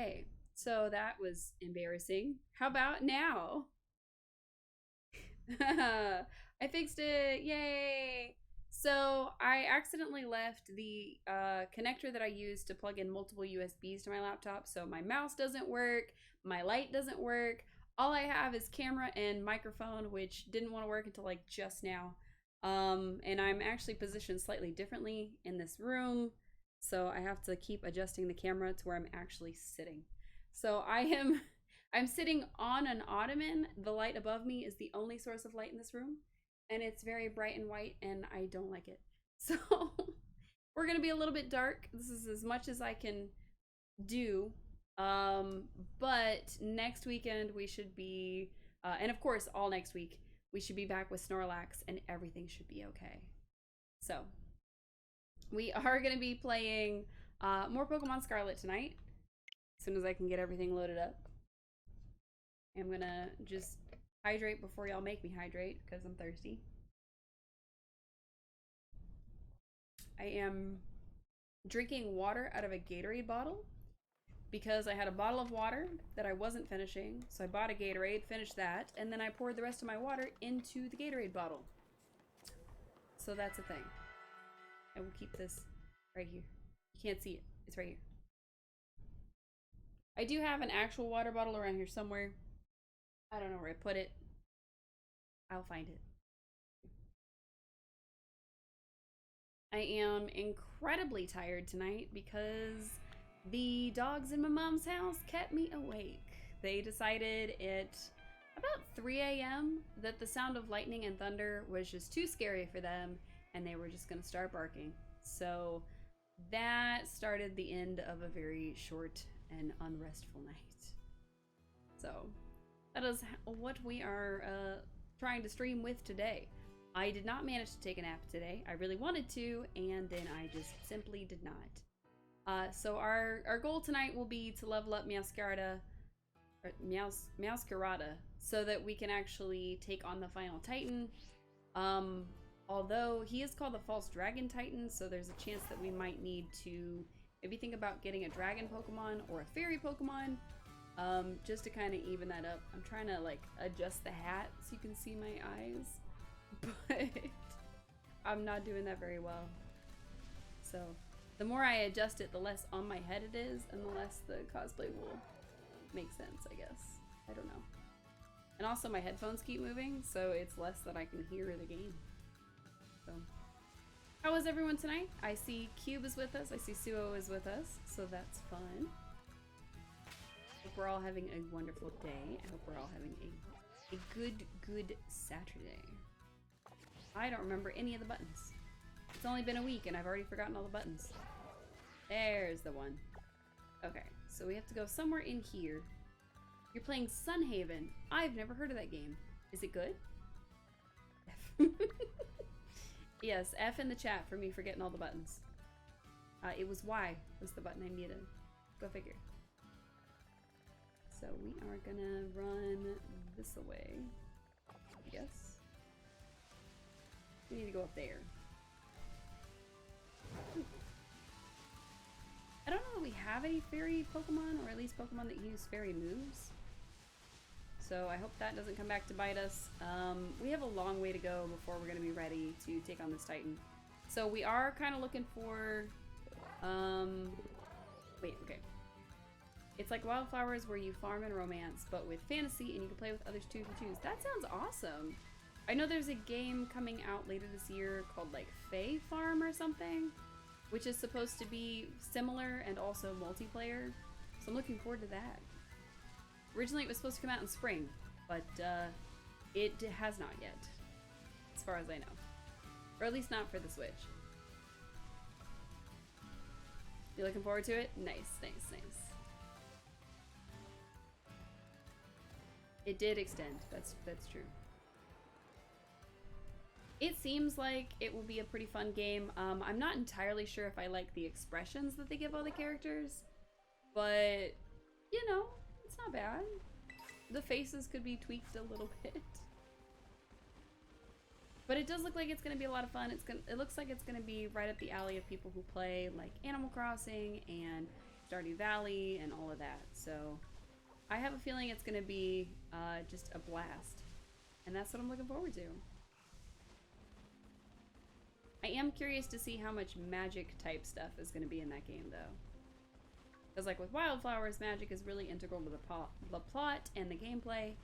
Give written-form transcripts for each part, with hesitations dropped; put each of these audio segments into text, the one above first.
Okay, so that was embarrassing. How about now? I fixed it. Yay! So I accidentally left the connector that I use to plug in multiple USBs to my laptop. So my mouse doesn't work, my light doesn't work. All I have is camera and microphone, which didn't want to work until like just now. And I'm actually positioned slightly differently in this room. So I have to keep adjusting the camera to where I'm actually sitting. So I'm sitting on an ottoman. The light above me is the only source of light in this room, and it's very bright and white, and I don't like it. So we're gonna be a little bit dark. This is as much as I can do. Um, but next weekend we should be, and of course all next week we should be back with Snorlax, and everything should be okay. So we are gonna be playing more Pokemon Scarlet tonight, as soon as I can get everything loaded up. I'm gonna just hydrate before y'all make me hydrate because I'm thirsty. I am drinking water out of a Gatorade bottle because I had a bottle of water that I wasn't finishing. So I bought a Gatorade, finished that, and then I poured the rest of my water into the Gatorade bottle. So that's a thing. I will keep this right here. You can't see it. It's right here. I do have an actual water bottle around here somewhere. I don't know where I put it. I'll find it. I am incredibly tired tonight because the dogs in my mom's house kept me awake. They decided at about 3 a.m. that the sound of lightning and thunder was just too scary for them and they were just going to start barking. So that started the end of a very short and unrestful night. So that is what we are trying to stream with today. I did not manage to take a nap today. I really wanted to, and then I just simply did not. So our goal tonight will be to level up Meowscarada, so that we can actually take on the final Titan. Although he is called the False Dragon Titan, so there's a chance that we might need to maybe think about getting a dragon Pokemon or a fairy Pokemon, just to kind of even that up. I'm trying to like adjust the hat so you can see my eyes. But I'm not doing that very well. So the more I adjust it, the less on my head it is, and the less the cosplay will make sense, I guess. I don't know. And also my headphones keep moving, so it's less that I can hear the game. So how was everyone tonight? I see Cube is with us, I see Suo is with us, so that's fun. Hope we're all having a wonderful day. I hope we're all having a good Saturday. I don't remember any of the buttons. It's only been a week and I've already forgotten all the buttons. There's the one. Okay, so we have to go somewhere in here. You're playing Sunhaven. I've never heard of that game. Is it good? F. Yes, F in the chat for me forgetting all the buttons. It was Y was the button I needed. Go figure. So we are gonna run this away, I guess. We need to go up there. I don't know that we have any fairy Pokemon, or at least Pokemon that use fairy moves. So I hope that doesn't come back to bite us. We have a long way to go before we're going to be ready to take on this Titan. So we are kind of looking for... wait, okay. It's like Wildflowers where you farm and romance, but with fantasy, and you can play with others too if you choose. That sounds awesome! I know there's a game coming out later this year called like Fae Farm or something, which is supposed to be similar and also multiplayer. So I'm looking forward to that. Originally it was supposed to come out in spring, but it has not yet, as far as I know. Or at least not for the Switch. You looking forward to it? Nice, nice, nice. It did extend, that's true. It seems like it will be a pretty fun game. I'm not entirely sure if I like the expressions that they give all the characters, but, you know, it's not bad. The faces could be tweaked a little bit. But it does look like it's going to be a lot of fun. It looks like it's going to be right up the alley of people who play like Animal Crossing and Stardew Valley and all of that. So I have a feeling it's going to be just a blast. And that's what I'm looking forward to. I am curious to see how much magic type stuff is going to be in that game, though. Because like with Wildflowers, magic is really integral to the plot and the gameplay.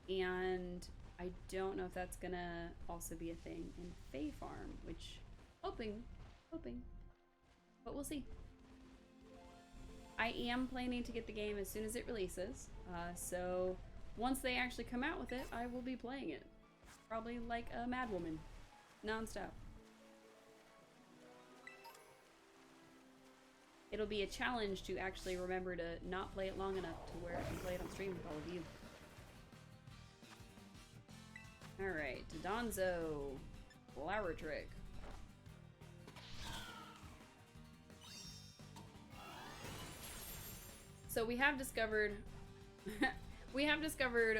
And I don't know if that's going to also be a thing in Fae Farm, which, hoping, but we'll see. I am planning to get the game as soon as it releases, so once they actually come out with it, I will be playing it. Probably like a mad woman, non-stop. It'll be a challenge to actually remember to not play it long enough to where I can play it on stream with all of you. Alright, Donzo, Flower Trick. So we have discovered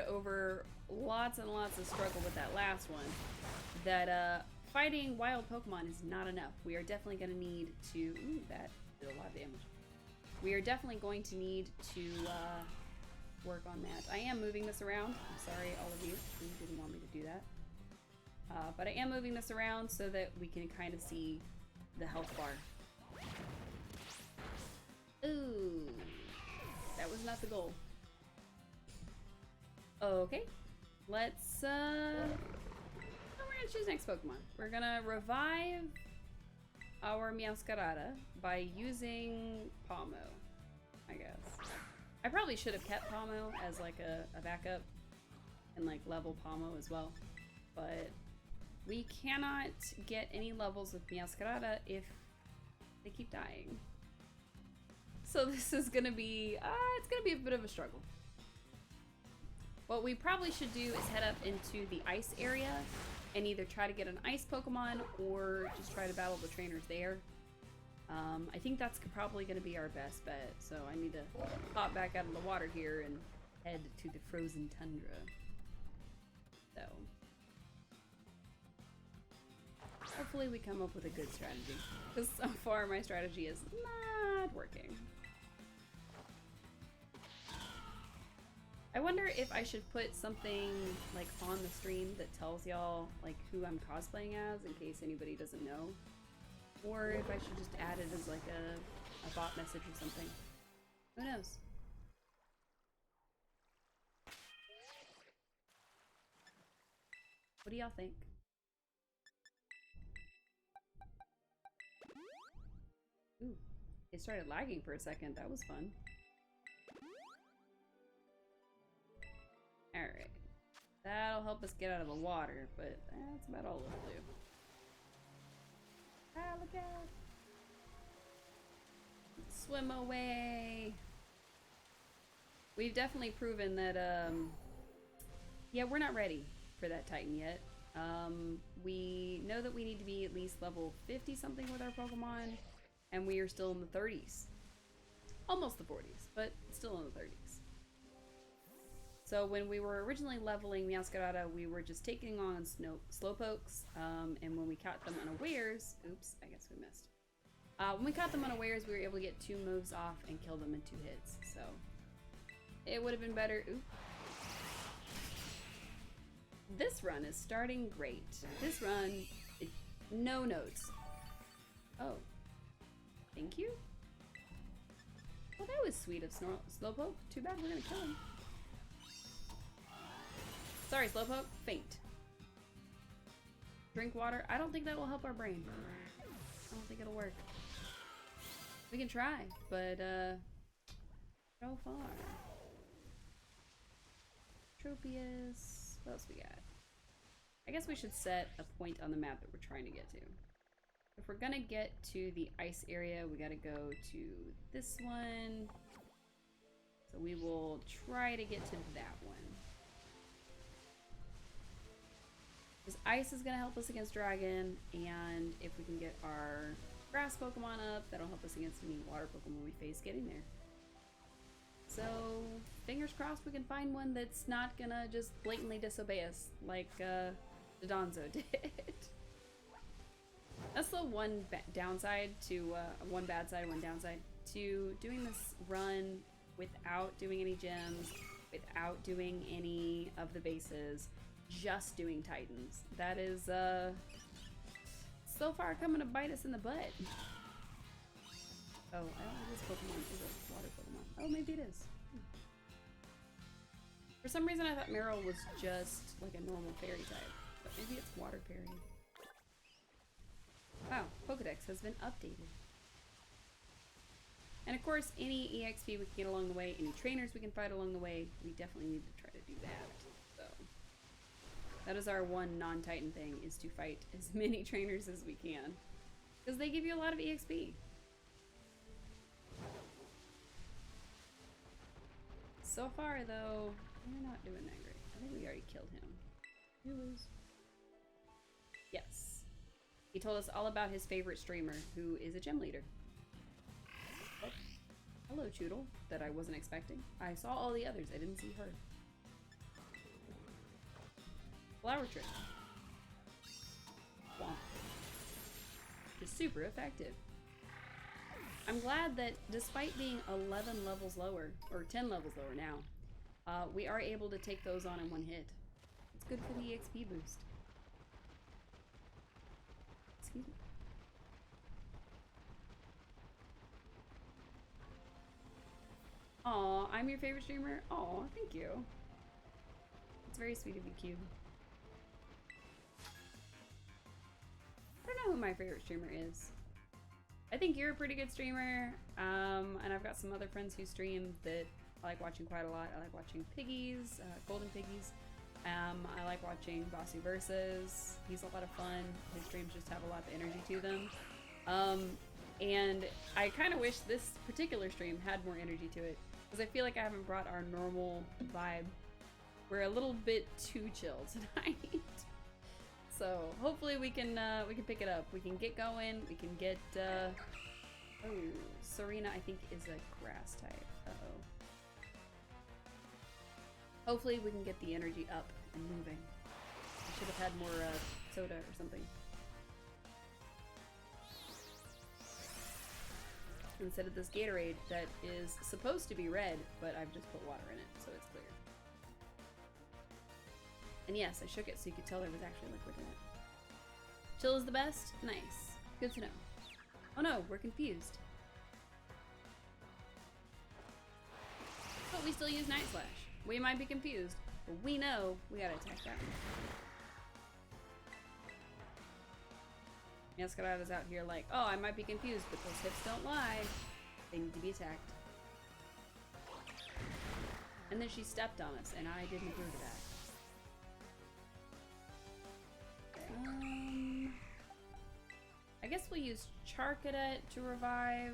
over lots and lots of struggle with that last one that fighting wild Pokemon is not enough. We are definitely going to need to... Ooh, that did a lot of damage. We are definitely going to need to work on that. I am moving this around. I'm sorry, all of you who didn't want me to do that. But I am moving this around so that we can kind of see the health bar. Ooh. That was not the goal. Okay, let's, we're gonna choose next Pokemon. We're gonna revive our Meowscarada by using Palmo, I guess. I probably should have kept Palmo as like a backup and like level Palmo as well, but we cannot get any levels with Meowscarada if they keep dying. So this is gonna be, it's gonna be a bit of a struggle. What we probably should do is head up into the ice area and either try to get an ice Pokemon or just try to battle the trainers there. I think that's probably gonna be our best bet. So I need to pop back out of the water here and head to the frozen tundra. So hopefully we come up with a good strategy, because so far my strategy is not working. I wonder if I should put something like on the stream that tells y'all like who I'm cosplaying as in case anybody doesn't know. Or if I should just add it as like a bot message or something. Who knows? What do y'all think? Ooh, it started lagging for a second. That was fun. Alright. That'll help us get out of the water, but that's about all it'll do. Ah, look out! Swim away! We've definitely proven that, yeah, we're not ready for that Titan yet. We know that we need to be at least level 50 something with our Pokemon, and we are still in the 30s. Almost the 40s, but still in the 30s. So when we were originally leveling Meowscarada, we were just taking on Slowpokes, and when we caught them unawares, oops, I guess we missed. When we caught them unawares, we were able to get 2 moves off and kill them in 2 hits, so it would have been better. Ooh. This run is starting great. This run, no notes. Oh, thank you. Well, that was sweet of Slowpoke. Too bad we're gonna kill him. Sorry, Slowpoke. Faint. Drink water. I don't think that will help our brain. I don't think it'll work. We can try, but so far. Tropius. What else we got? I guess we should set a point on the map that we're trying to get to. If we're gonna get to the ice area, we gotta go to this one. So we will try to get to that one. Because ice is going to help us against dragon, and if we can get our grass Pokemon up, that'll help us against any water Pokemon we face getting there. So, fingers crossed we can find one that's not going to just blatantly disobey us like Donzo did. That's the one downside to, one bad side, one downside to doing this run without doing any gems, without doing any of the bases, just doing Titans. That is so far coming to bite us in the butt. Oh, I don't know this Pokemon is a water Pokemon. Oh, maybe it is. For some reason I thought Meryl was just like a normal fairy type, but maybe it's water fairy. Wow, Pokedex has been updated. And of course, any EXP we can get along the way, any trainers we can fight along the way, we definitely need to try to do that. So that is our one non-Titan thing, is to fight as many trainers as we can. Because they give you a lot of EXP. So far though, we're not doing that great. I think we already killed him. Who is? Yes. He told us all about his favorite streamer, who is a gym leader. Oh. Hello, Choodle, that I wasn't expecting. I saw all the others, I didn't see her. Flower trick. Wow. Just super effective. I'm glad that despite being 11 levels lower, or 10 levels lower now, we are able to take those on in one hit. It's good for the EXP boost. Excuse me. Aw, I'm your favorite streamer? Aw, thank you. It's very sweet of you, Cube. I don't know who my favorite streamer is. I think you're a pretty good streamer, and I've got some other friends who stream that I like watching quite a lot. I like watching Piggies, Golden Piggies. I like watching Bossy Versus. He's a lot of fun. His streams just have a lot of energy to them. And I kind of wish this particular stream had more energy to it, because I feel like I haven't brought our normal vibe. We're a little bit too chill tonight. So hopefully we can pick it up. We can get going. We can get. Oh, Serena I think is a grass type. Uh-oh. Hopefully we can get the energy up and moving. I should have had more soda or something. Instead of this Gatorade that is supposed to be red, but I've just put water in it, so it's clear. And yes, I shook it so you could tell there was actually liquid in it. Chill is the best? Nice. Good to know. Oh no, we're confused. But we still use Night Slash. We might be confused, but we know we gotta attack that one. Masquerada's out here like, oh, I might be confused, but those hips don't lie. They need to be attacked. And then she stepped on us, and I didn't approve of that. I guess we'll use Charcadet to revive.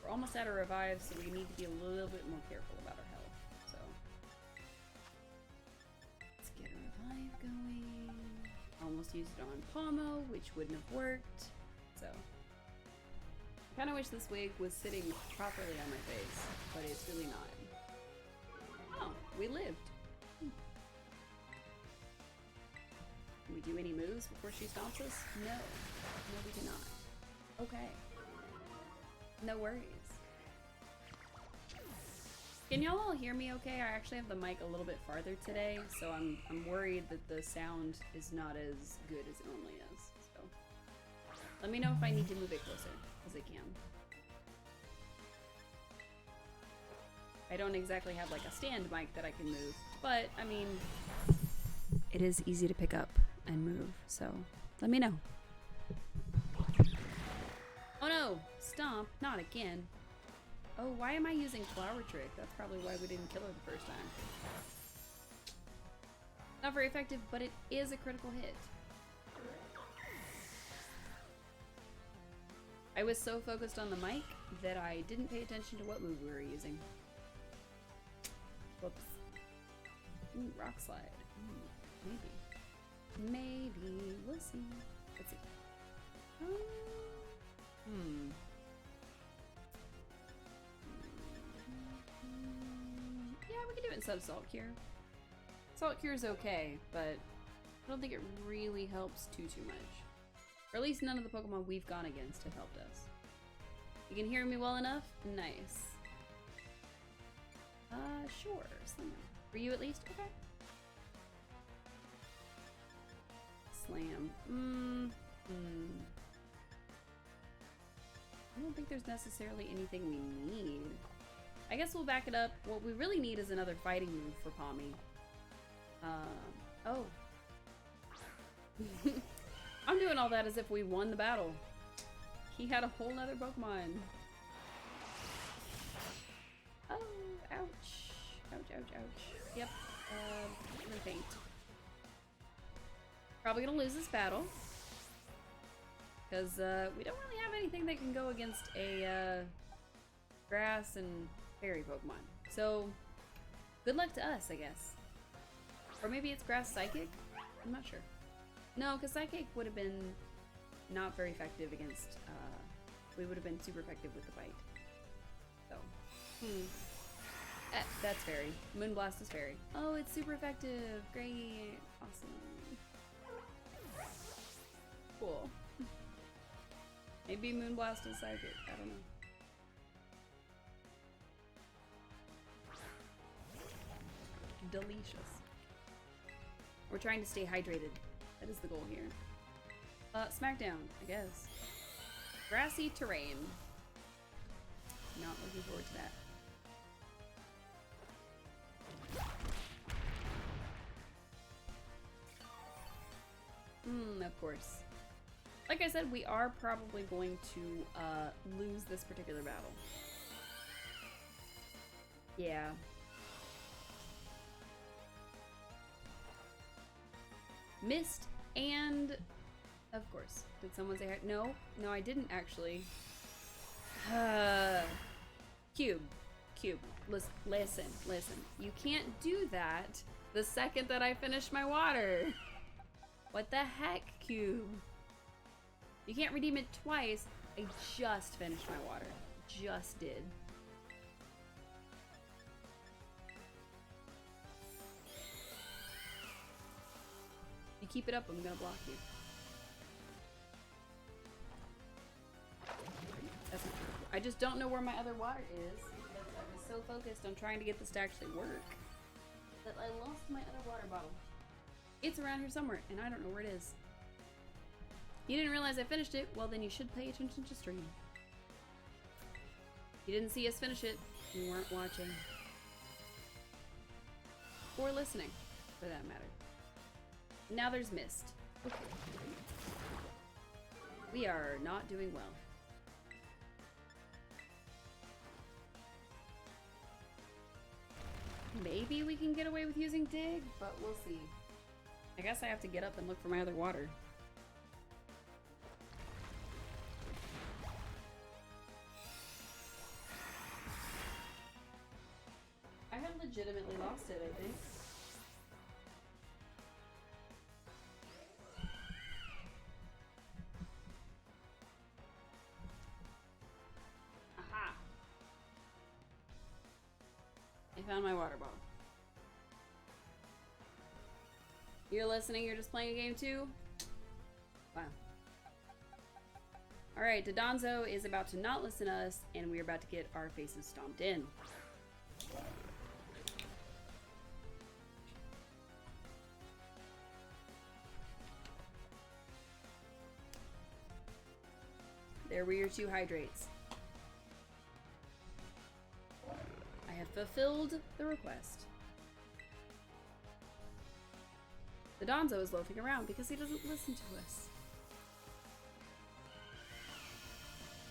We're almost out of revive, so we need to be a little bit more careful about our health. So let's get a revive going. Almost used it on Palmo, which wouldn't have worked. So I kind of wish this wig was sitting properly on my face, but it's really not. Oh, we lived. Can we do any moves before she stomps us? No. No, we cannot. Okay. No worries. Can y'all all hear me okay? I actually have the mic a little bit farther today, so I'm worried that the sound is not as good as it normally is. So let me know if I need to move it closer, as I can. I don't exactly have like a stand mic that I can move, but I mean, it is easy to pick up and move, so let me know. Oh no! Stomp! Not again. Oh, why am I using Flower Trick? That's probably why we didn't kill her the first time. Not very effective, but it is a critical hit. I was so focused on the mic that I didn't pay attention to what move we were using. Whoops. Ooh, Rock Slide. Ooh, maybe. Maybe. We'll see. Let's see. Yeah, we can do it instead of Salt Cure. Salt Cure is okay, but I don't think it really helps too much. Or at least none of the Pokemon we've gone against have helped us. You can hear me well enough? Nice. Sure. Slam. For you at least? Okay. Slam. I don't think there's necessarily anything we need. I guess we'll back it up. What we really need is another fighting move for Pommy. Oh. I'm doing all that as if we won the battle. He had a whole nother Pokemon. Oh, ouch. Ouch, ouch, ouch. Yep. I'm gonna faint. Probably gonna lose this battle. Because, we don't really have anything that can go against a, grass and fairy Pokemon. So, good luck to us, I guess. Or maybe it's grass psychic? I'm not sure. No, because psychic would have been not very effective against, we would have been super effective with the bite. So, that's fairy. Moonblast is fairy. Oh, it's super effective. Great. Awesome. Cool. Maybe Moonblast is psychic. I don't know. Delicious. We're trying to stay hydrated. That is the goal here. Smackdown, I guess. Grassy terrain. Not looking forward to that. Of course. Like I said, we are probably going to lose this particular battle. Yeah. Missed, and of course. Did someone say hi? No, no, I didn't actually. Cube. Listen. You can't do that the second that I finish my water. What the heck, Cube? You can't redeem it twice. I just finished my water. Just did. You keep it up, I'm gonna block you. That's not true. I just don't know where my other water is because I was so focused on trying to get this to actually work that I lost my other water bottle. It's around here somewhere, and I don't know where it is. You didn't realize I finished it? Well, then you should pay attention to stream. You didn't see us finish it. You weren't watching. Or listening, for that matter. Now there's mist. Okay. We are not doing well. Maybe we can get away with using dig, but we'll see. I guess I have to get up and look for my other water. I had legitimately lost it, I think. Aha! I found my water bottle. You're listening, you're just playing a game too? Wow. Alright, Dodonzo is about to not listen to us, and we're about to get our faces stomped in. There were your 2 hydrates. I have fulfilled the request. The Donzo is loafing around because he doesn't listen to us.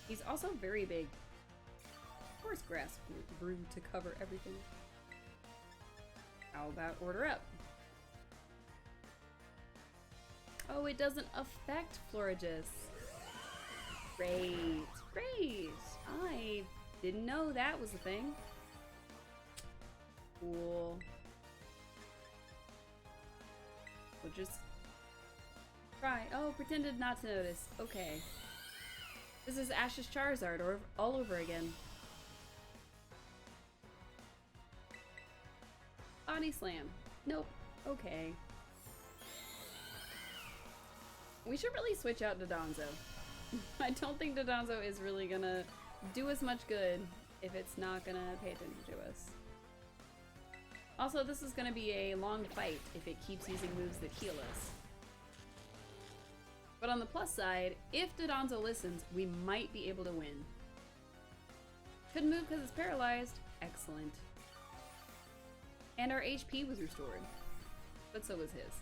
He's also very big. Of course, grass grew to cover everything. How about order up? Oh, it doesn't affect Florigis. Great, great. I didn't know that was a thing. Cool. We'll just try. Oh, pretended not to notice. Okay. This is Ash's Charizard or all over again. Body slam. Nope. Okay. We should really switch out Dodonzo. I don't think Dodonzo is really gonna do us much good if it's not gonna pay attention to us. Also, this is gonna be a long fight if it keeps using moves that heal us. But on the plus side, if Dodonzo listens, we might be able to win. Couldn't move because it's paralyzed. Excellent. And our HP was restored. But so was his.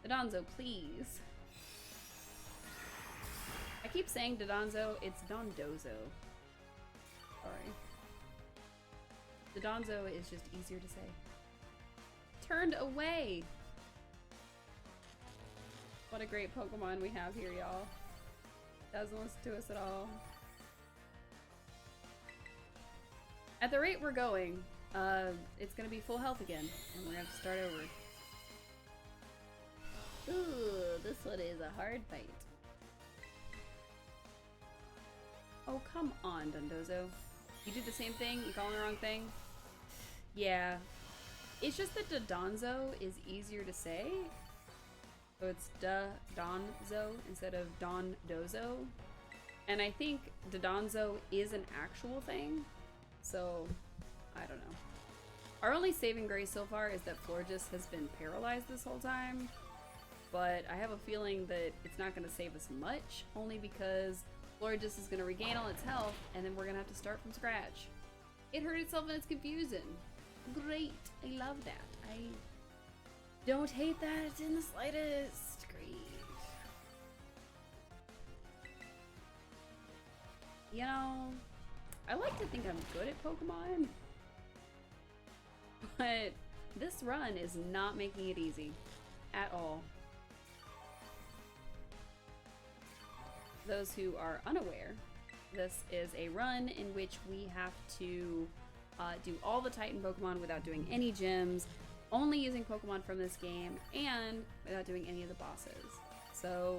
Dodonzo, please. I keep saying Dodonzo, it's Dondozo. Sorry. Dodonzo is just easier to say. Turned away! What a great Pokemon we have here, y'all. Doesn't listen to us at all. At the rate we're going, it's gonna be full health again, and we're gonna have to start over. Ooh, this one is a hard fight. Oh, come on, Dondozo. You do the same thing? You calling the wrong thing? Yeah. It's just that Dodonzo is easier to say. So it's Donzo instead of Dondozo. And I think Dodonzo is an actual thing. So, I don't know. Our only saving grace so far is that Florges has been paralyzed this whole time. But I have a feeling that it's not going to save us much, only because Florges is going to regain all its health, and then we're going to have to start from scratch. It hurt itself and it's confusing. Great. I love that. I don't hate that in the slightest. Great. You know, I like to think I'm good at Pokemon, but this run is not making it easy at all. Those who are unaware, this is a run in which we have to do all the Titan Pokemon without doing any gyms, only using Pokemon from this game, and without doing any of the bosses. So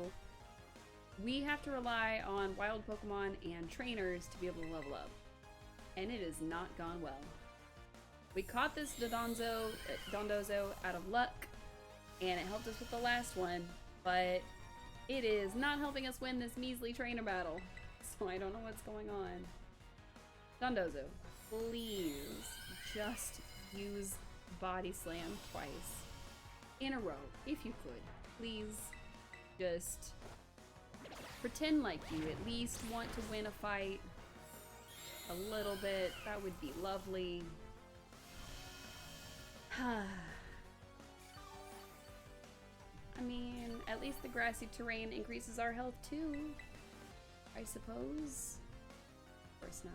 we have to rely on wild Pokemon and trainers to be able to level up. And it has not gone well. We caught this Dondozo out of luck, and it helped us with the last one, but it is not helping us win this measly trainer battle. So I don't know what's going on. Dondozo, please just use Body Slam twice in a row, if you could. Please just pretend like you at least want to win a fight a little bit. That would be lovely. I mean, at least the grassy terrain increases our health too, I suppose. Of course not.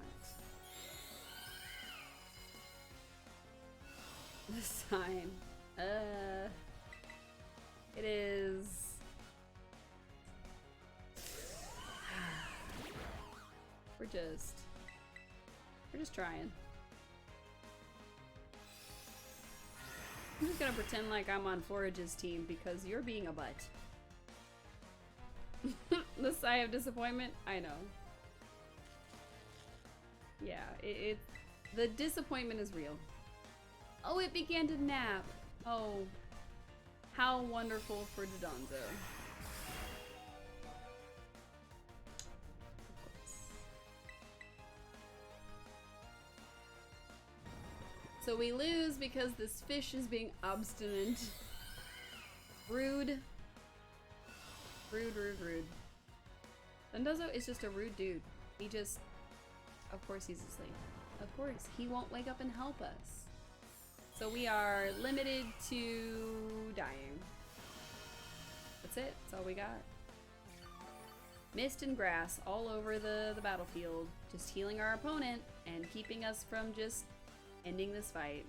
The sign. It is... We're just trying. I'm just gonna pretend like I'm on Forage's team because you're being a butt. The sigh of disappointment? I know. Yeah, the disappointment is real. Oh, it began to nap. Oh, how wonderful for Dodonzo. So we lose because this fish is being obstinate. Rude. Rude, rude, rude. Dondozo is just a rude dude. He just... Of course he's asleep. Of course. He won't wake up and help us. So we are limited to dying. That's it. That's all we got. Mist and grass all over the battlefield. Just healing our opponent and keeping us from just ending this fight.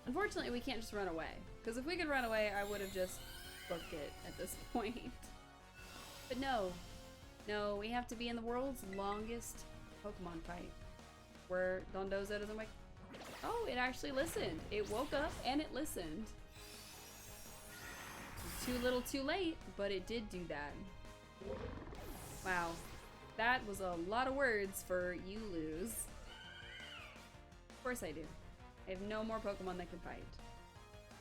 Unfortunately, we can't just run away. Because if we could run away, I would have just booked it at this point. But no. No, we have to be in the world's longest Pokemon fight. Where Dondozo doesn't wake... Oh, it actually listened. It woke up and it listened. Too little too late, but it did do that. Wow. That was a lot of words for you lose. Of course I do. I have no more Pokemon that can fight.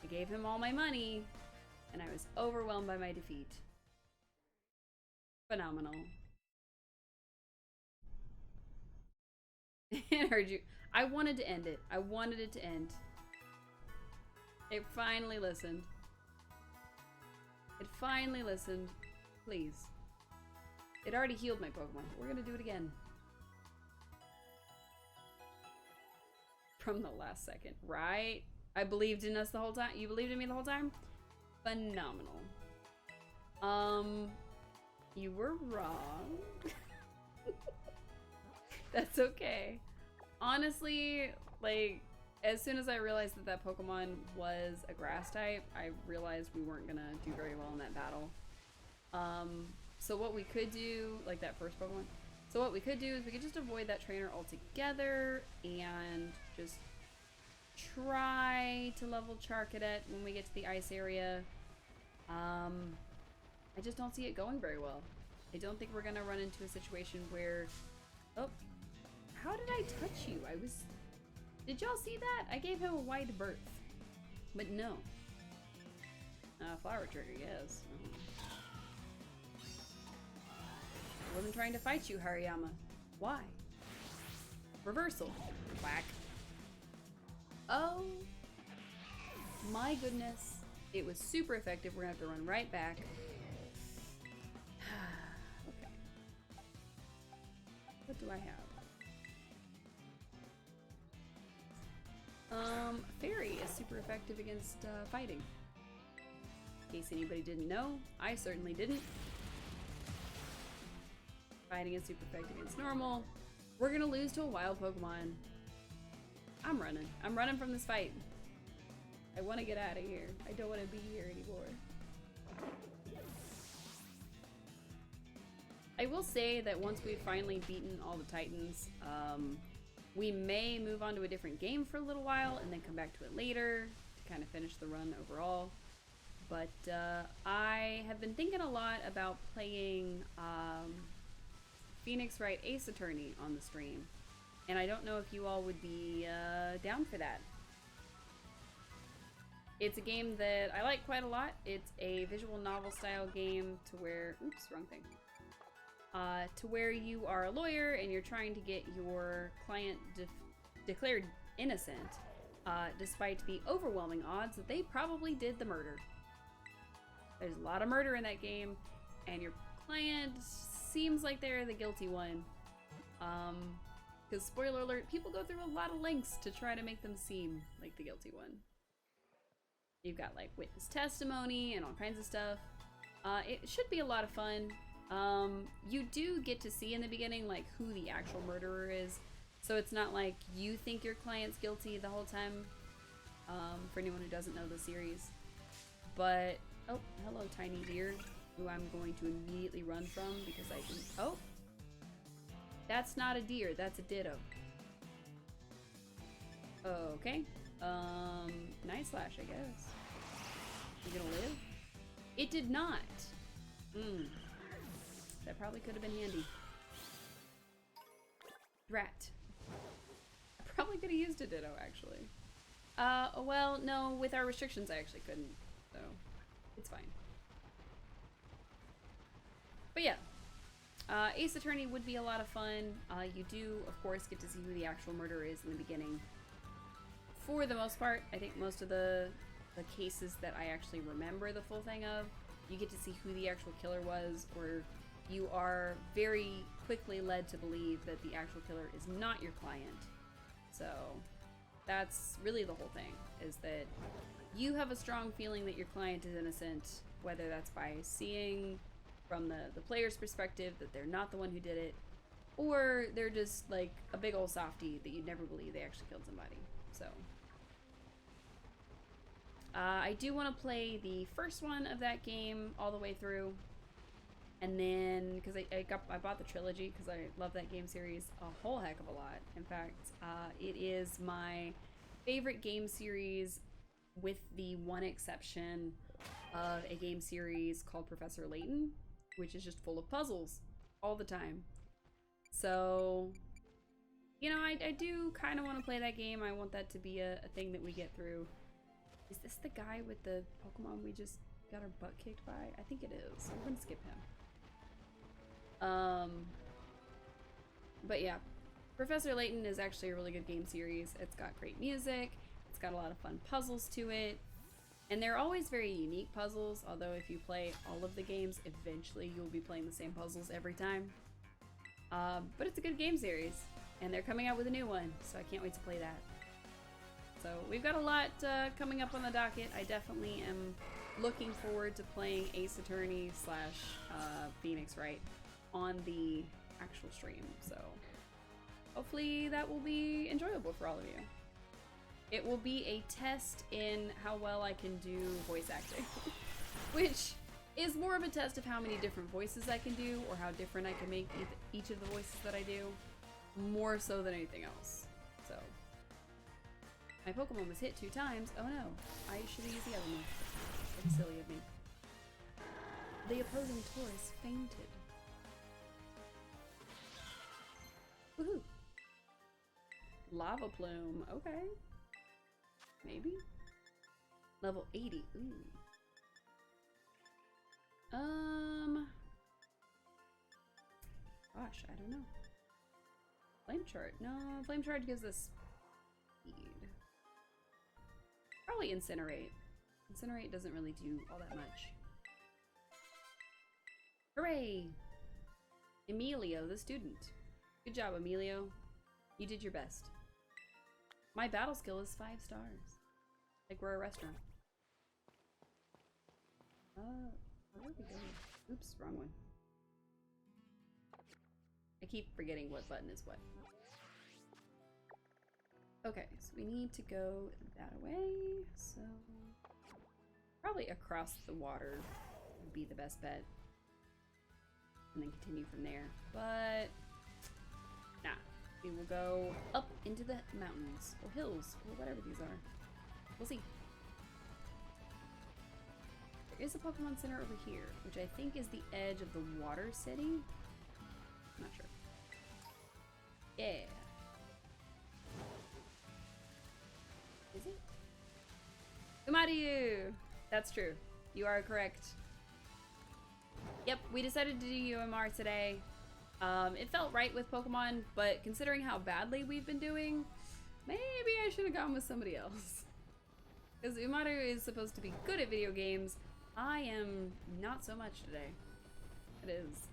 I gave him all my money, and I was overwhelmed by my defeat. Phenomenal. It heard you. I wanted to end it. I wanted it to end. It finally listened. It finally listened. Please. It already healed my Pokemon. We're gonna do it again. From the last second, right? I believed in us the whole time. You believed in me the whole time? Phenomenal. You were wrong. That's okay. Honestly, like, as soon as I realized that that Pokemon was a grass type, I realized we weren't gonna do very well in that battle. So what we could do, like that first Pokemon, so what we could do is we could just avoid that trainer altogether and just try to level Charcadet when we get to the ice area. I just don't see it going very well. I don't think we're gonna run into a situation where, oh, how did I touch you? Did y'all see that? I gave him a wide berth, but no. Flower trigger, yes. I wasn't trying to fight you, Hariyama. Why? Reversal. Whack. Oh my goodness. It was super effective. We're gonna have to run right back. Okay. What do I have? Fairy is super effective against fighting. In case anybody didn't know, I certainly didn't. Fighting is super effective against normal. We're gonna lose to a wild Pokemon. I'm running. I'm running from this fight. I want to get out of here. I don't want to be here anymore. I will say that once we've finally beaten all the Titans, we may move on to a different game for a little while and then come back to it later to kind of finish the run overall. But I have been thinking a lot about playing Phoenix Wright Ace Attorney on the stream. And I don't know if you all would be down for that. It's a game that I like quite a lot. It's a visual novel style game to where, oops, wrong thing. To where you are a lawyer and you're trying to get your client declared innocent, despite the overwhelming odds that they probably did the murder. There's a lot of murder in that game, and your client seems like they're the guilty one. Because spoiler alert, people go through a lot of lengths to try to make them seem like the guilty one. You've got like witness testimony and all kinds of stuff. It should be a lot of fun. You do get to see in the beginning like who the actual murderer is, so it's not like you think your client's guilty the whole time, for anyone who doesn't know the series. But oh, hello tiny deer, who I'm going to immediately run from because I can, oh, that's not a deer, that's a ditto. Okay, Night Slash, I guess. You gonna live? It did not. That probably could have been handy. Rat. I probably could have used a ditto, actually. Well, no, with our restrictions I actually couldn't, so it's fine. But yeah, Ace Attorney would be a lot of fun. You do, of course, get to see who the actual murderer is in the beginning. For the most part, I think most of the cases that I actually remember the full thing of, you get to see who the actual killer was, or you are very quickly led to believe that the actual killer is not your client. So that's really the whole thing, is that you have a strong feeling that your client is innocent, whether that's by seeing from the player's perspective that they're not the one who did it, or they're just like a big old softie that you'd never believe they actually killed somebody. So I do want to play the first one of that game all the way through, and then because I bought the trilogy because I love that game series a whole heck of a lot. In fact, it is my favorite game series, with the one exception of a game series called Professor Layton, which is just full of puzzles all the time. So, you know, I do kind of want to play that game. I want that to be a thing that we get through. Is this the guy with the Pokemon we just got our butt kicked by? I think it is. I'm gonna skip him. But yeah, Professor Layton is actually a really good game series. It's got great music. It's got a lot of fun puzzles to it. And they're always very unique puzzles, although if you play all of the games, eventually you'll be playing the same puzzles every time. But it's a good game series, and they're coming out with a new one, so I can't wait to play that. So we've got a lot coming up on the docket. I definitely am looking forward to playing Ace Attorney / Phoenix Wright on the actual stream, so hopefully that will be enjoyable for all of you. It will be a test in how well I can do voice acting, which is more of a test of how many different voices I can do or how different I can make each of the voices that I do, more so than anything else. So, my Pokemon was hit 2 times. Oh no, I should have used the other one. Pretty silly of me. The opposing Taurus fainted. Woohoo! Lava Plume, okay. Maybe? Level 80, ooh. Gosh, I don't know. Flame Charge, no, Flame Charge gives us speed. Probably Incinerate. Incinerate doesn't really do all that much. Hooray! Emilio, the student. Good job, Emilio. You did your best. My battle skill is 5 stars. Like we're a restaurant. Where are we going? Oops, wrong one. I keep forgetting what button is what. Okay, so we need to go that way, so probably across the water would be the best bet. And then continue from there. But nah. We will go up into the mountains, or hills, or whatever these are. We'll see. There is a Pokemon Center over here, which I think is the edge of the water city. I'm not sure. Yeah. Is it? Kumariu! That's true. You are correct. Yep, we decided to do UMR today. It felt right with Pokemon, but considering how badly we've been doing, maybe I should have gone with somebody else. Because Umaru is supposed to be good at video games. I am not so much today. It is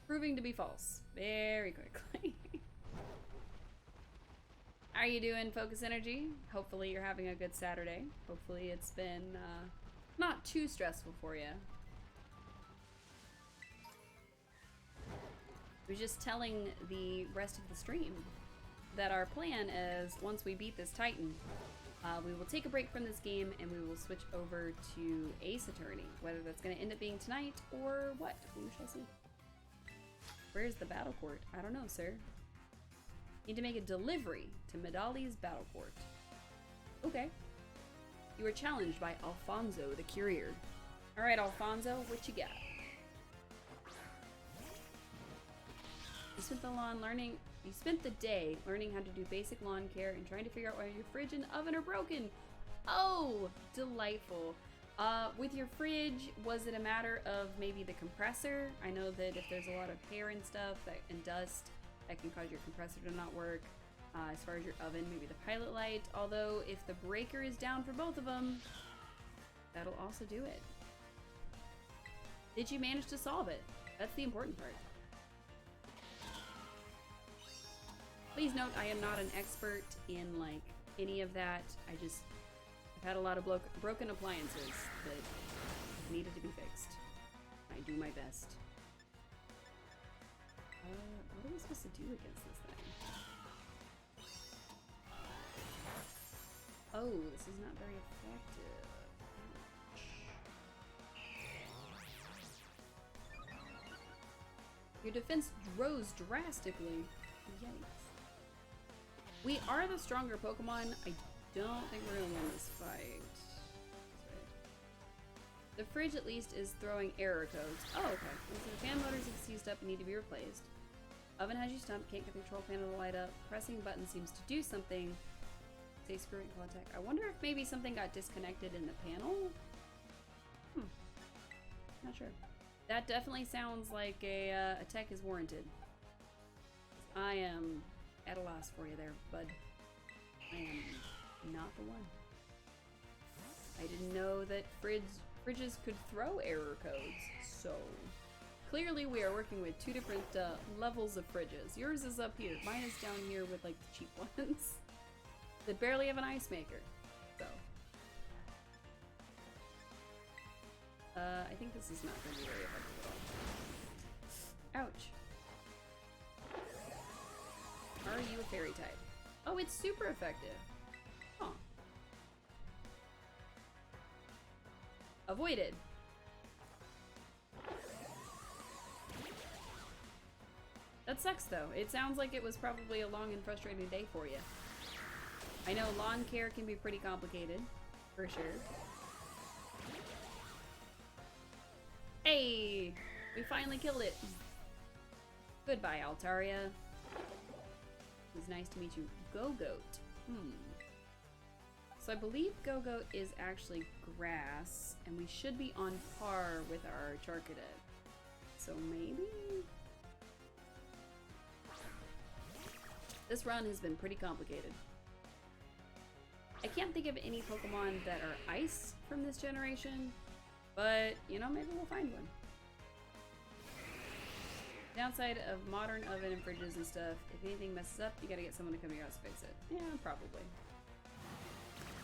proving to be false very quickly. How are you doing, Focus Energy? Hopefully you're having a good Saturday. Hopefully it's been not too stressful for you. I was just telling the rest of the stream that our plan is, once we beat this Titan, we will take a break from this game and we will switch over to Ace Attorney. Whether that's going to end up being tonight or what, we shall see. Where's the battle court? I don't know, sir. Need to make a delivery to Medali's battle court. Okay. You were challenged by Alfonso the Courier. Alright, Alfonso, what you got? You spent the day learning how to do basic lawn care and trying to figure out why your fridge and oven are broken. Oh, delightful. With your fridge, was it a matter of maybe the compressor? I know that if there's a lot of hair and stuff and dust, that can cause your compressor to not work. As far as your oven, maybe the pilot light. Although if the breaker is down for both of them, that'll also do it. Did you manage to solve it? That's the important part. Please note, I am not an expert in like any of that. I've had a lot of broken appliances that needed to be fixed. I do my best. What are we supposed to do against this thing? Oh, this is not very effective. Your defense rose drastically. Yikes. We are the stronger Pokemon. I don't think we're gonna win this fight. The fridge at least is throwing error codes. Oh, okay. So the fan motors have seized up and need to be replaced. Oven has you stumped, can't get the control panel to light up. Pressing a button seems to do something. Say screw it, contact. I wonder if maybe something got disconnected in the panel? Not sure. That definitely sounds like a tech is warranted. I am at a loss for you there, bud. I am not the one. I didn't know that fridges could throw error codes, so clearly we are working with two different levels of fridges. Yours is up here. Mine is down here with like the cheap ones that barely have an ice maker. So I think this is not going to be very effective at all. Ouch. Are you a fairy type? Oh, it's super effective. Huh. Avoided. That sucks though. It sounds like it was probably a long and frustrating day for you. I know lawn care can be pretty complicated, for sure. Hey! We finally killed it! Goodbye, Altaria. It was nice to meet you. Go-Goat. So I believe Go-Goat is actually grass, and we should be on par with our Charcadet. So maybe? This run has been pretty complicated. I can't think of any Pokemon that are ice from this generation, but, you know, maybe we'll find one. Downside of modern oven and fridges and stuff, if anything messes up, you gotta get someone to come to your house to fix it. Yeah, probably.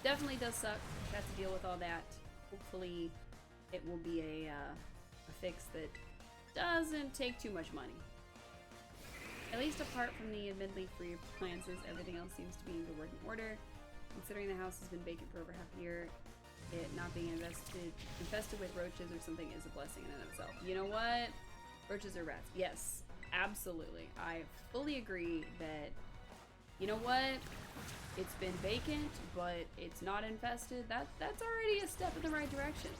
Definitely does suck. Have to deal with all that. Hopefully it will be a fix that doesn't take too much money. At least apart from the admittedly free appliances, everything else seems to be in good working order. Considering the house has been vacant for over half a year, it not being infested with roaches or something is a blessing in and of itself. You know what? Roaches or rats? Yes, absolutely. I fully agree that, you know what? It's been vacant, but it's not infested. That's already a step in the right direction.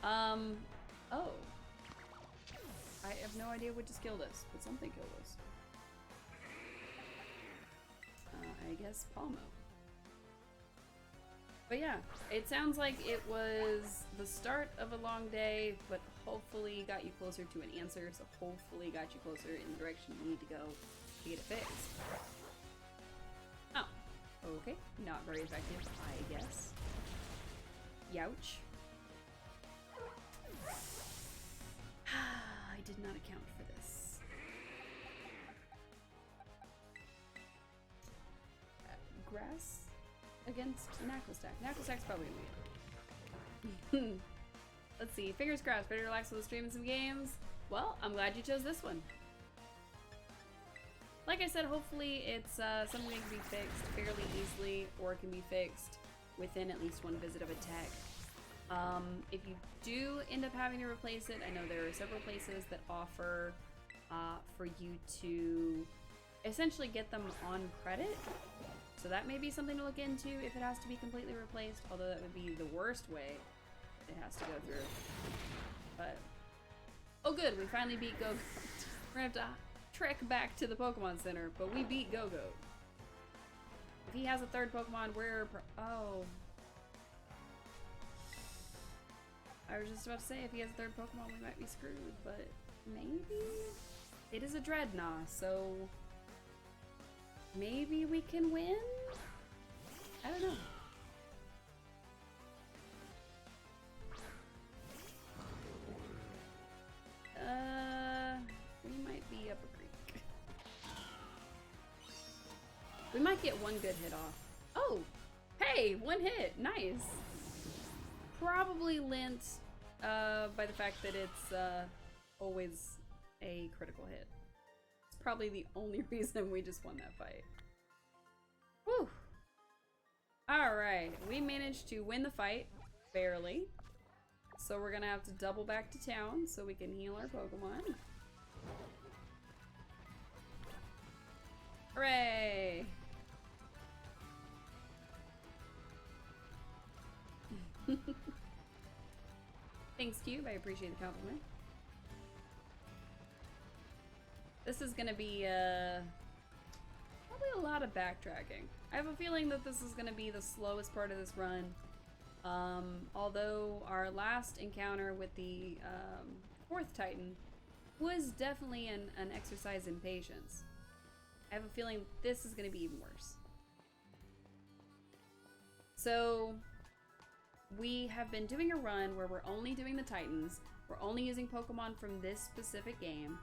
Oh. I have no idea what just killed us, but something killed us. I guess Palmo. But yeah, it sounds like it was the start of a long day, but hopefully got you closer to an answer, so hopefully got you closer in the direction you need to go to get it fixed. Oh, okay. Not very effective, I guess. Youch. I did not account for this. Grass against Knucklestack. Knucklestack's probably gonna win. Let's see. Fingers crossed. Ready to relax with the stream and some games? Well, I'm glad you chose this one. Like I said, hopefully it's something that can be fixed fairly easily, or it can be fixed within at least one visit of a tech. If you do end up having to replace it, I know there are several places that offer for you to essentially get them on credit. So that may be something to look into if it has to be completely replaced, although that would be the worst way it has to go through. But, oh good, we finally beat Go-Goat. We're gonna have to trek back to the Pokemon Center, but we beat Go-Goat. If he has a third Pokemon, oh. I was just about to say, if he has a third Pokemon, we might be screwed, but maybe? It is a Dreadnought, so maybe we can win? I don't know. We might be up a creek. We might get one good hit off. Oh! Hey! One hit! Nice! Probably lent by the fact that it's always a critical hit. It's probably the only reason we just won that fight. Whew! Alright, we managed to win the fight, barely. So we're gonna have to double back to town so we can heal our Pokemon. Hooray! Thanks, Cube. I appreciate the compliment. This is gonna be probably a lot of backtracking. I have a feeling that this is gonna be the slowest part of this run. Although our last encounter with the fourth Titan was definitely an exercise in patience. I have a feeling this is going to be even worse. So, we have been doing a run where we're only doing the Titans, we're only using Pokemon from this specific game,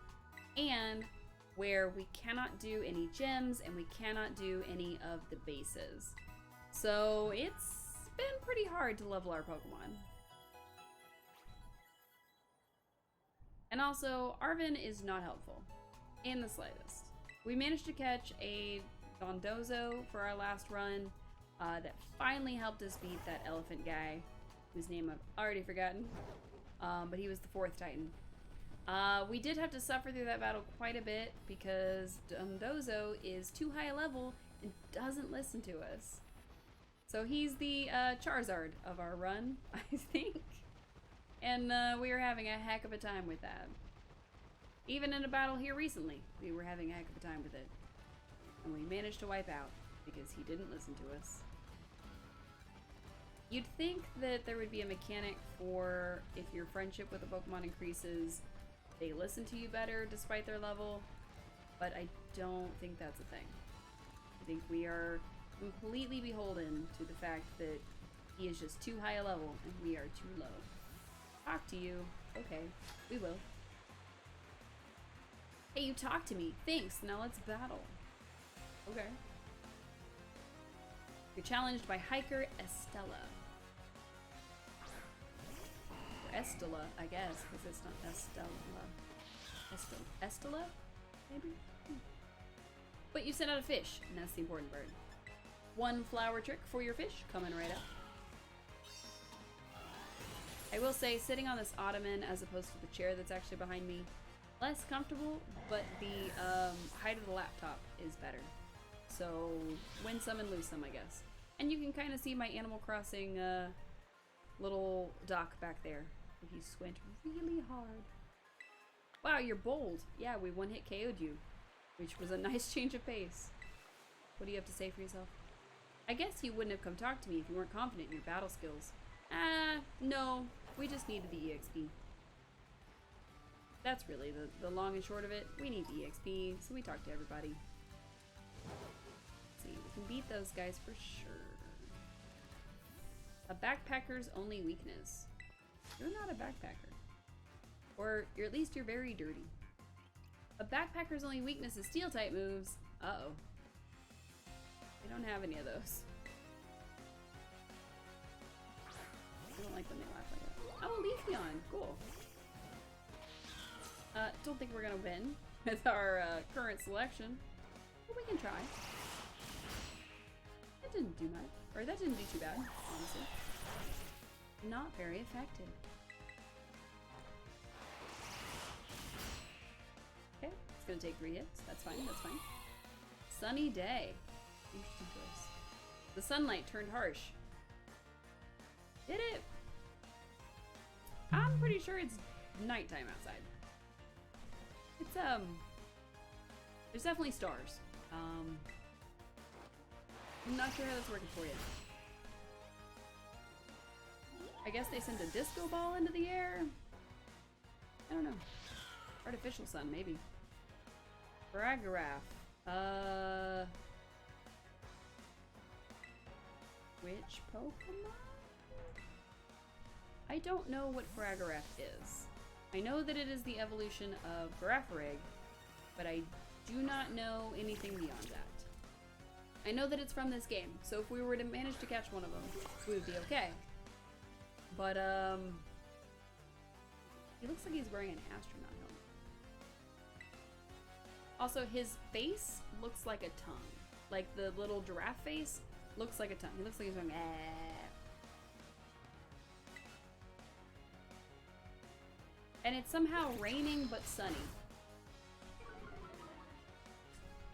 and where we cannot do any gyms and we cannot do any of the bases. So, it's been pretty hard to level our Pokemon. And also, Arven is not helpful in the slightest. We managed to catch a Dondozo for our last run that finally helped us beat that elephant guy, whose name I've already forgotten, but he was the 4th Titan. We did have to suffer through that battle quite a bit because Dondozo is too high a level and doesn't listen to us. So he's the Charizard of our run, I think. And we were having a heck of a time with that. Even in a battle here recently, we were having a heck of a time with it. And we managed to wipe out because he didn't listen to us. You'd think that there would be a mechanic for if your friendship with a Pokemon increases, they listen to you better despite their level, but I don't think that's a thing. I think we are completely beholden to the fact that he is just too high a level and we are too low. Talk to you. Okay, we will. Hey, you talked to me. Thanks. Now let's battle. Okay. You're challenged by Hiker Estella. Or Estella, I guess, because it's not Estella. Estella? Maybe? But you sent out a fish, and that's the important part. 1 flower trick for your fish, coming right up. I will say, sitting on this ottoman as opposed to the chair that's actually behind me, less comfortable, but the height of the laptop is better. So, win some and lose some, I guess. And you can kind of see my Animal Crossing little dock back there. If you squint really hard. Wow, you're bold. Yeah, we one-hit KO'd you, which was a nice change of pace. What do you have to say for yourself? I guess you wouldn't have come talk to me if you weren't confident in your battle skills. No. We just needed the EXP. That's really the long and short of it. We need the EXP, so we talk to everybody. Let's see, we can beat those guys for sure. A backpacker's only weakness. You're not a backpacker. Or at least you're very dirty. A backpacker's only weakness is steel-type moves. Uh-oh. They don't have any of those. I don't like when they laugh like that. Oh, Leafeon! Cool. Don't think we're gonna win with our current selection, but we can try. That didn't do much. Or that didn't do too bad, honestly. Not very effective. Okay, it's gonna take 3 hits. That's fine, that's fine. Sunny day. Interesting choice. The sunlight turned harsh. Did it? I'm pretty sure it's nighttime outside. It's, there's definitely stars. I'm not sure how that's working for you. I guess they sent a disco ball into the air? I don't know. Artificial sun, maybe. Fragoraph. Which Pokemon? I don't know what Fragoraph is. I know that it is the evolution of Girafarig, but I do not know anything beyond that. I know that it's from this game, so if we were to manage to catch one of them, we would be okay. But, he looks like he's wearing an astronaut helmet. Also, his face looks like a tongue. Like the little giraffe face looks like a tongue. He looks like he's going, And it's somehow raining but sunny.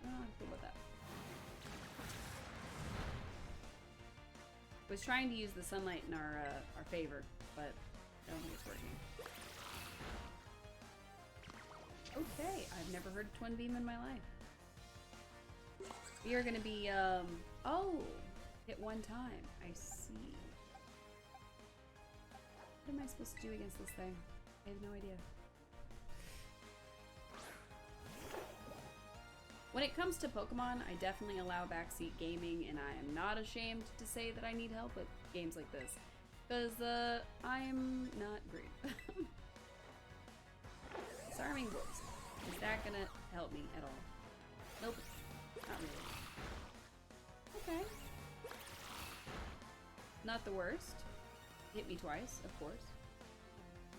Oh, I'm cool with that. Was trying to use the sunlight in our favor, but I don't think it's working. Okay, I've never heard of Twin Beam in my life. We are gonna be, oh, hit one time. I see. What am I supposed to do against this thing? I have no idea. When it comes to Pokemon, I definitely allow backseat gaming, and I am not ashamed to say that I need help with games like this. Because, I'm not great. Disarming books. Is that gonna help me at all? Nope. Not really. Okay. Not the worst. Hit me twice, of course.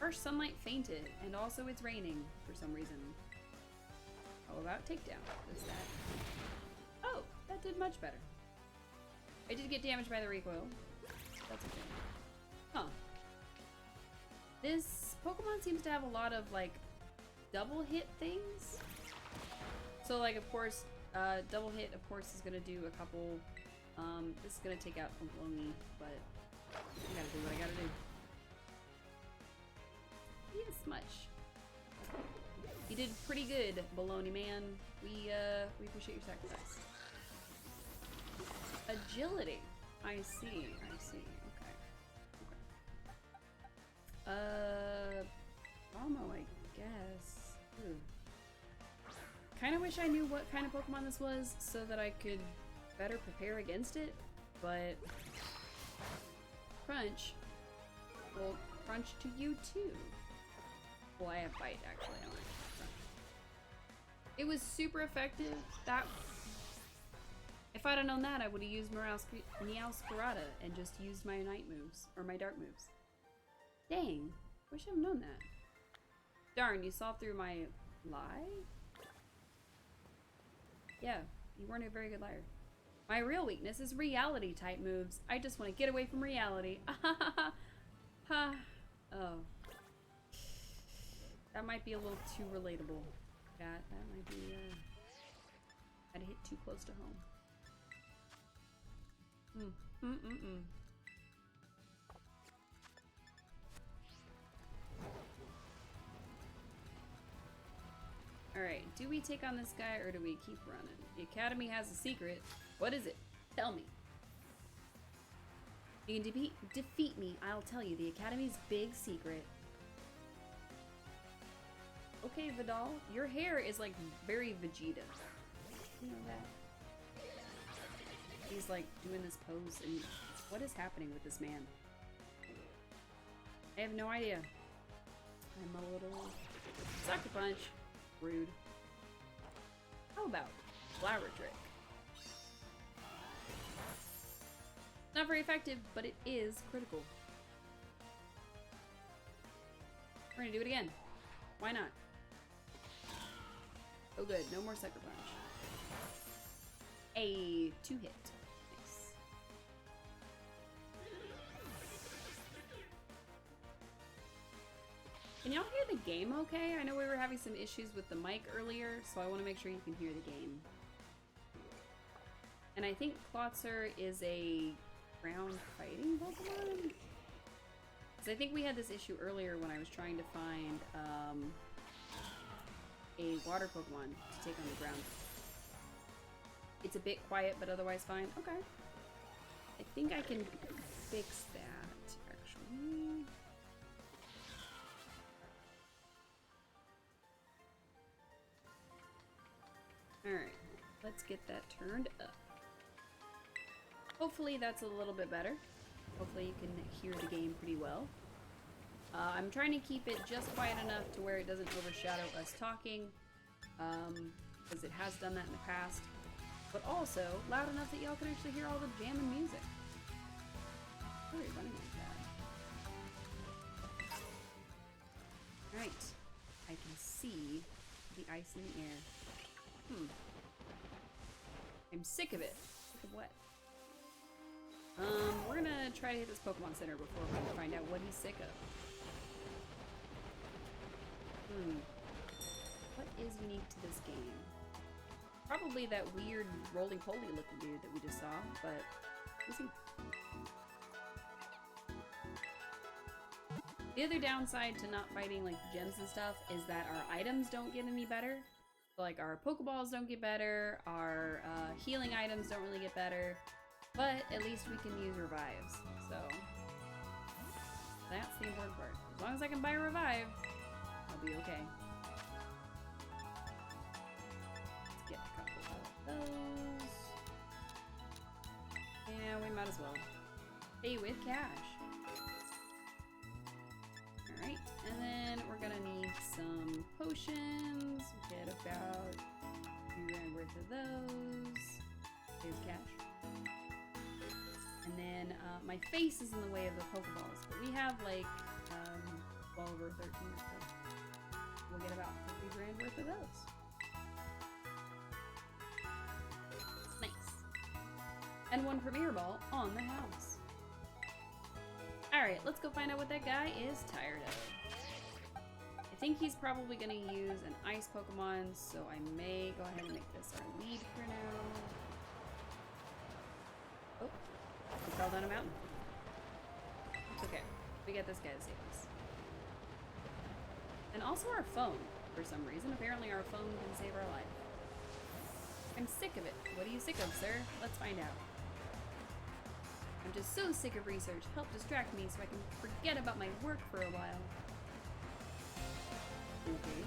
First sunlight fainted, and also it's raining for some reason. How about takedown? What's that? Oh, that did much better. I did get damaged by the recoil. That's okay. Huh. This Pokemon seems to have a lot of, like, double hit things. So, like, of course, double hit, of course, is gonna do a couple. This is gonna take out Baloney, but I gotta do what I gotta do. Yes, much. You did pretty good, Baloney Man. We appreciate your sacrifice. Agility. I see. Okay. Almo, I guess. Kind of wish I knew what kind of Pokemon this was so that I could better prepare against it, but Crunch. Well, Crunch to you too. Well, I have Bite actually. I don't have Crunch. It was super effective. If I'd have known that, I would have used Meowscarada and just used my night moves or my dark moves. Dang, wish I'd known that. Darn, you saw through my lie? Yeah, you weren't a very good liar. My real weakness is reality type moves. I just want to get away from reality. Ha. Oh. That might be a little too relatable. That might be, I'd hit too close to home. Alright, do we take on this guy or do we keep running? The Academy has a secret. What is it? Tell me. You can defeat me, I'll tell you the Academy's big secret. Okay, Vidal, your hair is like very Vegeta. You know that? He's like doing this pose and what is happening with this man? I have no idea. I'm a little sucker punch. Rude. How about Flower Trick? Not very effective, but it is critical. We're gonna do it again. Why not? Oh good, no more sucker punch. A 2-hit. Nice. Can y'all hear the game okay? I know we were having some issues with the mic earlier, so I want to make sure you can hear the game. And I think Klotzer is a ground fighting Pokemon? Because I think we had this issue earlier when I was trying to find a water Pokemon to take on the ground. It's a bit quiet, but otherwise fine. Okay. I think I can fix that, actually. Alright, let's get that turned up. Hopefully that's a little bit better. Hopefully you can hear the game pretty well. I'm trying to keep it just quiet enough to where it doesn't overshadow us talking, because it has done that in the past, but also loud enough that y'all can actually hear all the jamming music. Why are you running like that? Alright, I can see the ice in the air. I'm sick of it. Sick of what? We're gonna try to hit this Pokemon Center before we find out what he's sick of. What is unique to this game? Probably that weird roly-poly looking dude that we just saw, but we'll see. The other downside to not fighting like gems and stuff is that our items don't get any better. So, like our Pokeballs don't get better, our healing items don't really get better, but at least we can use revives. So that's the important part. As long as I can buy a revive, I'll be okay. Let's get a couple of we might as well. Pay with cash. Alright, and then we're gonna need some potions. Get about 2 grand worth of those. Pay with cash. And then my face is in the way of the Pokeballs, but we have like 12 or 13 or so. We'll get about 50 grand worth of those. Nice. And 1 Premier Ball on the house. Alright, let's go find out what that guy is tired of. I think he's probably going to use an ice Pokemon, so I may go ahead and make this our lead for now. Oh, he fell down a mountain. It's okay. We get this guy to save us. And also our phone, for some reason. Apparently our phone can save our life. I'm sick of it. What are you sick of, sir? Let's find out. I'm just so sick of research. Help distract me so I can forget about my work for a while. Okay.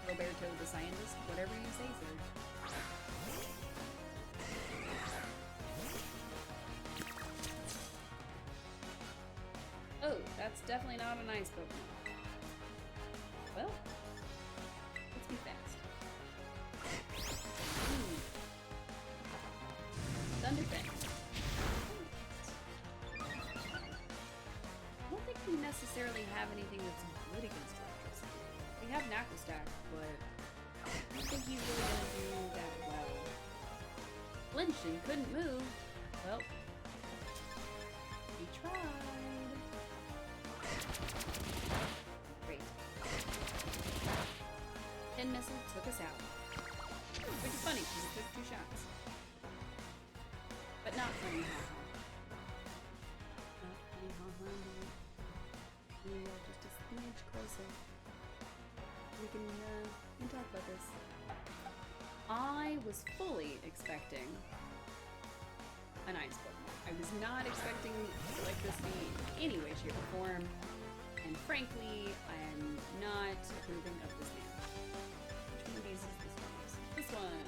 Roberto the scientist, whatever you say, sir. Oh, that's definitely not an ice Pokemon. Well, let's be fast. Thunderfang. I don't think we necessarily have anything that's good against electricity. We have Knuckle Stack, but I don't think he's really gonna do that well. Flinched and couldn't move. Well, he tried. Great. Pin Missile took us out. Which is funny because it took 2 shots. But not funny, ha-ha. Not funny, ha-ha. We are just a smidge closer. We can talk about this. I was fully expecting an ice Pokemon. I was not expecting electricity in any way, shape, or form. And frankly, I am not approving of this game. Which one of these is this one? This one.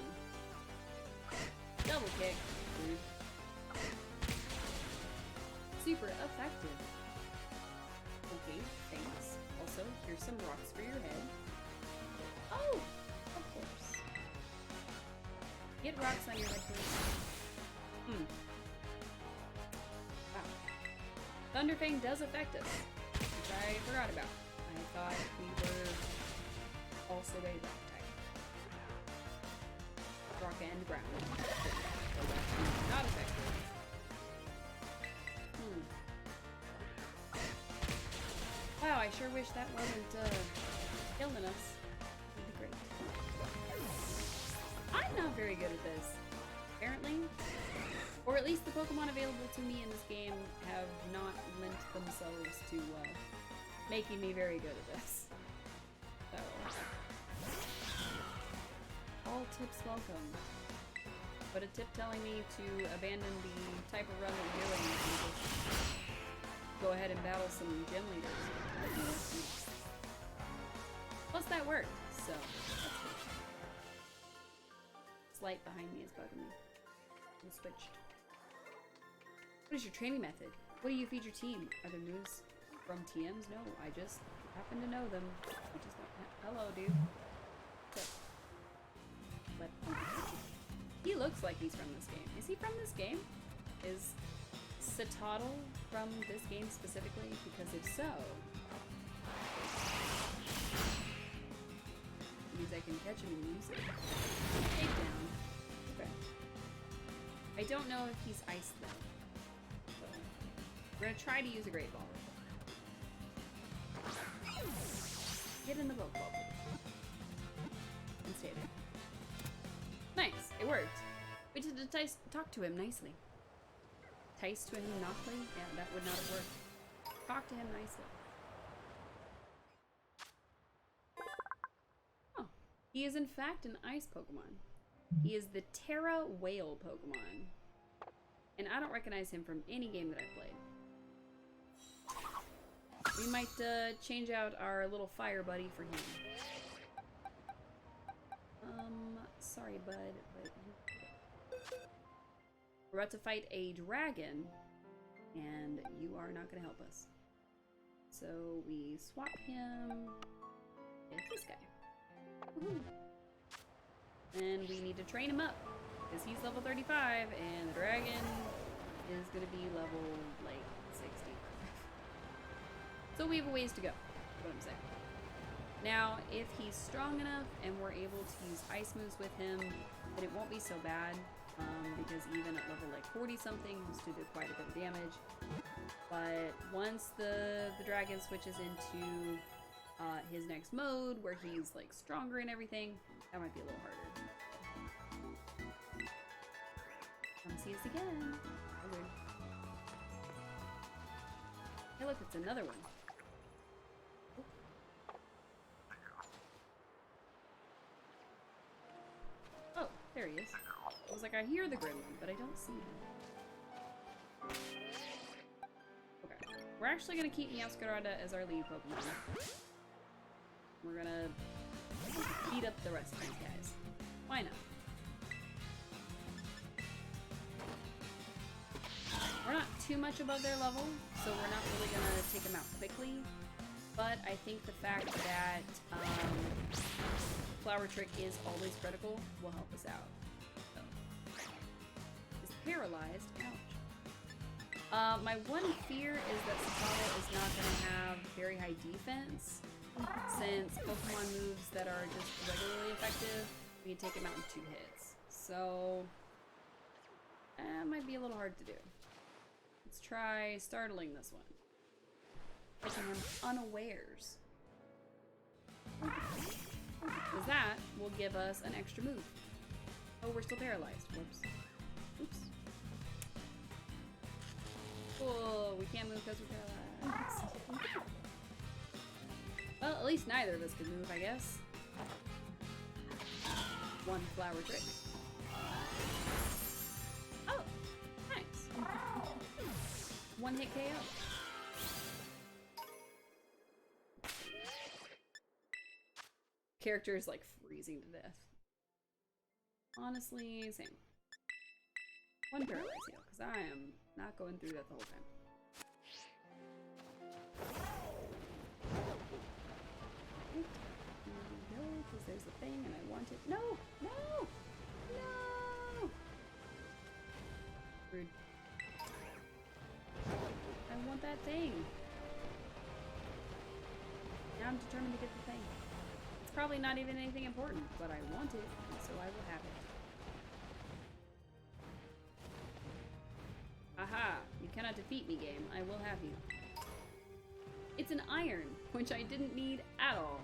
Double kick. Rude. Super effective. Okay, thanks. Also, here's some rocks for your head. Oh, of course. Get rocks on your head, please. Wow. Thunderfang does affect us, which I forgot about. I thought we were also a rock type. Rock and ground. So that's not effective. Wow, I sure wish that wasn't killing us. That'd be great. I'm not very good at this, apparently. Or at least the Pokemon available to me in this game have not lent themselves to making me very good at this. So, all tips welcome. But a tip telling me to abandon the type of run that we're doing and just go ahead and battle some gym leaders. Plus that worked, so that's good. This light behind me is bugging me. I'm switched. What is your training method? What do you feed your team? Are there moves from TMs? No, I just happen to know them. I just don't. Hello, dude. But he looks like he's from this game. Is he from this game? Is Citadel from this game specifically? Because if so, means I can catch him and use it. Takedown. Okay. I don't know if he's iced though. So we're gonna try to use a Great Ball. Get in the Pokeball, and stay there. Nice, it worked. We did talk to him nicely. Tice to him nicely? Yeah, that would not have worked. Talk to him nicely. Oh, he is in fact an ice Pokemon. He is the Terra Whale Pokemon. And I don't recognize him from any game that I've played. We might change out our little fire buddy for him. Sorry, bud, but We're about to fight a dragon, and you are not going to help us. So we swap him with this guy. Woohoo. And we need to train him up, because he's level 35, and the dragon is going to be level, like, 60. So we have a ways to go, is what I'm saying. Now, if he's strong enough and we're able to use ice moves with him, then it won't be so bad, because even at level like 40 something, he'll still do quite a bit of damage. But once the dragon switches into his next mode, where he's like stronger and everything, that might be a little harder. Come see us again. Okay. Hey look, it's another one. Oh, there he is. I was like, I hear the gremlin, but I don't see him. Okay. We're actually gonna keep Meowscarada as our lead Pokemon. We're gonna heat up the rest of these guys. Why not? We're not too much above their level, so we're not really gonna take them out quickly. But I think the fact that Flower Trick is always critical will help us out. So. Is paralyzed. Ouch. My one fear is that Citadel is not going to have very high defense, since Pokemon moves that are just regularly effective, we can take him out in 2 hits. So, that might be a little hard to do. Let's try startling this one. Taking him unawares. Because that will give us an extra move. Oh, we're still paralyzed. Whoops. Oops. Oh, we can't move because we're paralyzed. Well, at least neither of us can move, I guess. One Flower Trick. Oh, nice. One hit KO. Character is like freezing to death. Honestly, same. One paralyze heal, because I am not going through that the whole time. No, because there's a thing and I want it. No! No! No! Rude. I want that thing. Now I'm determined to get the thing. It's probably not even anything important, but I want it, so I will have it. Aha! You cannot defeat me, game. I will have you. It's an iron, which I didn't need at all.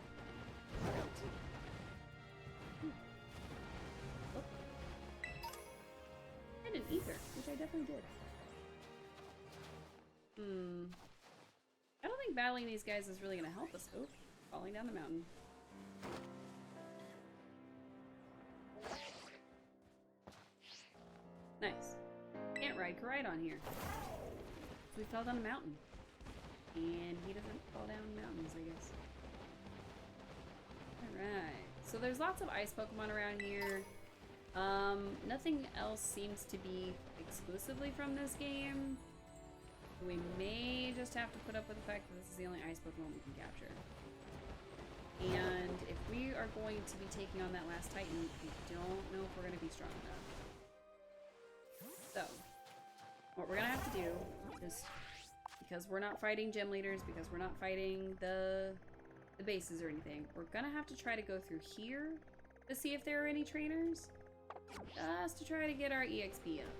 Oh. And an ether, which I definitely did. I don't think battling these guys is really going to help us. Oh, falling down the mountain. Nice. Can't ride Koraidon here. So we fell down a mountain. And he doesn't fall down mountains, I guess. Alright. So there's lots of ice Pokemon around here. Nothing else seems to be exclusively from this game. We may just have to put up with the fact that this is the only ice Pokemon we can capture. And if we are going to be taking on that last Titan, I don't know if we're going to be strong enough. So, what we're going to have to do is, because we're not fighting gym leaders, because we're not fighting the bases or anything, we're going to have to try to go through here to see if there are any trainers, just to try to get our EXP up.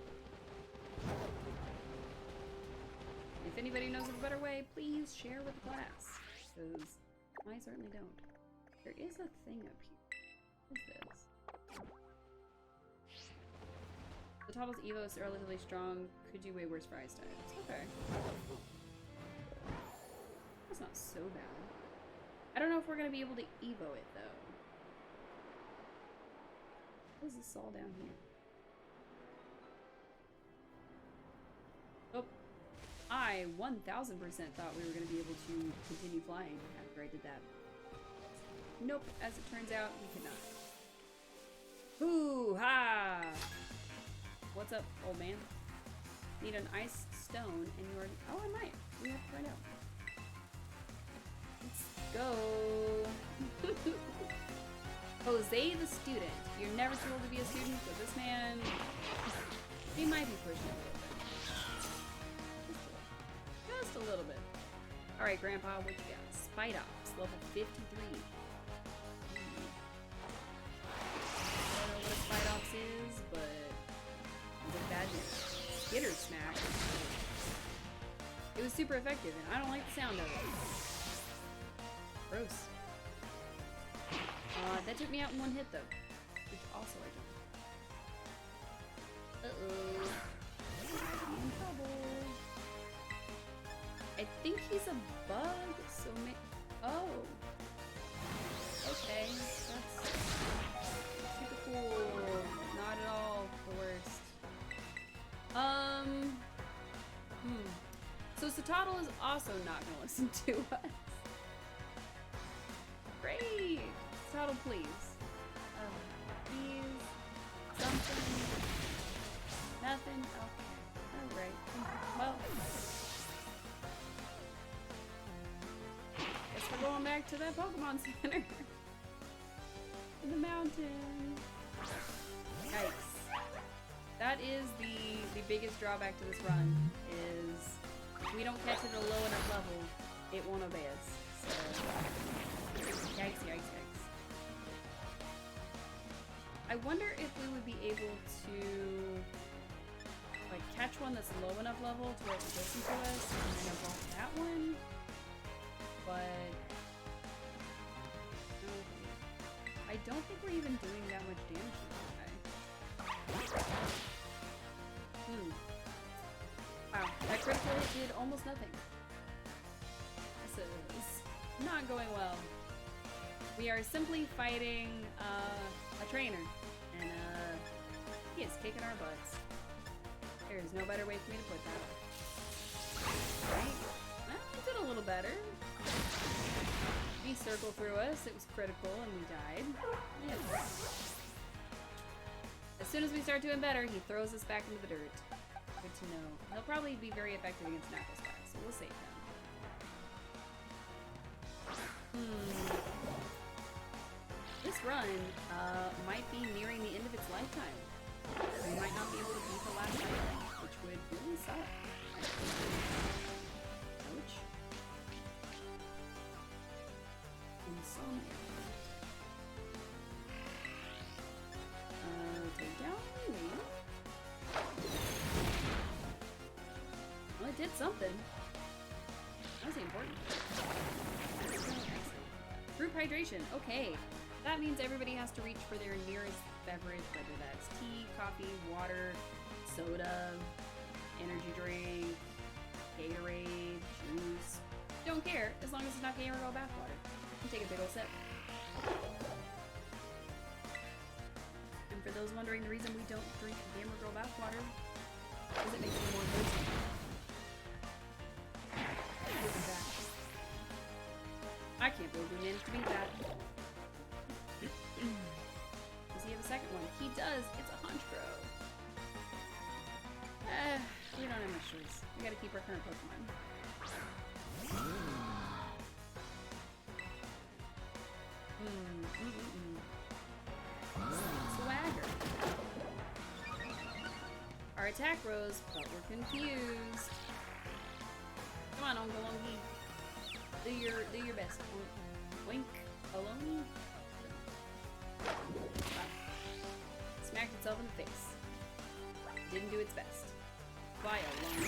If anybody knows of a better way, please share with the class, because I certainly don't. There is a thing up here. What is this? The Toddle's Evo is relatively strong. Could do way worse for ice types. Okay. That's not so bad. I don't know if we're going to be able to Evo it, though. What is this all down here? Oh. I 1000% thought we were going to be able to continue flying after I did that. Nope, as it turns out, we cannot. Hoo-ha! What's up, old man? Need an ice stone, and you already. Oh, I might. We have to find out. Let's go. Jose the student. You're never too old to be a student, but this man, he might be pushing it a little bit. Just a little bit. All right, Grandpa, what you got? Spidops, level 53. I don't know what a Spidops is, but it's a bad news. Skitter Smack. It was super effective, and I don't like the sound of it. Gross. That took me out in one hit, though. Which also I don't. Uh-oh. Might be in trouble. I think he's a bug, so oh. Okay. That's super cool. Not at all the worst. So Satotl is also not gonna listen to us. Great! Satotl, please. Please. Something. Nothing? Okay. Alright. Well. Guess we're going back to that Pokemon Center. In the mountain. Yikes. That is the biggest drawback to this run, is if we don't catch it at a low enough level, it won't obey us. So, yikes, yikes, yikes. I wonder if we would be able to, like, catch one that's low enough level to where it would listen to us and then evolve that one, but I don't think we're even doing that much damage to this guy. Wow, that critical hit did almost nothing. This is not going well. We are simply fighting a trainer, and he is kicking our butts. There is no better way for me to put that. Right? Well, it did a little better. He circled through us, it was critical, and we died. Yeah. As soon as we start doing better, he throws us back into the dirt. Good to know. He'll probably be very effective against Knucklestock, so we'll save him. This run might be nearing the end of its lifetime. We might not be able to beat the last cycle, which would really suck. Ouch. In some areas. Take down. Well, it did something. That was important. Group hydration. Okay. That means everybody has to reach for their nearest beverage, whether that's tea, coffee, water, soda, energy drink, Gatorade, juice. Don't care, as long as it's not Gatorade or bathwater. You can take a big ol' sip. And for those wondering, the reason we don't drink Gamer Girl bathwater is it makes me more thirsty. I can't believe we managed to beat that. Does he have a second one? He does. It's a Honchkrow. We don't have much choice. We gotta keep our current Pokemon. Swagger. Our attack rose, but we're confused. Come on, Uncle Lungy. Do your best. Wink alone. Smacked itself in the face. Didn't do its best. Fly alone.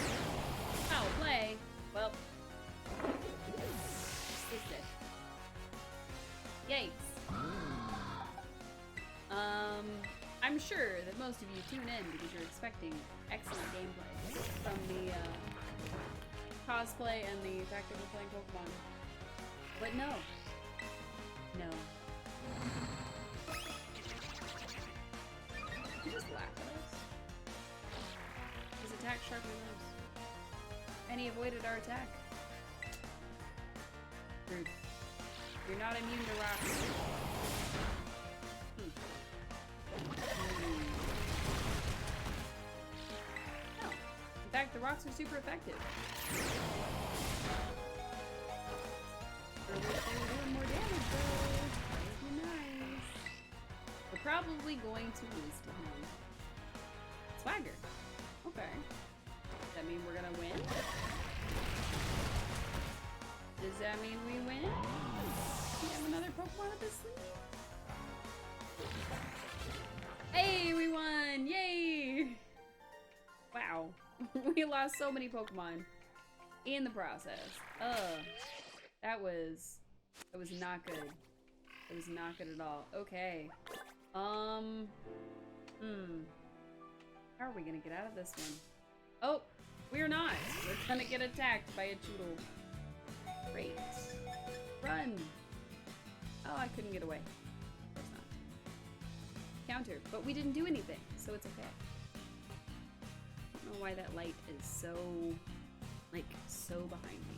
Foul play. Well, it's dead. Yikes. I'm sure that most of you tune in because you're expecting excellent gameplay from the cosplay and the fact that we're playing Pokemon. But no. No. He just laughed at us. His attack sharply rose. And he avoided our attack. Rude. You're not immune to rocks. the rocks are super effective. I wish they were doing more damage though. That would be nice. We're probably going to lose to him. Swagger. Okay. Does that mean we're gonna win? Does that mean we win? We have another Pokemon up his sleeve? Hey, we won! Yay! Wow. We lost so many Pokemon in the process. That was not good. It was not good at all. Okay. How are we gonna get out of this one? Oh, we're not. We're gonna get attacked by a Choodle. Great. Run! Oh, I couldn't get away. Of course not. Counter, but we didn't do anything, so it's okay. I don't know why that light is so, like, so behind me.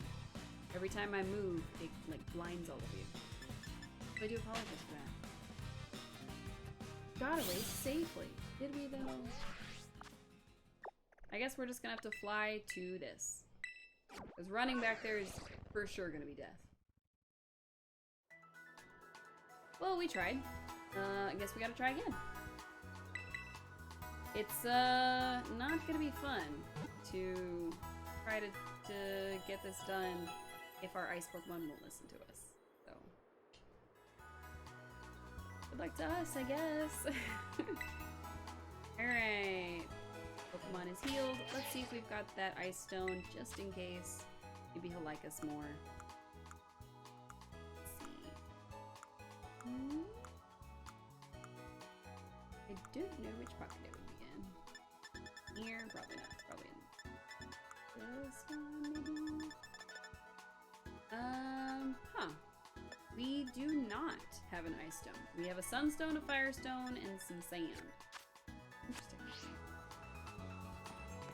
Every time I move, it, like, blinds all of you. So I do apologize for that. Got away safely. Did we, though? I guess we're just gonna have to fly to this. Because running back there is for sure gonna be death. Well, we tried. I guess we gotta try again. It's not gonna be fun to try to get this done if our ice Pokemon won't listen to us. So good luck to us, I guess. Alright. Pokemon is healed. Let's see if we've got that ice stone just in case. Maybe he'll like us more. Let's see. I don't know which pocket it would be in. Here? Probably not. Probably in this one, maybe? Huh. We do not have an ice stone. We have a sunstone, a firestone, and some sand. Interesting.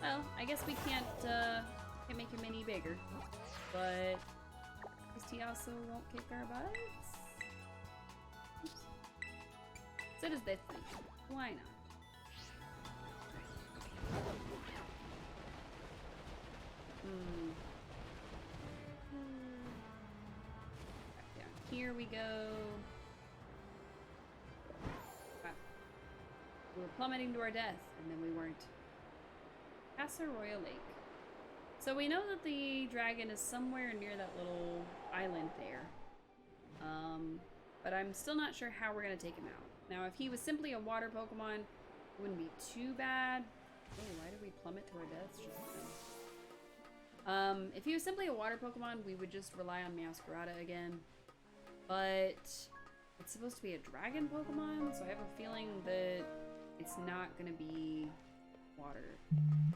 Well, I guess we can't make him any bigger, but he also won't kick our butts. Oops. So does this thing. Why not? Back down here we go. Wow. We were plummeting to our death, and then we weren't. Royal Lake. So we know that the dragon is somewhere near that little island there. But I'm still not sure how we're gonna take him out. Now, if he was simply a water Pokemon, it wouldn't be too bad. Oh, why did we plummet to our deaths just then? If he was simply a water Pokemon, we would just rely on Meowscarada again. But it's supposed to be a dragon Pokemon, so I have a feeling that it's not gonna be water.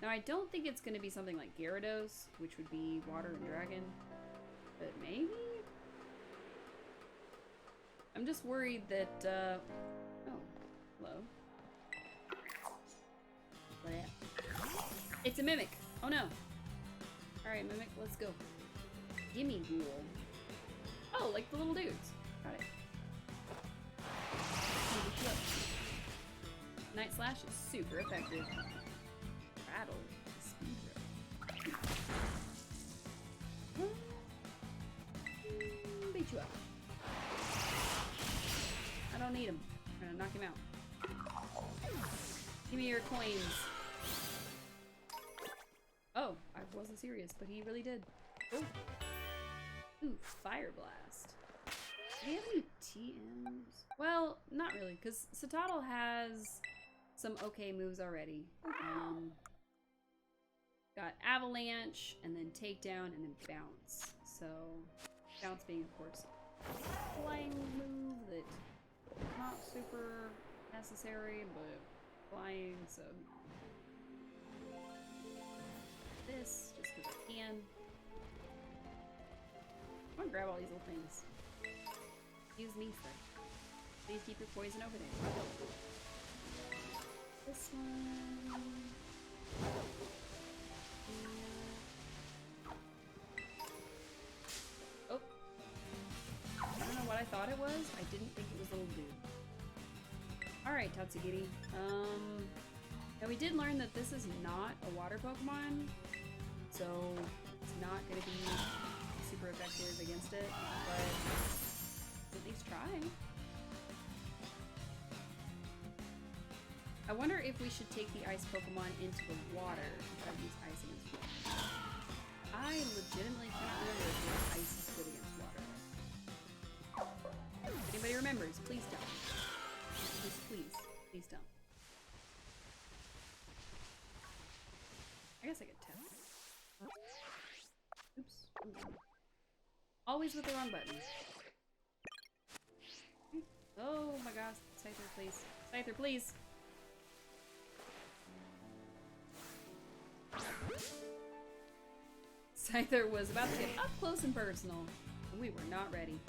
Now, I don't think it's going to be something like Gyarados, which would be water and dragon, but maybe? I'm just worried that, oh, hello. It's a Mimic! Oh no! Alright, Mimic, let's go. Gimme Ghoul. Oh, like the little dudes. Got it. Night Slash is super effective. Rattle. Speed row. Beat you up. I don't need him. I'm gonna knock him out. Give me your coins. Oh, I wasn't serious, but he really did. Oh. Ooh, Fire Blast. Do we have any TMs? Well, not really, because Citadel has some okay moves already. Got Avalanche, and then Takedown, and then Bounce. So, Bounce being, of course, a flying move that's not super necessary, but flying, so... This, just because I can. I'm gonna grab all these little things. Excuse me, sir. Please keep your poison over there. This one... Oh. I don't know what I thought it was. I didn't think it was a little dude. Alright, Tatsugiri. Now we did learn that this is not a water Pokemon. so it's not going to be super effective against it, but at least try. I wonder if we should take the ice Pokemon into the water and try to use ice against water. I legitimately cannot remember if ice is good against water. If anybody remembers, please tell me. Just please tell me. I guess I could test. Oops. Always with the wrong button. Oh my gosh. Scyther, please. Scyther, please. Scyther was about to get up close and personal, and we were not ready.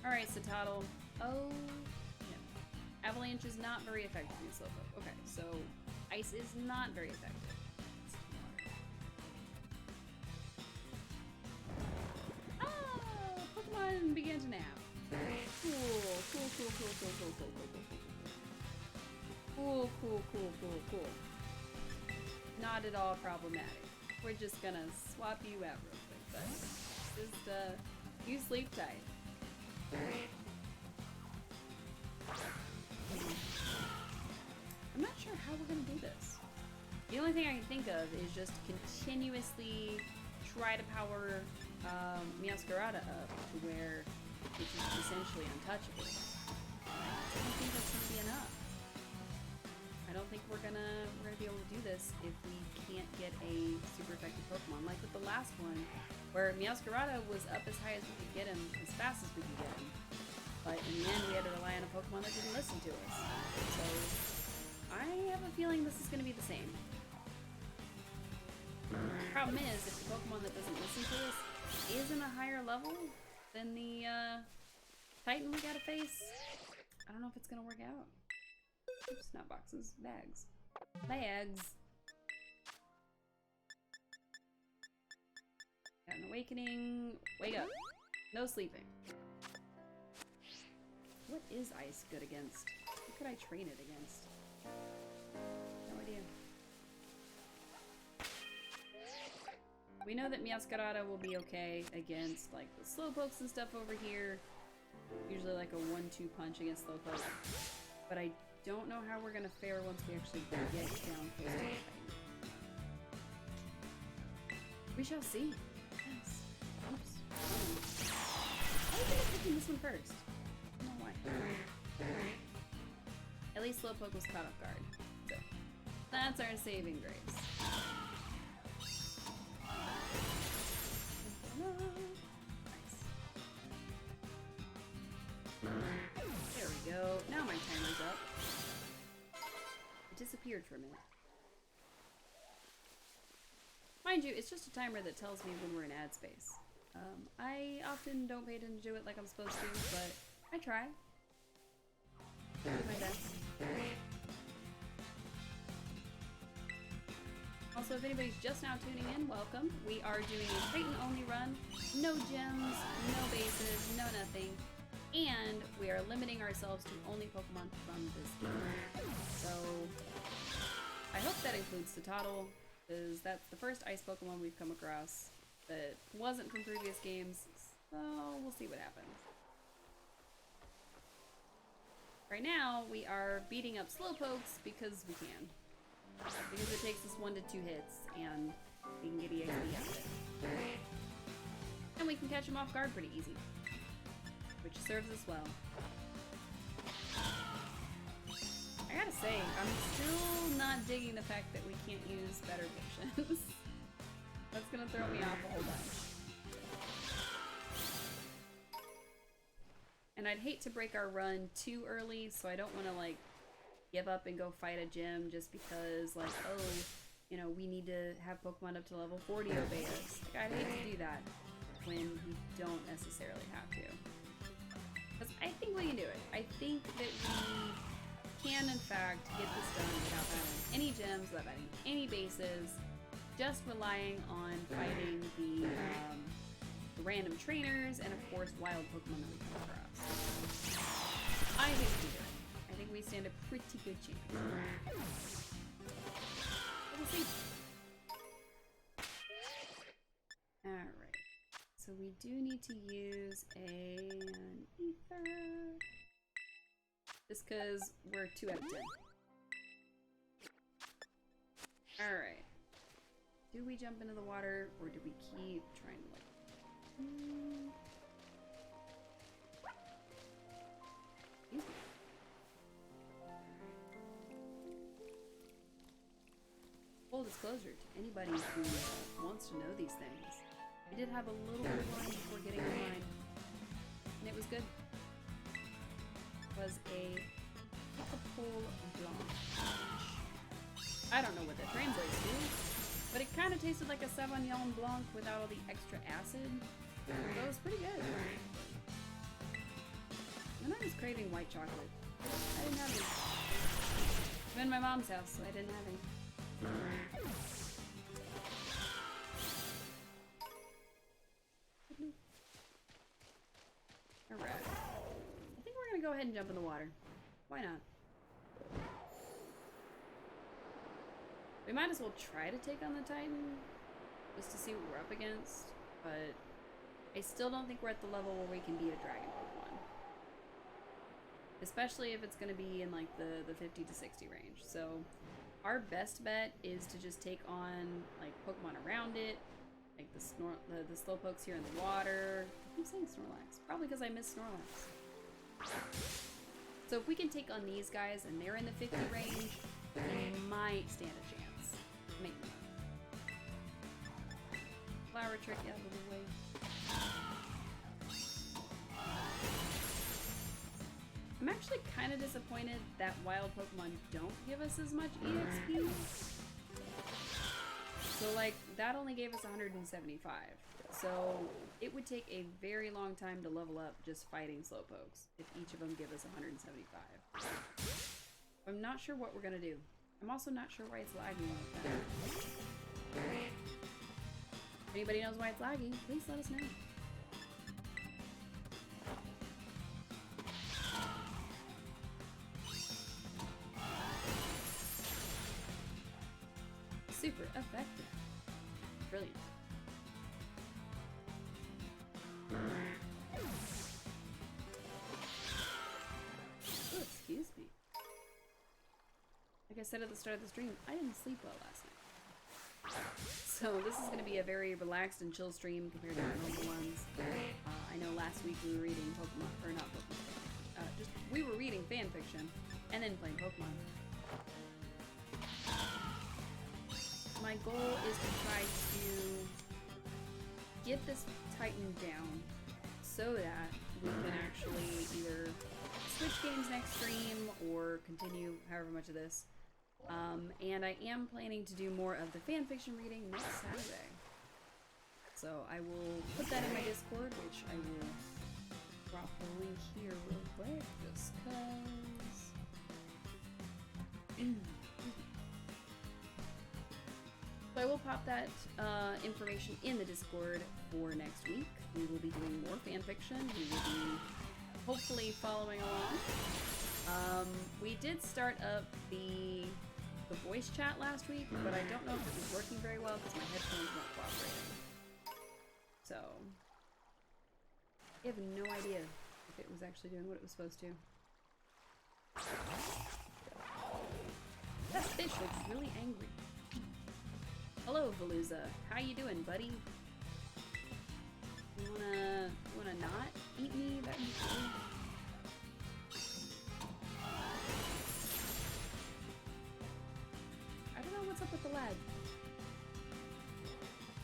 Alright, Citadel. Oh, no. Avalanche is not very effective in Slowpoke. Okay, so ice is not very effective. Pokemon began to nap. Cool. Not at all problematic. We're just gonna swap you out real quick, but just you sleep tight. I'm not sure how we're gonna do this. The only thing I can think of is just continuously try to power Meowscarada up to where it's essentially untouchable. I don't think that's gonna be enough. I don't think we're gonna be able to do this if we can't get a super effective Pokemon. Like with the last one, where Meowscarada was up as high as we could get him, as fast as we could get him. But in the end, we had to rely on a Pokemon that didn't listen to us. So I have a feeling this is gonna be the same. The problem is, if the Pokemon that doesn't listen to us isn't a higher level than the Titan we gotta face, I don't know if it's gonna work out. Oops, not boxes, bags. Bags! Got an awakening. Wake up. No sleeping. What is ice good against? What could I train it against? No idea. We know that Meowscarada will be okay against like the Slowpokes and stuff over here. Usually like a 1-2 punch against Slowpoke. But I don't know how we're gonna fare once we actually get down close to the fight. We shall see. Yes. Oops. Why did I pick this one first? I don't know why. At least Slowpoke was caught off guard. So that's our saving grace. Nice. There we go. Now my timer's up. It disappeared for a minute. Mind you, it's just a timer that tells me when we're in ad space. I often don't pay attention to it like I'm supposed to, but I try. Do my best. Also, if anybody's just now tuning in, welcome. We are doing a Titan-only run. No gems, no bases, no nothing. And we are limiting ourselves to only Pokemon from this game. So, I hope that includes Citadel, because that's the first ice Pokemon we've come across that wasn't from previous games, so we'll see what happens. Right now, we are beating up Slowpokes because we can. Because it takes us 1 to 2 hits, and we can get EXP out of it. And we can catch them off guard pretty easy, which serves us well. I gotta say, I'm still not digging the fact that we can't use better potions. That's gonna throw me off a whole bunch. And I'd hate to break our run too early, so I don't want to like give up and go fight a gym just because like, oh, you know, we need to have Pokemon up to level 40 obey us. Like, I'd hate to do that when we don't necessarily have to. Because I think we can do it. I think that we can, in fact, get this done without battling any gyms, without battling any bases, just relying on fighting the random trainers and, of course, wild Pokemon that we come across. I think we can do it. I think we stand a pretty good chance. But we'll see. So we do need to use an ether. Just because we're 2 out of 10. Alright. Do we jump into the water or do we keep trying to like... Excuse me. Full disclosure to anybody who wants to know these things. I did have a little bit of wine before getting online, and it was good. It was a Picapole Blanc. I don't know what that translates to, but it kind of tasted like a Sauvignon Blanc without all the extra acid. So it was pretty good. And I was craving white chocolate. I didn't have any. I'm in my mom's house, so I didn't have any. Alright. I think we're gonna go ahead and jump in the water. Why not? We might as well try to take on the Titan, just to see what we're up against, but I still don't think we're at the level where we can beat a dragon Pokemon. Especially if it's gonna be in like the 50 to 60 range. So our best bet is to just take on like Pokemon around it, like the Slowpokes here in the water. I keep saying Snorlax, probably because I miss Snorlax. So if we can take on these guys and they're in the 50 range, we might stand a chance. Maybe. Flower trick out of the way. I'm actually kind of disappointed that wild Pokemon don't give us as much EXP. So like, that only gave us 175. So it would take a very long time to level up just fighting Slowpokes if each of them give us 175. I'm not sure what we're gonna do. I'm also not sure why it's lagging like that. If anybody knows why it's lagging, please let us know. Super effective. Brilliant. Oh, excuse me. Like I said at the start of the stream, I didn't sleep well last night. So this is going to be a very relaxed and chill stream compared to the normal ones. I know last week we were reading Pokemon, or not Pokemon, we were reading fan fiction and then playing Pokemon. My goal is to try to get this Titan down so that we can actually either switch games next stream or continue however much of this. And I am planning to do more of the fanfiction reading next Saturday. So I will put that in my Discord, which I will drop the link here real quick, just cause. So I will pop that information in the Discord for next week. We will be doing more fanfiction. We will be hopefully following along. We did start up the voice chat last week, but I don't know if it was working very well because my headphones weren't cooperating. So I have no idea if it was actually doing what it was supposed to. That fish looks really angry. Hello, Veluza. How you doing, buddy? You wanna not eat me? That'd be cool. I don't know what's up with the lag.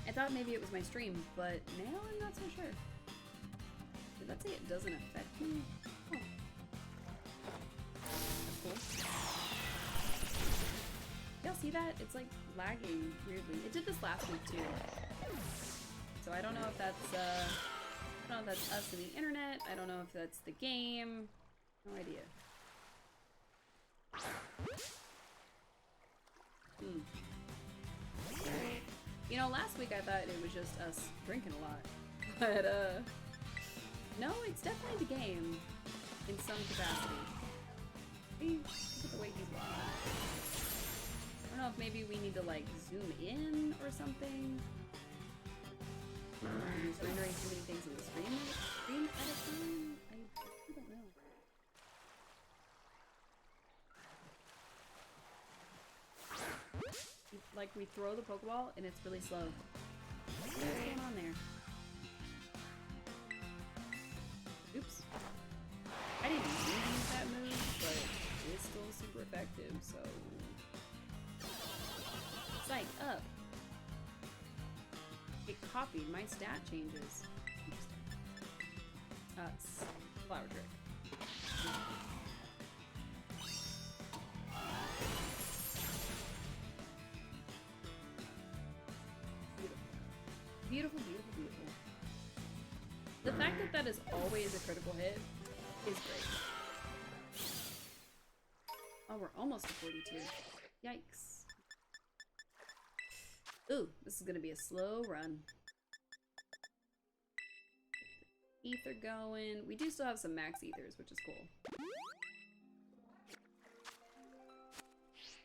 I thought maybe it was my stream, but now I'm not so sure. Did that say it doesn't affect me? Oh. That's cool. Y'all see that? It's like lagging weirdly. It did this last week too. So I don't know if that's I don't know if that's us and the internet. I don't know if that's the game. No idea. You know, last week I thought it was just us drinking a lot. But no, it's definitely the game in some capacity. Look at the way he's walking. I don't know if maybe we need to like zoom in or something. He's rendering too many things in the screen at a time? I don't know. Like, we throw the Pokeball and it's really slow. What's going on there? Oops. I didn't mean to use that move, but it's still super effective, so... Psych up! It copied my stat changes. Interesting. It's Flower Trick. Beautiful, beautiful, beautiful. The fact that that is always a critical hit is great. Oh, we're almost to 42. Yikes. Ooh, this is gonna be a slow run. Ether going. We do still have some max ethers, which is cool.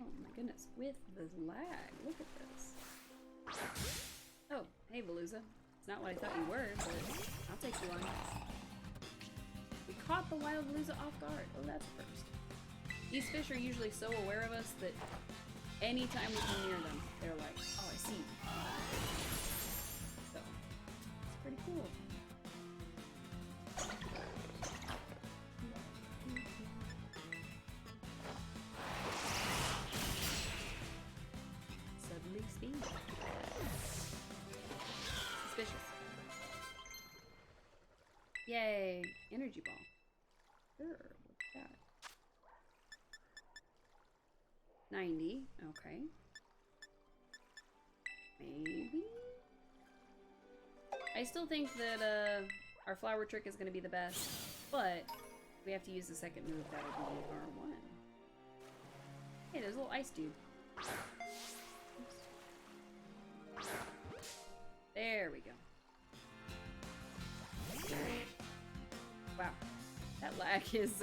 Oh my goodness, with the lag, look at this. Oh, hey Veluza. It's not what I thought you were, but I'll take you on this. We caught the wild Veluza off guard. Oh, that's a first. These fish are usually so aware of us that anytime we come near them, they're like, oh, I see you. So, it's pretty cool. Suddenly speed. Suspicious. Yay! Energy ball. Sure, what's that? 90. Okay. Maybe? I still think that our flower trick is going to be the best, but we have to use the second move. That would be R1. Hey, there's a little ice dude. There we go. Wow. That lag is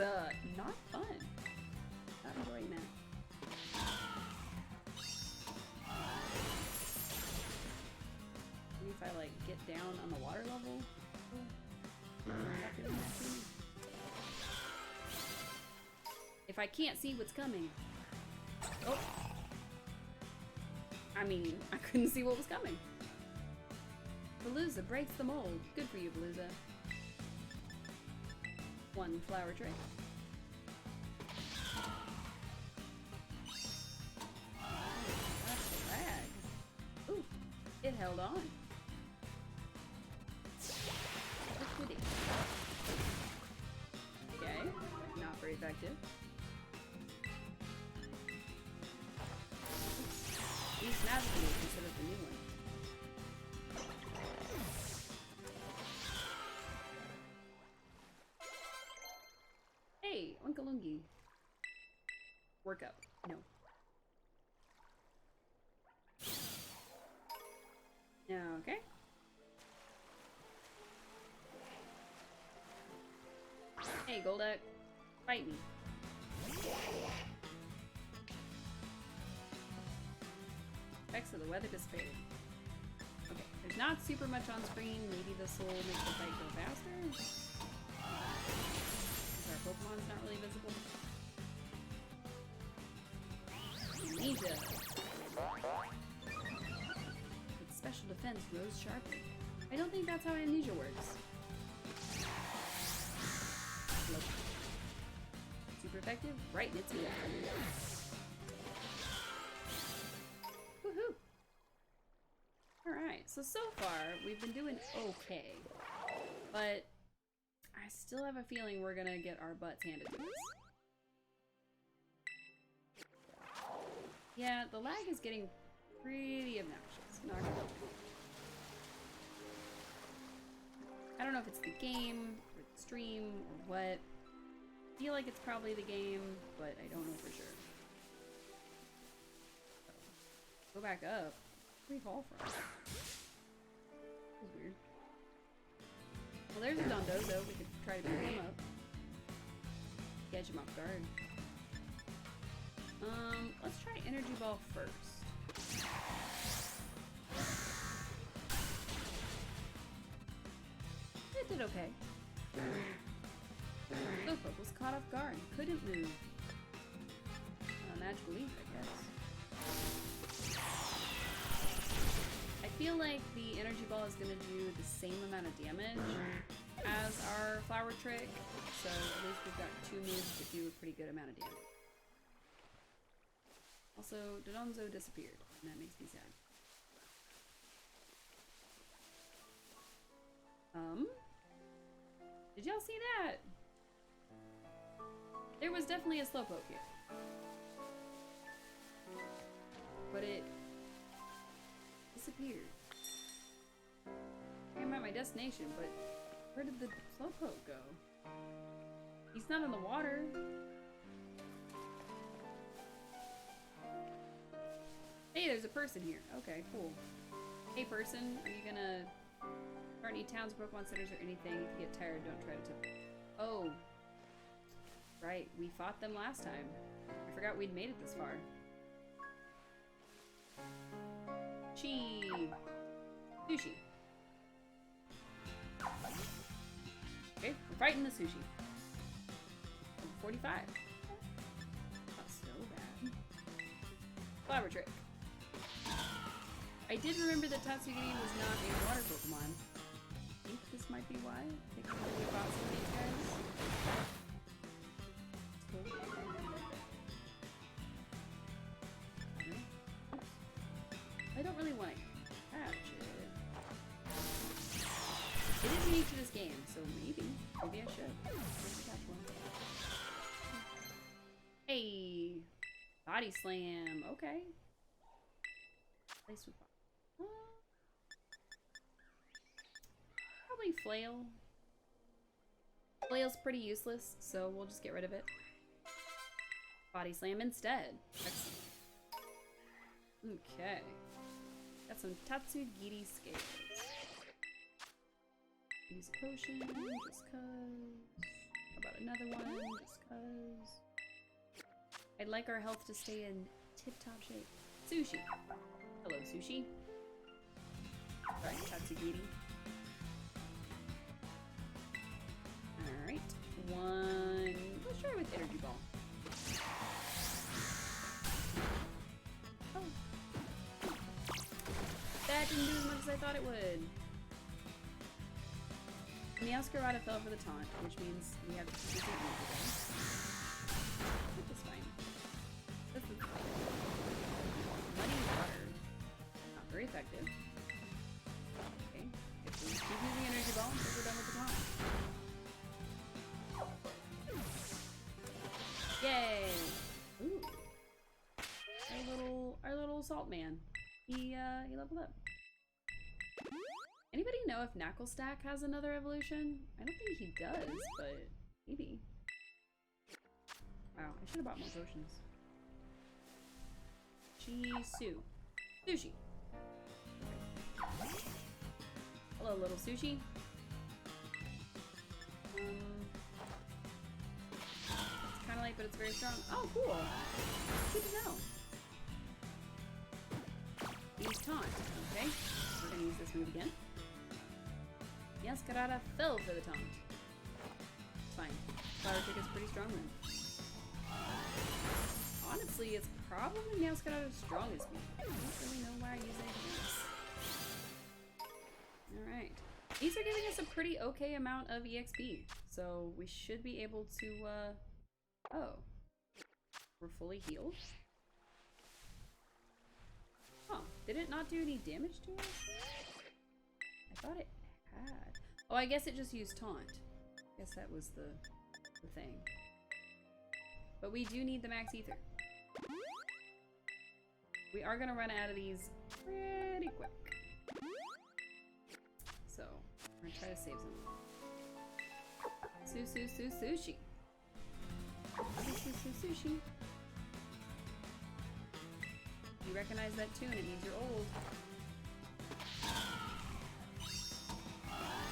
not fun. Not enjoying that. Maybe if I like get down on the water level. If I can't see what's coming. Oh. I mean, I couldn't see what was coming. Veluza breaks the mold. Good for you, Veluza. One flower trick. That's a lag. Ooh, it held on. Okay, not very effective. These Nazgul instead of the new one. Hey, Unkalungi. Work up. No. Okay. Hey, Golduck. Fight me. Effects of the weather dissipated. Okay, there's not super much on screen. Maybe this will make the fight go faster. Our Pokemon's not really visible. Amnesia. Its special defense rose sharply. I don't think that's how amnesia works. Nope. Super effective, right in its ear. Woohoo! Alright, so far we've been doing okay. But I still have a feeling we're gonna get our butts handed to us. Yeah, the lag is getting pretty obnoxious. Not gonna lie. I don't know if it's the game, or the stream, or what. I feel like it's probably the game, but I don't know for sure. So, go back up. Where did we fall from? That was weird. Well, there's a Dondozo. We could try to pick him up. Catch him off guard. Let's try Energy Ball first. did okay. Slowpoke was caught off guard. Couldn't move. Magical leaf, I guess. I feel like the energy ball is going to do the same amount of damage as our flower trick, so at least we've got 2 moves that do a pretty good amount of damage. Also, Dodonzo disappeared, and that makes me sad. Did y'all see that? There was definitely a Slowpoke here. But it disappeared. I'm at my destination, but where did the Slowpoke go? He's not in the water. Hey, there's a person here. Okay, cool. Hey person, are you gonna start any towns, Pokemon centers, or anything? If you get tired, don't try to tip. Oh. Right, we fought them last time. I forgot we'd made it this far. Sushi. Okay, we're fighting the sushi. 45. Not so bad. Flower trick. I did remember that Tatsugiri was not a water Pokemon. I think this might be why. I think we fought some of these guys. Cool. I don't really want to catch it. It is unique to this game, so maybe I should. Catch one. Hey! Body slam, okay. Place with probably flail. Flail's pretty useless, so we'll just get rid of it. Body slam instead. Excellent. Okay. Got some Tatsugiri scales. Use a potion, just cause. How about another one, just cause. I'd like our health to stay in tip-top shape. Sushi. Hello, Sushi. Right, Tatsugiri. Alright. One. Let's try with Energy Ball. Oh. That didn't do as much as I thought it would. Meowscarada fell for the taunt, which means we have to keep it moving. This is fine. This is fine. Muddy water. Not very effective. Okay. If we keep using Energy Ball until we're done with the taunt. Yay! Ooh. Our little salt man. He leveled up. Anybody know if Knucklestack has another evolution? I don't think he does, but maybe. Wow, I should have bought more potions. Sushi. Hello, little Sushi. It's kind of light, but it's very strong. Oh, cool. Good to know. Use taunt. Okay, we're gonna use this move again. Meowscarada fell for the taunt. It's fine. Flower Trick is pretty strong then. Honestly, it's probably Meowscarada's strongest move. I don't really know why I use anything else. Alright. These are giving us a pretty okay amount of EXP. So we should be able to, oh. We're fully healed? Huh. Did it not do any damage to us? I thought it had. Oh, I guess it just used taunt. I guess that was the thing. But we do need the max ether. We are gonna run out of these pretty quick. So, we're gonna try to save some. Sushi. Sushi. You recognize that tune, it means you're old.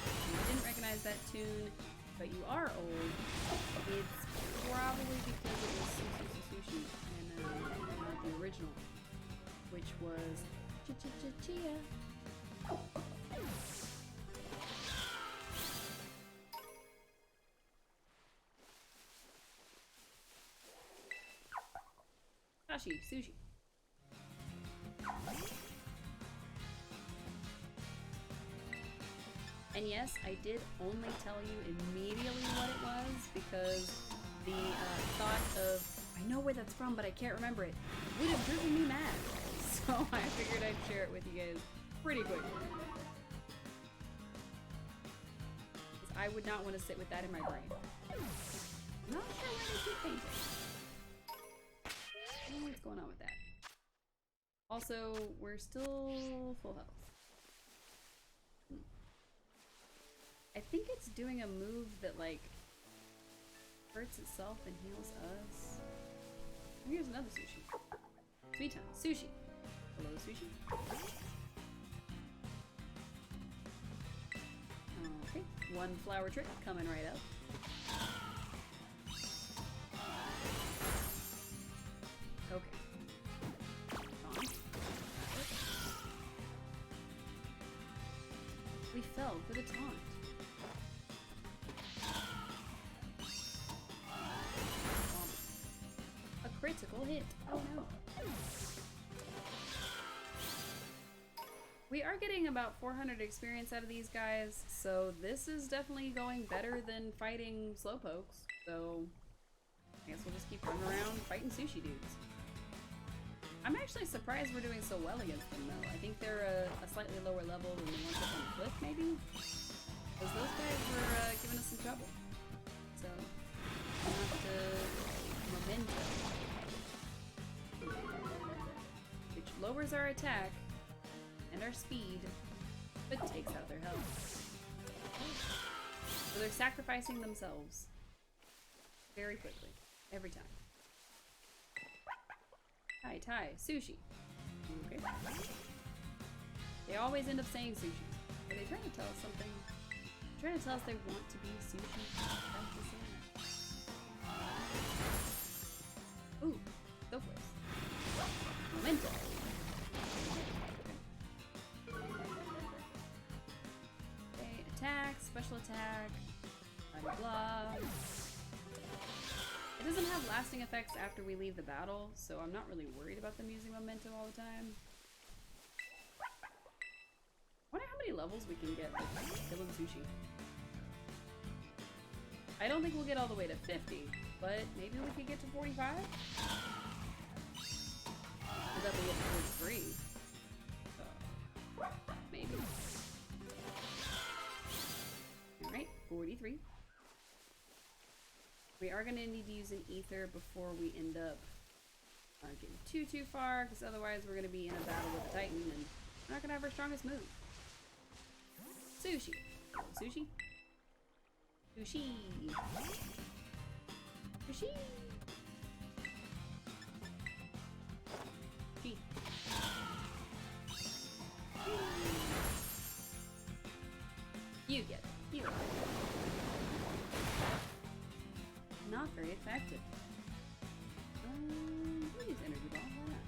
If you didn't recognize that tune, but you are old, it's probably because it was Sushi and not the original, which was Chia. Sushi. And yes, I did only tell you immediately what it was because the thought of, I know where that's from, but I can't remember it, would have driven me mad. So I figured I'd share it with you guys pretty quickly. I would not want to sit with that in my brain. Not sure where they keep painting. I don't know what's going on with that. Also, we're still full health. I think it's doing a move that, like, hurts itself and heals us. Oh, here's another sushi. Sweet time. Sushi. Hello, sushi. Okay. One flower trick coming right up. Okay. On. We fell for the taunt. Critical hit. Oh no. We are getting about 400 experience out of these guys, so this is definitely going better than fighting slowpokes. So I guess we'll just keep running around fighting sushi dudes. I'm actually surprised we're doing so well against them though. I think they're a slightly lower level than the ones up on the cliff maybe? Because those guys were giving us some trouble. So we'll have to memento. Which lowers our attack and our speed, but takes out their health. So they're sacrificing themselves very quickly, every time. Tai, sushi. Okay. They always end up saying sushi. Are they trying to tell us something? They're trying to tell us they want to be sushi. Ooh, go for it. Memento. Okay, attack, special attack, blah. It doesn't have lasting effects after we leave the battle, so I'm not really worried about them using Memento all the time. I wonder how many levels we can get with killing sushi. I don't think we'll get all the way to 50, but maybe we could get to 45? Because that will get to 43. So, maybe. Alright, 43. We are going to need to use an ether before we end up getting too far, because otherwise we're going to be in a battle with a Titan and we're not going to have our strongest move. Sushi. Sushi. Sushi. Sushi. Sushi. You get it. You get it. Not very effective. We'll use energy ball. Why not?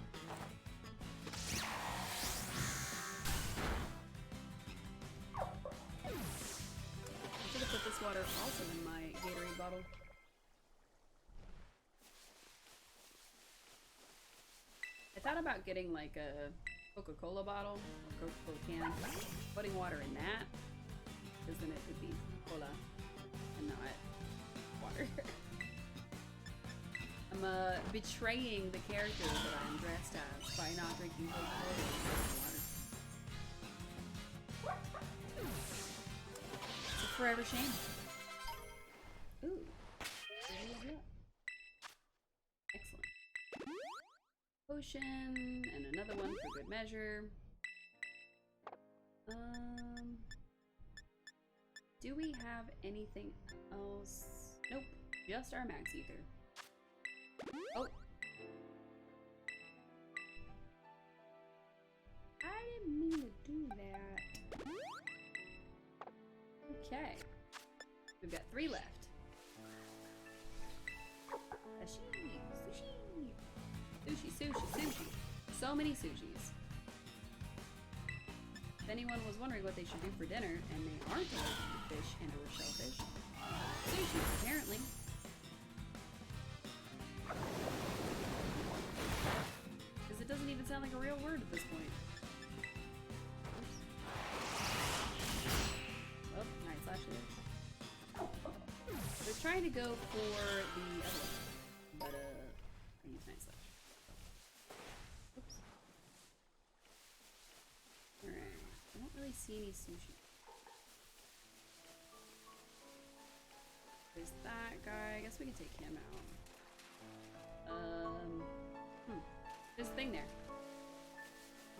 I should have put this water also in my Gatorade bottle. I thought about getting like a Coca-Cola bottle or Coca-Cola can, putting water in that, because then it would be cola and not water. I'm betraying the character that I'm dressed as by not drinking Coca-Cola and water. It's a forever shame. Ooh. Excellent. Potion, and another one for good measure. Do we have anything else? Nope, just our max ether. Oh. I didn't mean to do that. Okay. We've got 3 left. Sushi. So many sushis. If anyone was wondering what they should do for dinner, and they aren't allergic to fish and or shellfish, sushi, apparently. sound like a real word at this point. Oops. Oh, night slash it is. I was trying to go for the other one, but I used night slash. Oops. Alright, I don't really see any sushi. There's that guy. I guess we can take him out. There's a thing there.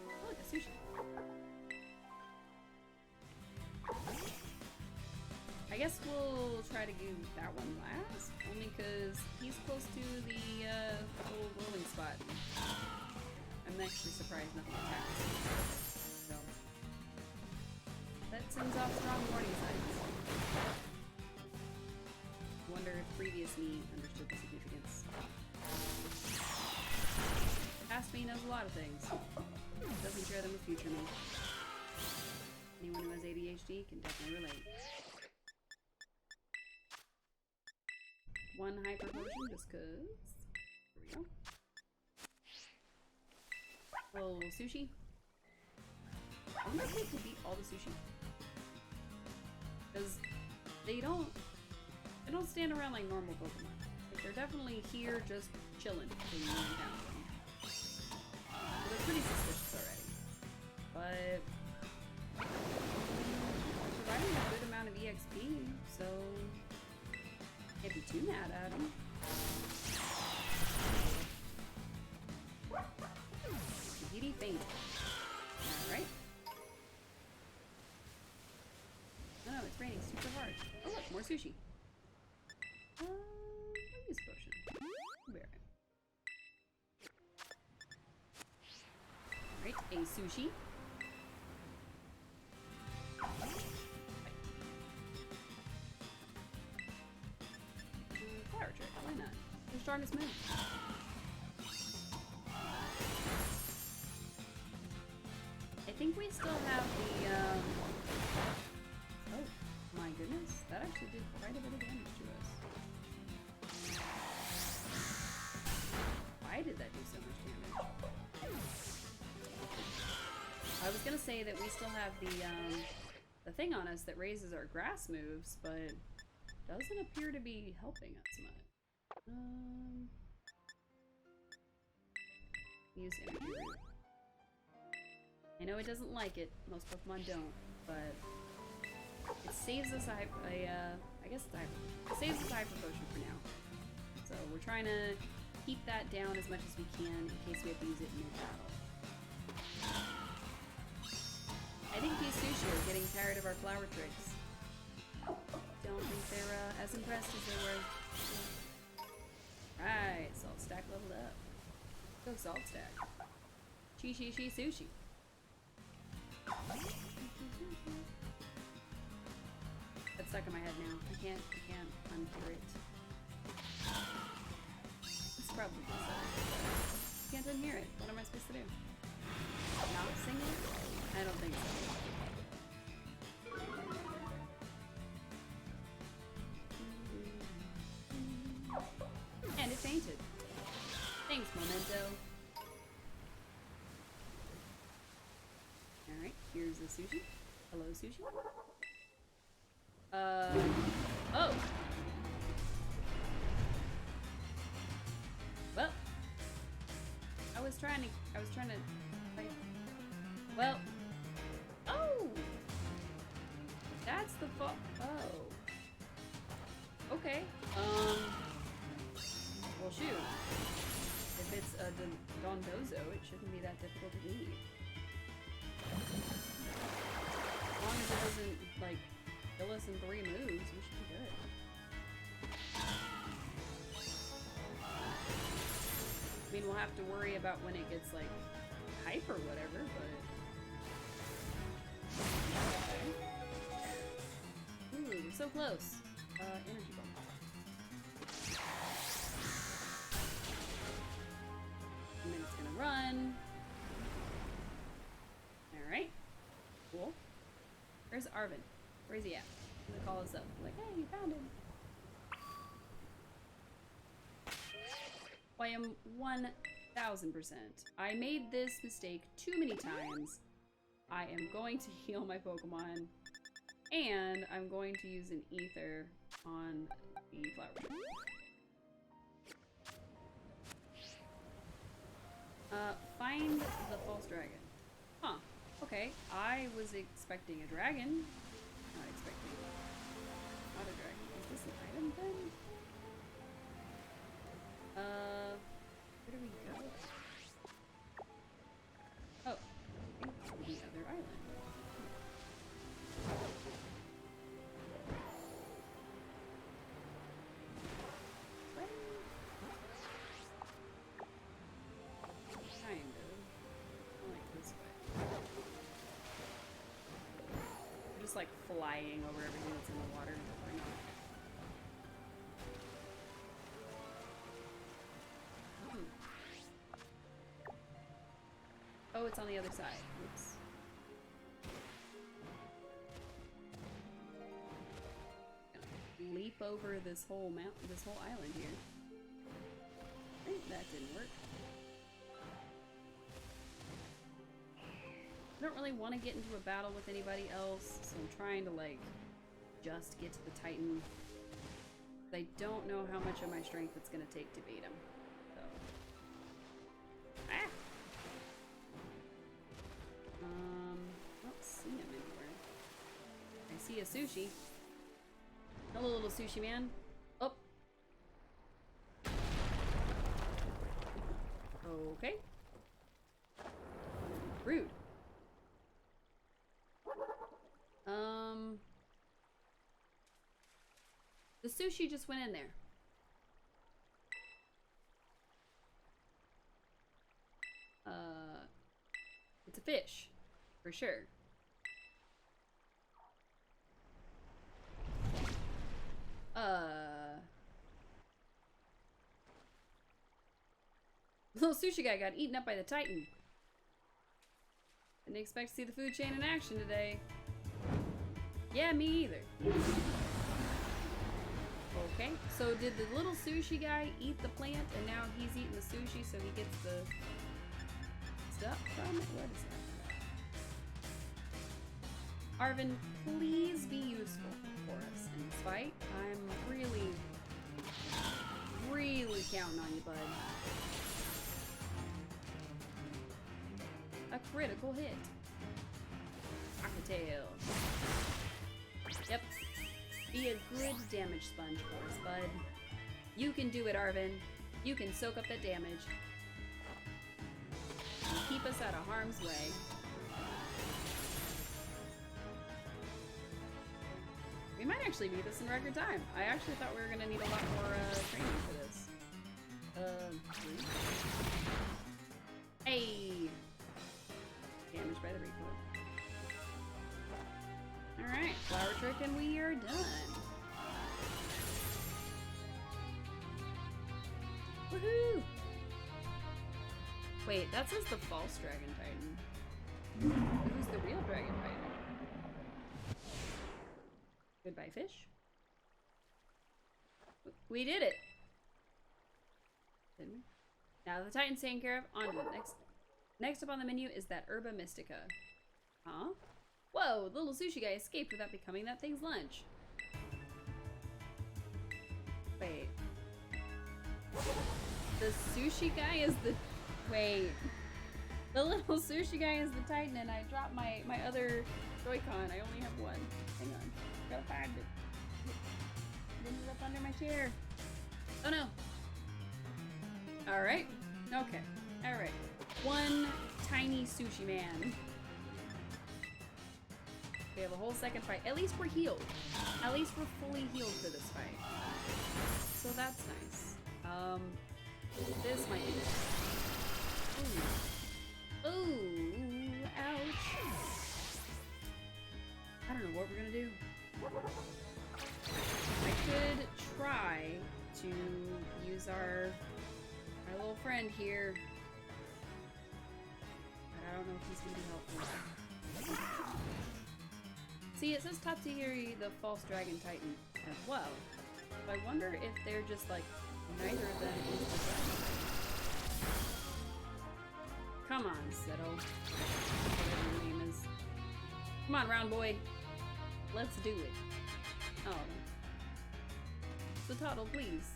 Oh, look, a sushi. I guess we'll try to do that one last, only because he's close to the whole rolling spot. I'm actually surprised nothing attacks. So that sends off strong warning signs. Wonder if previous me understood the significance. Past me knows a lot of things. Doesn't share them with future me. Anyone who has ADHD can definitely relate. One hyper potion just cause. Here we go. Oh, sushi. I wonder if they can beat all the sushi. Because they don't stand around like normal Pokemon. Like, they're definitely here just chilling when you encounter them. They're pretty suspicious already. But providing a good amount of EXP, so can't be too mad at them. Giddy faint. Alright. Oh no, it's raining super hard. Oh look, more sushi. I'll use potion. I'll be alright. Alright, a sushi. Flower trick, why not? The strongest move. I think we still have the, oh my goodness, that actually did quite a bit of damage to us. Why did that do so much damage? I was gonna say that we still have the thing on us that raises our grass moves, but doesn't appear to be helping us much. Use energy root. I know it doesn't like it. Most Pokemon don't, but it saves us I guess it's it saves us Hyper Potion for now. So we're trying to keep that down as much as we can in case we have to use it in mid-battle. I think these sushi are getting tired of our flower tricks. Don't think they're as impressed as they were. Right, Salt Stack leveled up. Go Salt Stack. Chi sushi. That's stuck in my head now. I can't unhear it. It's probably just can't unhear it. What am I supposed to do? Not sing it? I don't think so. And it fainted. Thanks, Memento. Alright, here's the sushi. Hello, sushi. Oh! Well, I was trying to, like, well, oh! That's the fault. Oh. Okay. Well, shoot. If it's a Dondozo, it shouldn't be that difficult to beat. As long as it doesn't, like, kill us in 3 moves, we should be good. I mean, we'll have to worry about when it gets, like, hype or whatever, but... Okay. Ooh, we're so close. Energy bump. And then it's gonna run. Alright. Cool. Where's Arvin? Where is he at? He's gonna call us up. Like, hey, you found him. Well, I am one 1000%. I made this mistake too many times. I am going to heal my Pokemon. And I'm going to use an ether on the flower. Find the false dragon. Huh. Okay. I was expecting a dragon. Not expecting not a dragon. Is this an item then? Where do we go? Oh. I think the other island. Like flying over everything that's in the water. Why not? Oh, it's on the other side. Oops. Leap over this whole mountain, this whole island here. That didn't work. I don't really want to get into a battle with anybody else, so I'm trying to like just get to the Titan. I don't know how much of my strength it's gonna take to beat him. So. Ah! I don't see him anywhere. I see a sushi. Hello, little sushi man. Oh. Okay. Rude. The sushi just went in there. It's a fish, for sure. Little sushi guy got eaten up by the Titan. Didn't expect to see the food chain in action today. Yeah, me either. Okay, so did the little sushi guy eat the plant and now he's eating the sushi so he gets the stuff from it? What is that? Arvin, please be useful for us in this fight. I'm really, really counting on you, bud. A critical hit. I can tell. Yep. Be a good damage sponge for us, bud. You can do it, Arvin. You can soak up that damage. And keep us out of harm's way. We might actually beat this in record time. I actually thought we were gonna need a lot more training for this. Hey! Damaged by the recoil. Alright, flower trick and we are done. Woohoo! Wait, that says the false Dragon Titan. Who's the real Dragon Titan? Goodbye, fish. We did it! Didn't we? Now the Titan's taken care of. On to the next. Next up on the menu is that Herba Mystica. Huh? Whoa, the little sushi guy escaped without becoming that thing's lunch. Wait. The sushi guy is the... Wait. The little sushi guy is the Titan and I dropped my other Joy-Con. I only have one. Hang on. Gotta find it. It ended up under my chair. Oh no. Alright. Okay. Alright. One tiny sushi man. We have a whole second fight. At least we're healed. At least we're fully healed for this fight. So that's nice. This might be good. Ooh. Ooh, ouch. I don't know what we're gonna do. I could try to use our little friend here. But I don't know if he's gonna be helpful. See, it says Tatsugiri, the false dragon titan, as well. So I wonder if they're just like, neither of them is the dragon. Come on, Settle. Whatever your name is. Come on, round boy. Let's do it. Oh. So Tuttle, please.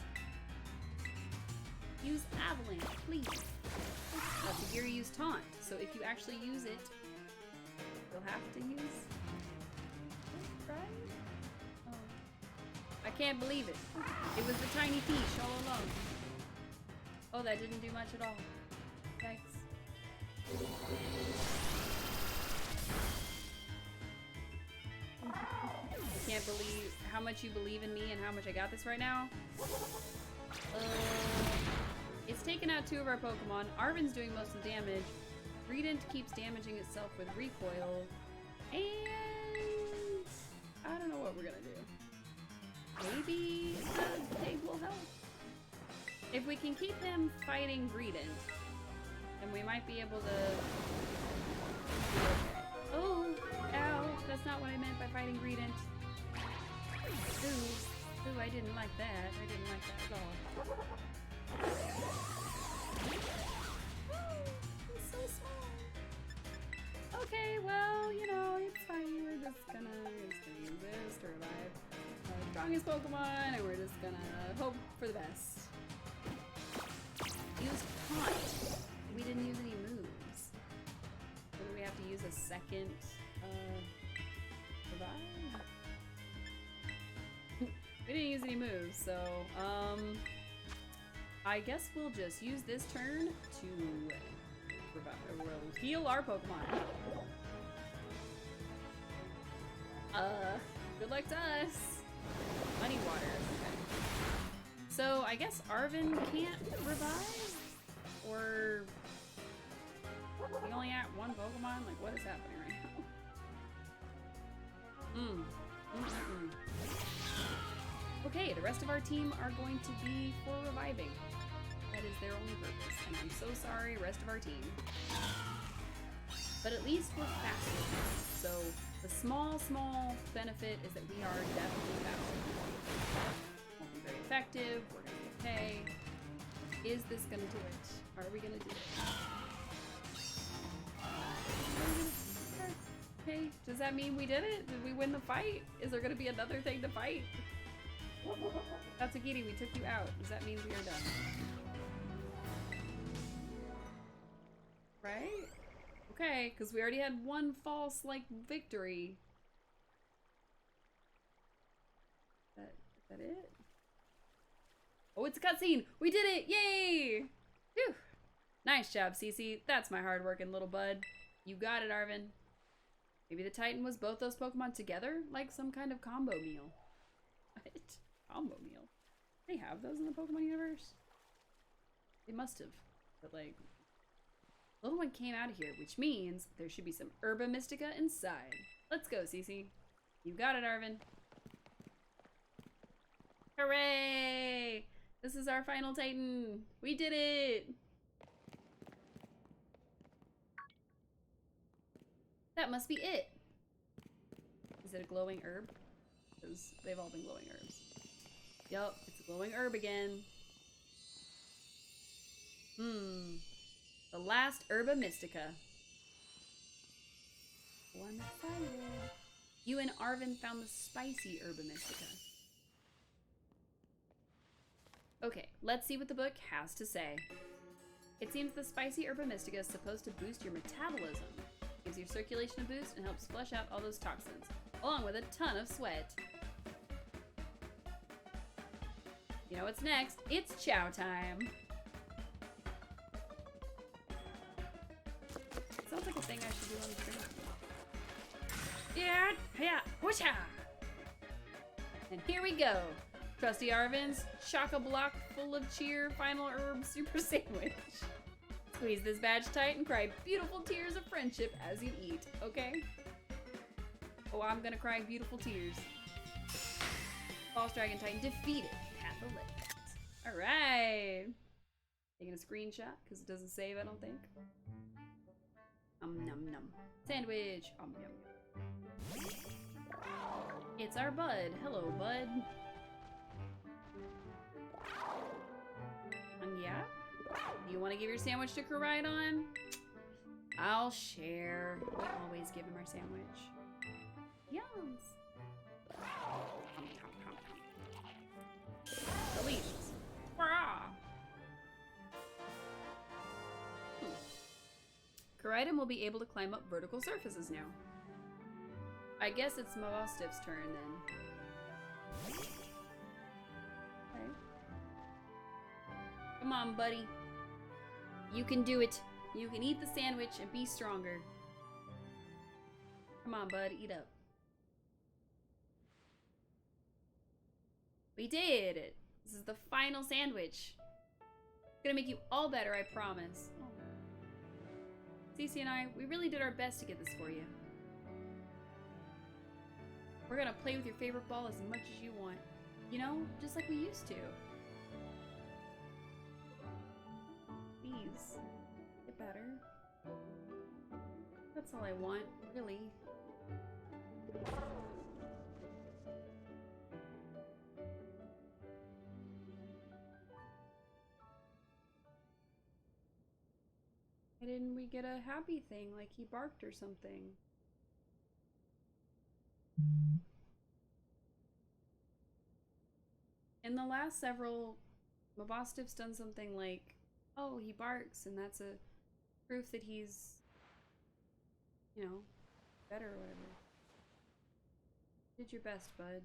Use Avalanche, please. Sagiri use Taunt, so if you actually use it, you'll have to use... Right? Oh. I can't believe it. It was the tiny fish all along. Oh, that didn't do much at all. Yikes. I can't believe how much you believe in me and how much I got this right now. It's taken out 2 of our Pokemon. Arven's doing most of the damage. Greedent keeps damaging itself with recoil. And I don't know what we're gonna do. Maybe the pig will help. If we can keep them fighting Greedent, then we might be able to... Oh, ow, that's not what I meant by fighting Greedent. Ooh, I didn't like that. I didn't like that at all. It's so small. Okay, well, you know, it's fine. We're just gonna use this to revive our strongest Pokemon, and we're just gonna hope for the best. Use Taunt. We didn't use any moves. So do we have to use a second revive? We didn't use any moves, so I guess we'll just use this turn to heal our Pokemon. Good luck to us. Money water. Okay. So I guess Arven can't revive? Or he only at 1 Pokemon? Like, what is happening right now? Okay, the rest of our team are going to be for reviving. That is their only purpose, and I'm so sorry, rest of our team. But at least we're faster. So the small benefit is that we are definitely faster. Won't be very effective, we're gonna be okay. Is this gonna do it? Are we gonna do it? Okay, does that mean we did it? Did we win the fight? Is there gonna be another thing to fight? Tatsugiri, we took you out. Does that mean we are done? Right? Okay, because we already had 1 false, like, victory. Is that it? Oh, it's a cutscene! We did it! Yay! Phew! Nice job, Cece. That's my hard-working little bud. You got it, Arven. Maybe the Titan was both those Pokemon together? Like some kind of combo meal. What? Combo meal? They have those in the Pokemon universe? They must have. But like, little one came out of here, which means there should be some Herba Mystica inside. Let's go, Cece. You got it, Arven. Hooray! This is our final Titan. We did it! That must be it. Is it a glowing herb? Because they've all been glowing herbs. Yup, it's a glowing herb again. The last Herba Mystica. Oh, I'm excited. You and Arven found the spicy Herba Mystica. Okay, let's see what the book has to say. It seems the spicy Herba Mystica is supposed to boost your metabolism. Gives your circulation a boost and helps flush out all those toxins, along with a ton of sweat. You know what's next? It's chow time. Sounds like a thing I should do on the screen. Yeah, whoosha! And here we go. Trusty Arven's chock-a-block full of cheer final herb super sandwich. Squeeze this badge tight and cry beautiful tears of friendship as you eat, okay? Oh, I'm gonna cry beautiful tears. False Dragon Titan defeated. Path of Legends. Alright. Taking a screenshot because it doesn't save, I don't think. Num num. Sandwich. Yum yum. It's our bud. Hello, bud. Yeah? You want to give your sandwich to Koraidon? I'll share. We always give him our sandwich. Yums. Delicious. Hurrah! Koraidon will be able to climb up vertical surfaces now. I guess it's Mavostif's turn then. Okay. Come on, buddy. You can do it. You can eat the sandwich and be stronger. Come on, bud. Eat up. We did it. This is the final sandwich. It's gonna make you all better, I promise. Cece and I, we really did our best to get this for you. We're gonna play with your favorite ball as much as you want. You know, just like we used to. Please, get better. That's all I want, really. Why didn't we get a happy thing, like he barked or something? In the last several, Mavostif's done something like, oh, he barks, and that's a proof that he's, you know, better or whatever. Did your best, bud.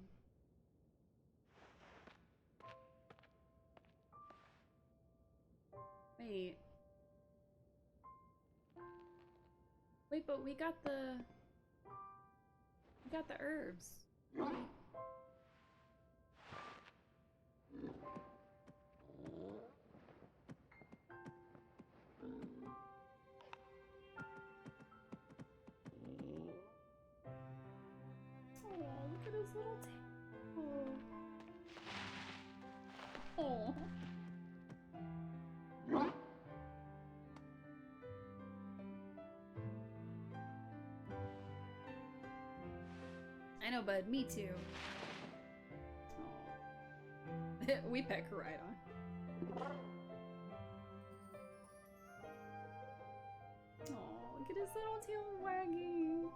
Wait. Wait, but we got the herbs. Right? Oh, look at his little tail. Oh. I know, bud. Me too. We pet Koraidon. Oh, look at his little tail wagging.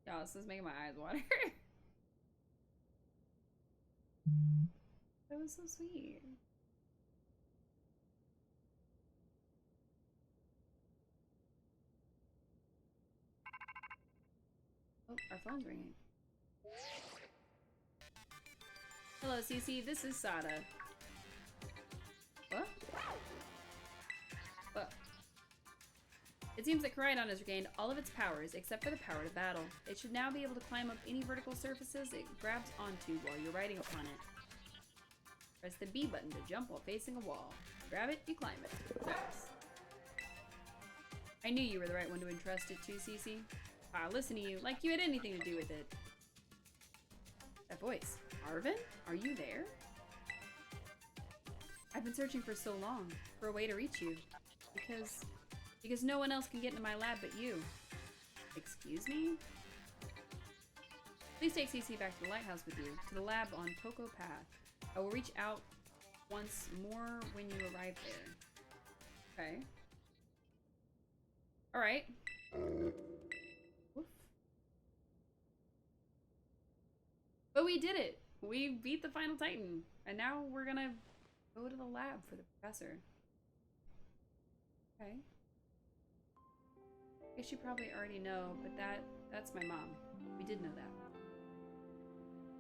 Y'all, this is making my eyes water. That was so sweet. Oh, our phone's ringing. Hello, Cece. This is Sada. What? What? It seems that Koraidon has regained all of its powers except for the power to battle. It should now be able to climb up any vertical surfaces it grabs onto while you're riding upon it. Press the B button to jump while facing a wall. Grab it, you climb it. Nice. I knew you were the right one to entrust it to, Cece. Ah, listen to you, like you had anything to do with it. That voice. Arvin? Are you there? I've been searching for so long for a way to reach you. Because no one else can get into my lab but you. Excuse me? Please take Cece back to the lighthouse with you, to the lab on Poco Path. I will reach out once more when you arrive there. Okay. Alright. But we did it! We beat the final Titan. And now we're gonna go to the lab for the professor. Okay. I guess you probably already know, but that's my mom. We did know that.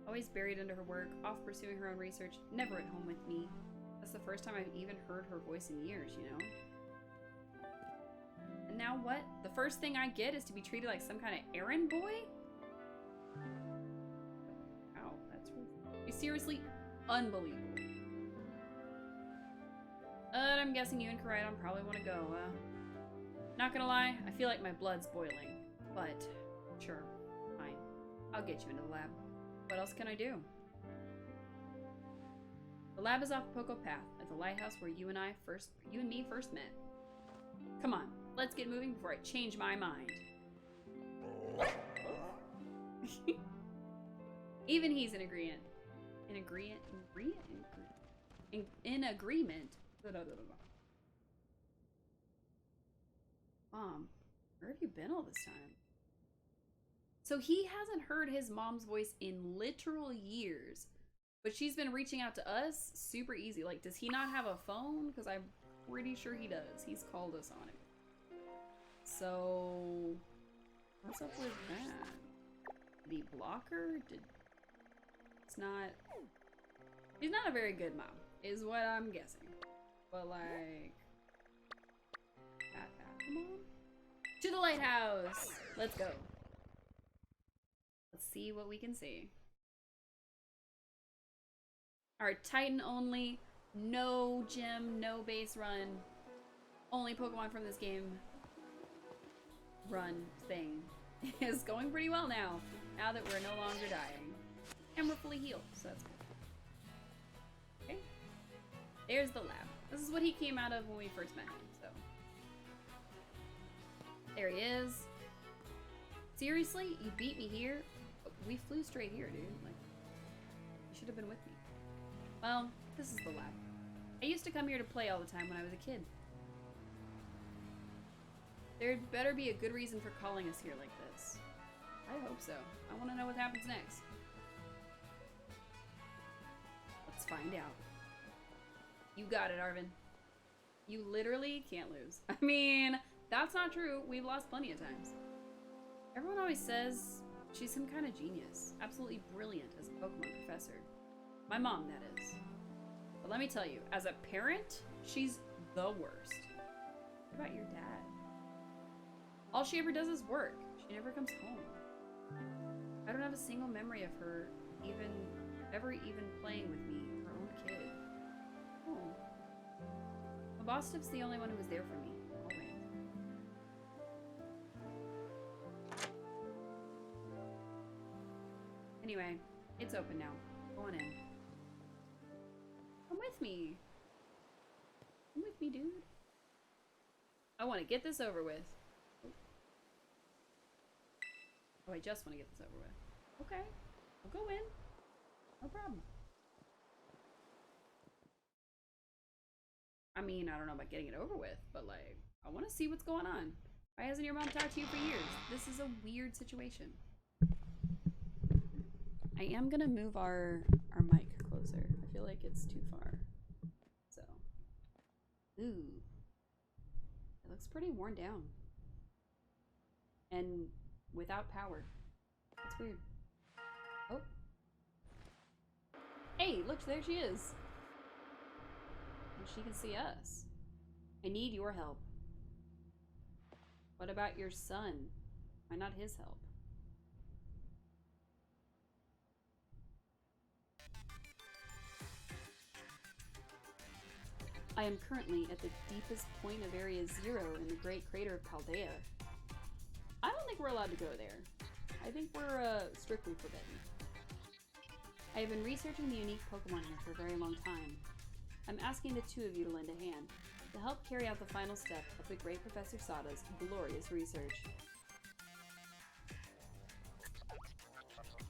Always buried under her work, off pursuing her own research, never at home with me. That's the first time I've even heard her voice in years, you know? And now what? The first thing I get is to be treated like some kind of errand boy? Wow, that's really seriously unbelievable. I'm guessing you and Koraidon probably want to go, Not gonna lie, I feel like my blood's boiling. But, sure, fine. I'll get you into the lab. What else can I do? The lab is off Poco Path, at the lighthouse where you and me first met. Come on, let's get moving before I change my mind. Even he's in agreement. In agreement. Mom, where have you been all this time? So he hasn't heard his mom's voice in literal years, but she's been reaching out to us super easy. Like, does he not have a phone? Because I'm pretty sure he does. He's called us on it. So, what's up with that? Did he block her? It's not... She's not a very good mom, is what I'm guessing. But like... Come on. To the lighthouse! Let's go. Let's see what we can see. Alright, Titan only. No gym, no base run. Only Pokemon from this game run thing is going pretty well now. Now that we're no longer dying. And we're fully healed, so that's cool. Okay. There's the lab. This is what he came out of when we first met him, so. There he is. Seriously? You beat me here? We flew straight here, dude. Like, you should have been with me. Well, this is the lab. I used to come here to play all the time when I was a kid. There'd better be a good reason for calling us here like this. I hope so. I want to know what happens next. Let's find out. You got it, Arvin. You literally can't lose. I mean, that's not true. We've lost plenty of times. Everyone always says she's some kind of genius. Absolutely brilliant as a Pokemon professor. My mom, that is. But let me tell you, as a parent, she's the worst. What about your dad? All she ever does is work. She never comes home. I don't have a single memory of her ever even playing with me, her own kid. Oh. Mabostif's the only one who was there for me. Always. Anyway, it's open now. Go on in. Come with me. Come with me, dude. I want to get this over with. Oh, I just want to get this over with. Okay. I'll go in. No problem. I mean, I don't know about getting it over with, but like, I want to see what's going on. Why hasn't your mom talked to you for years? This is a weird situation. I am gonna move our mic closer. I feel like it's too far. So, ooh, it looks pretty worn down and without power. That's weird. Oh, hey, look, there she is. And she can see us. I need your help. What about your son? Why not his help? I am currently at the deepest point of Area 0 in the Great Crater of Paldea. I don't think we're allowed to go there. I think we're strictly forbidden. I have been researching the unique Pokemon here for a very long time. I'm asking the two of you to lend a hand to help carry out the final step of the great Professor Sada's glorious research.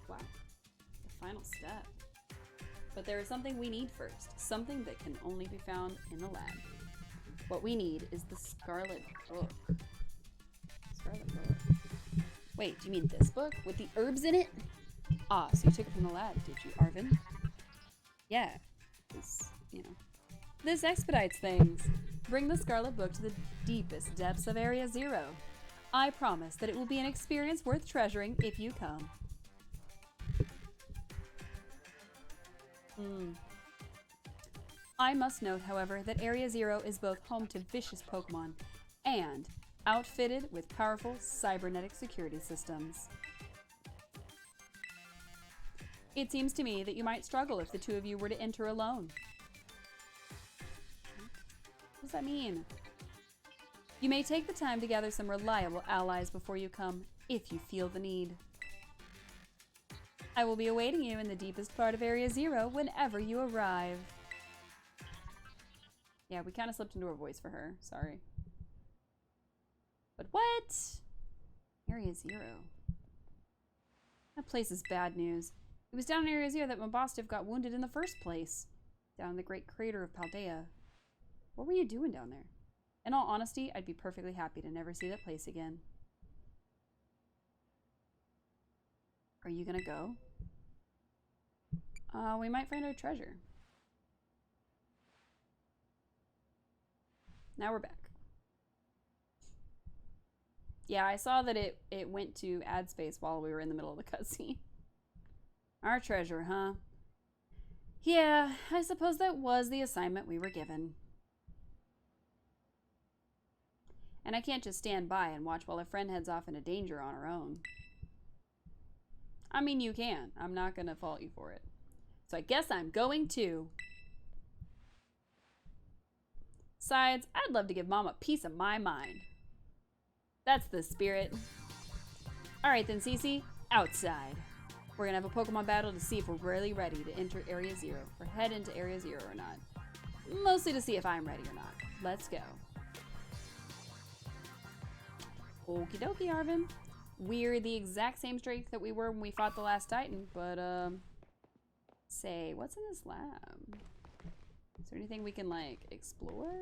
Wow, the final step. But there is something we need first, something that can only be found in the lab. What we need is the Scarlet Book. Scarlet Book. Wait, do you mean this book with the herbs in it? Ah, so you took it from the lab, did you, Arvin? Yeah, you know. This expedites things. Bring the Scarlet Book to the deepest depths of Area 0. I promise that it will be an experience worth treasuring if you come. I must note, however, that Area 0 is both home to vicious Pokemon and outfitted with powerful cybernetic security systems. It seems to me that you might struggle if the two of you were to enter alone. What does that mean? You may take the time to gather some reliable allies before you come, if you feel the need. I will be awaiting you in the deepest part of Area 0 whenever you arrive. Yeah, we kind of slipped into her voice for her. Sorry. But what? Area 0. That place is bad news. It was down in Area 0 that Mabostif got wounded in the first place. Down in the Great Crater of Paldea. What were you doing down there? In all honesty, I'd be perfectly happy to never see that place again. Are you gonna go? We might find our treasure. Now we're back. Yeah, I saw that it went to add space while we were in the middle of the cutscene. Our treasure, huh? Yeah, I suppose that was the assignment we were given. And I can't just stand by and watch while a friend heads off into danger on her own. I mean, you can. I'm not gonna fault you for it. So I guess I'm going too. Besides, I'd love to give Mom a piece of my mind. That's the spirit. Alright then, Cece, outside. We're gonna have a Pokemon battle to see if we're really ready to enter Area 0, or head into Area 0 or not. Mostly to see if I'm ready or not. Let's go. Okie dokie, Arvin. We're the exact same strength that we were when we fought the last Titan, but, say, what's in this lab? Is there anything we can, like, explore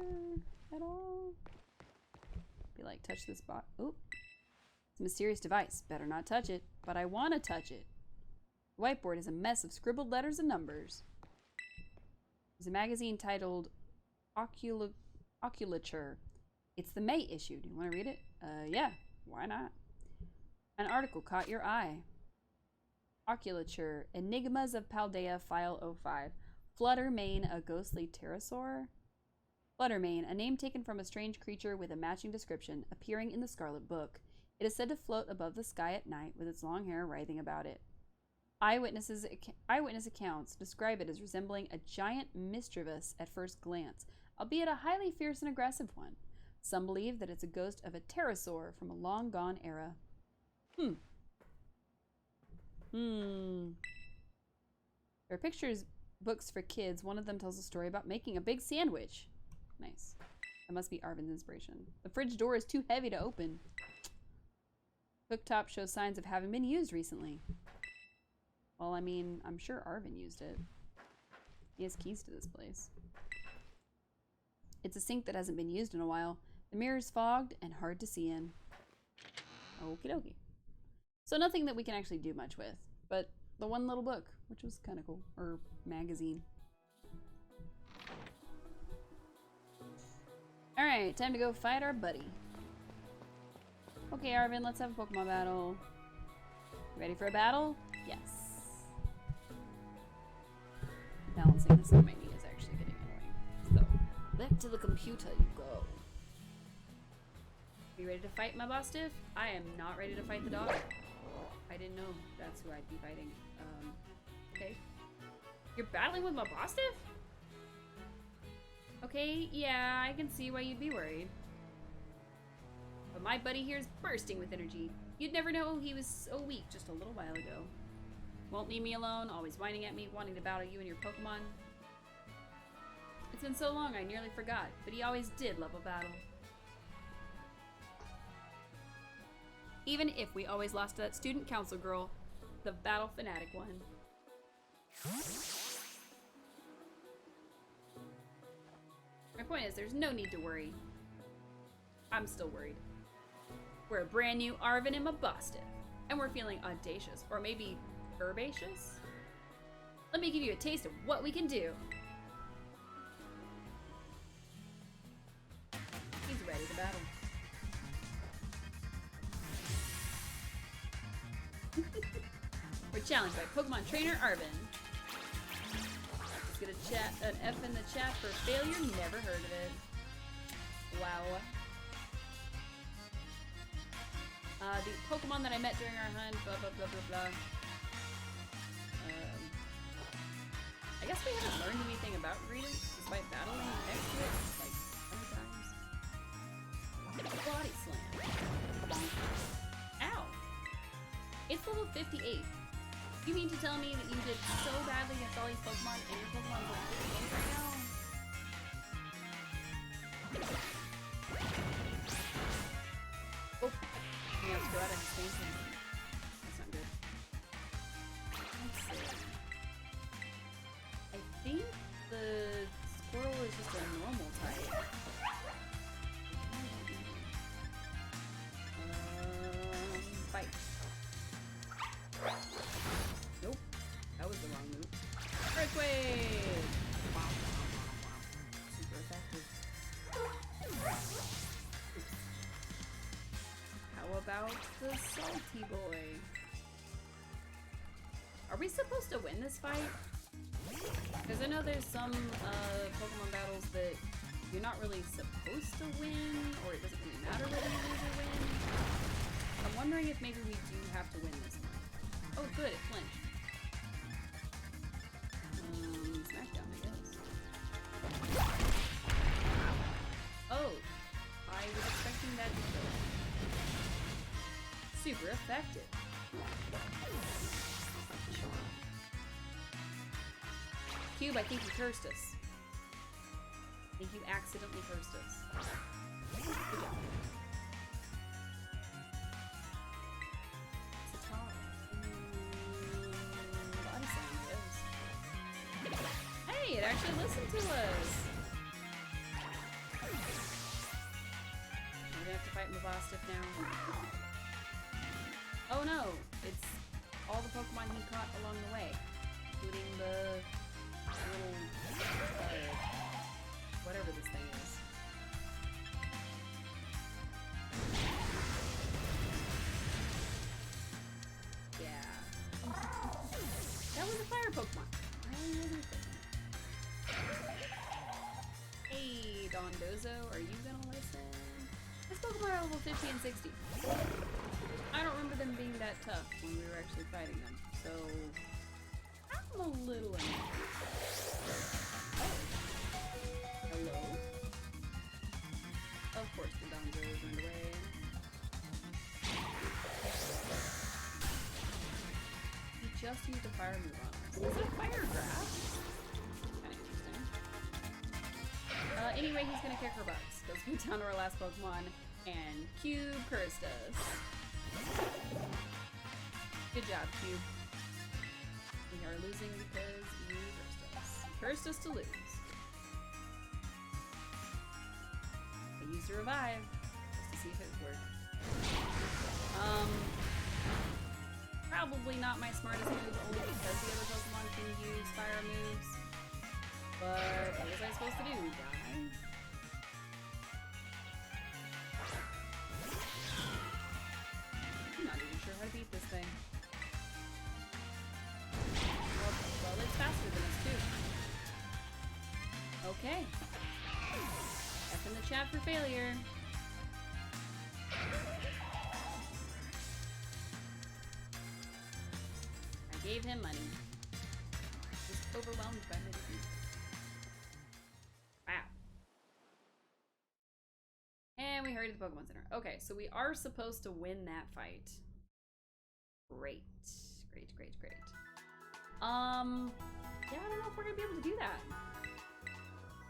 at all? Be like, touch this box. Oop. It's a mysterious device. Better not touch it, but I want to touch it. The whiteboard is a mess of scribbled letters and numbers. There's a magazine titled Oculature. It's the May issue. Do you want to read it? Yeah. Why not? An article caught your eye. Oculature. Enigmas of Paldea, File 05. Fluttermane, a ghostly pterosaur. Fluttermane, a name taken from a strange creature with a matching description, appearing in the Scarlet Book. It is said to float above the sky at night with its long hair writhing about it. Eyewitness accounts describe it as resembling a giant mischievous at first glance, albeit a highly fierce and aggressive one. Some believe that it's a ghost of a pterosaur from a long-gone era. There are pictures, books for kids. One of them tells a story about making a big sandwich. Nice. That must be Arvin's inspiration. The fridge door is too heavy to open. Cooktop shows signs of having been used recently. Well, I mean, I'm sure Arvin used it. He has keys to this place. It's a sink that hasn't been used in a while. The mirror's fogged and hard to see in. Okie dokie. So nothing that we can actually do much with, but the one little book, which was kind of cool, or magazine. Alright, time to go fight our buddy. Okay, Arvin, let's have a Pokemon battle. You ready for a battle? Yes. Balancing this on my knee is actually getting annoying. So, back to the computer you go. Are you ready to fight my Bostiff? I am not ready to fight the dog. I didn't know that's who I'd be fighting. Okay. You're battling with my Bostiff? Okay, yeah, I can see why you'd be worried. But my buddy here is bursting with energy. You'd never know he was so weak just a little while ago. Won't leave me alone, always whining at me, wanting to battle you and your Pokemon. It's been so long I nearly forgot, but he always did love a battle. Even if we always lost to that student council girl, the battle fanatic one. My point is, there's no need to worry. I'm still worried. We're a brand new Arvin and Mabostiff, and we're feeling audacious, or maybe herbaceous? Let me give you a taste of what we can do. He's ready to battle. We're challenged by Pokemon trainer Arvin. Let's get a chat, an F in the chat for failure. Never heard of it. Wow. The Pokemon that I met during our hunt. Blah blah blah blah blah. I guess we haven't learned anything about Greedent despite battling next to it like 20 times. Body slam. Ow. It's level 58. You mean to tell me that you did so badly against all these Pokemon and your Pokemon are 58 right now? Oh, yeah, let's go out of space. That's not good. Let's see. I think the Squirtle is just a normal type. likes the salty boy. Are we supposed to win this fight? Because I know there's some Pokemon battles that you're not really supposed to win, or it doesn't really matter whether you lose or win. I'm wondering if maybe we do have to win this one. Oh, good, it flinched. Smackdown, I guess. Oh, I was expecting that to kill it. Super effective. Cube, I think you cursed us. I think you accidentally cursed us. Good job. It's a top. Body slam, it is. Hey, it actually listened to us! We're gonna have to fight Mabosstiff now. Oh no! It's all the Pokemon he caught along the way, including the little, whatever this thing is. Yeah. That was a fire Pokemon. Hey, Dondozo, are you gonna listen? This Pokemon are level 50 and 60. I don't remember them being that tough when we were actually fighting them, so I'm a little annoyed. Hello? Of course the Donzo turned away. He just used a fire move on us. Is it a fire grass? Kinda interesting. Anyway, he's gonna kick our butts. Goes down to our last Pokemon, and Cube cursed us. Good job, Cube. We are losing because you cursed us. You cursed us to lose. I used a revive just to see if it would work. Probably not my smartest move, only because the other Pokemon can use fire moves. But what was I supposed to do, guys? I'm not even sure how to beat this thing. Well, it's faster than us too. Okay. F in the chat for failure. I gave him money. Just overwhelmed by medicine. Wow. And we hurried to the Pokemon Center. Okay, so we are supposed to win that fight. Great. Great, great, great. Yeah, I don't know if we're gonna be able to do that.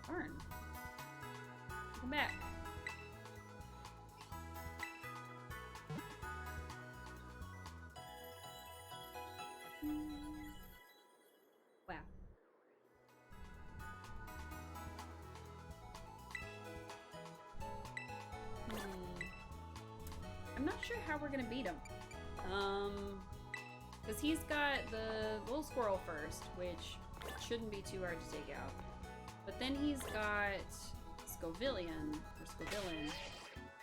Darn. Come back. Wow. I'm not sure how we're gonna beat him. Because he's got the little squirrel first, which shouldn't be too hard to take out. But then he's got Scovillain,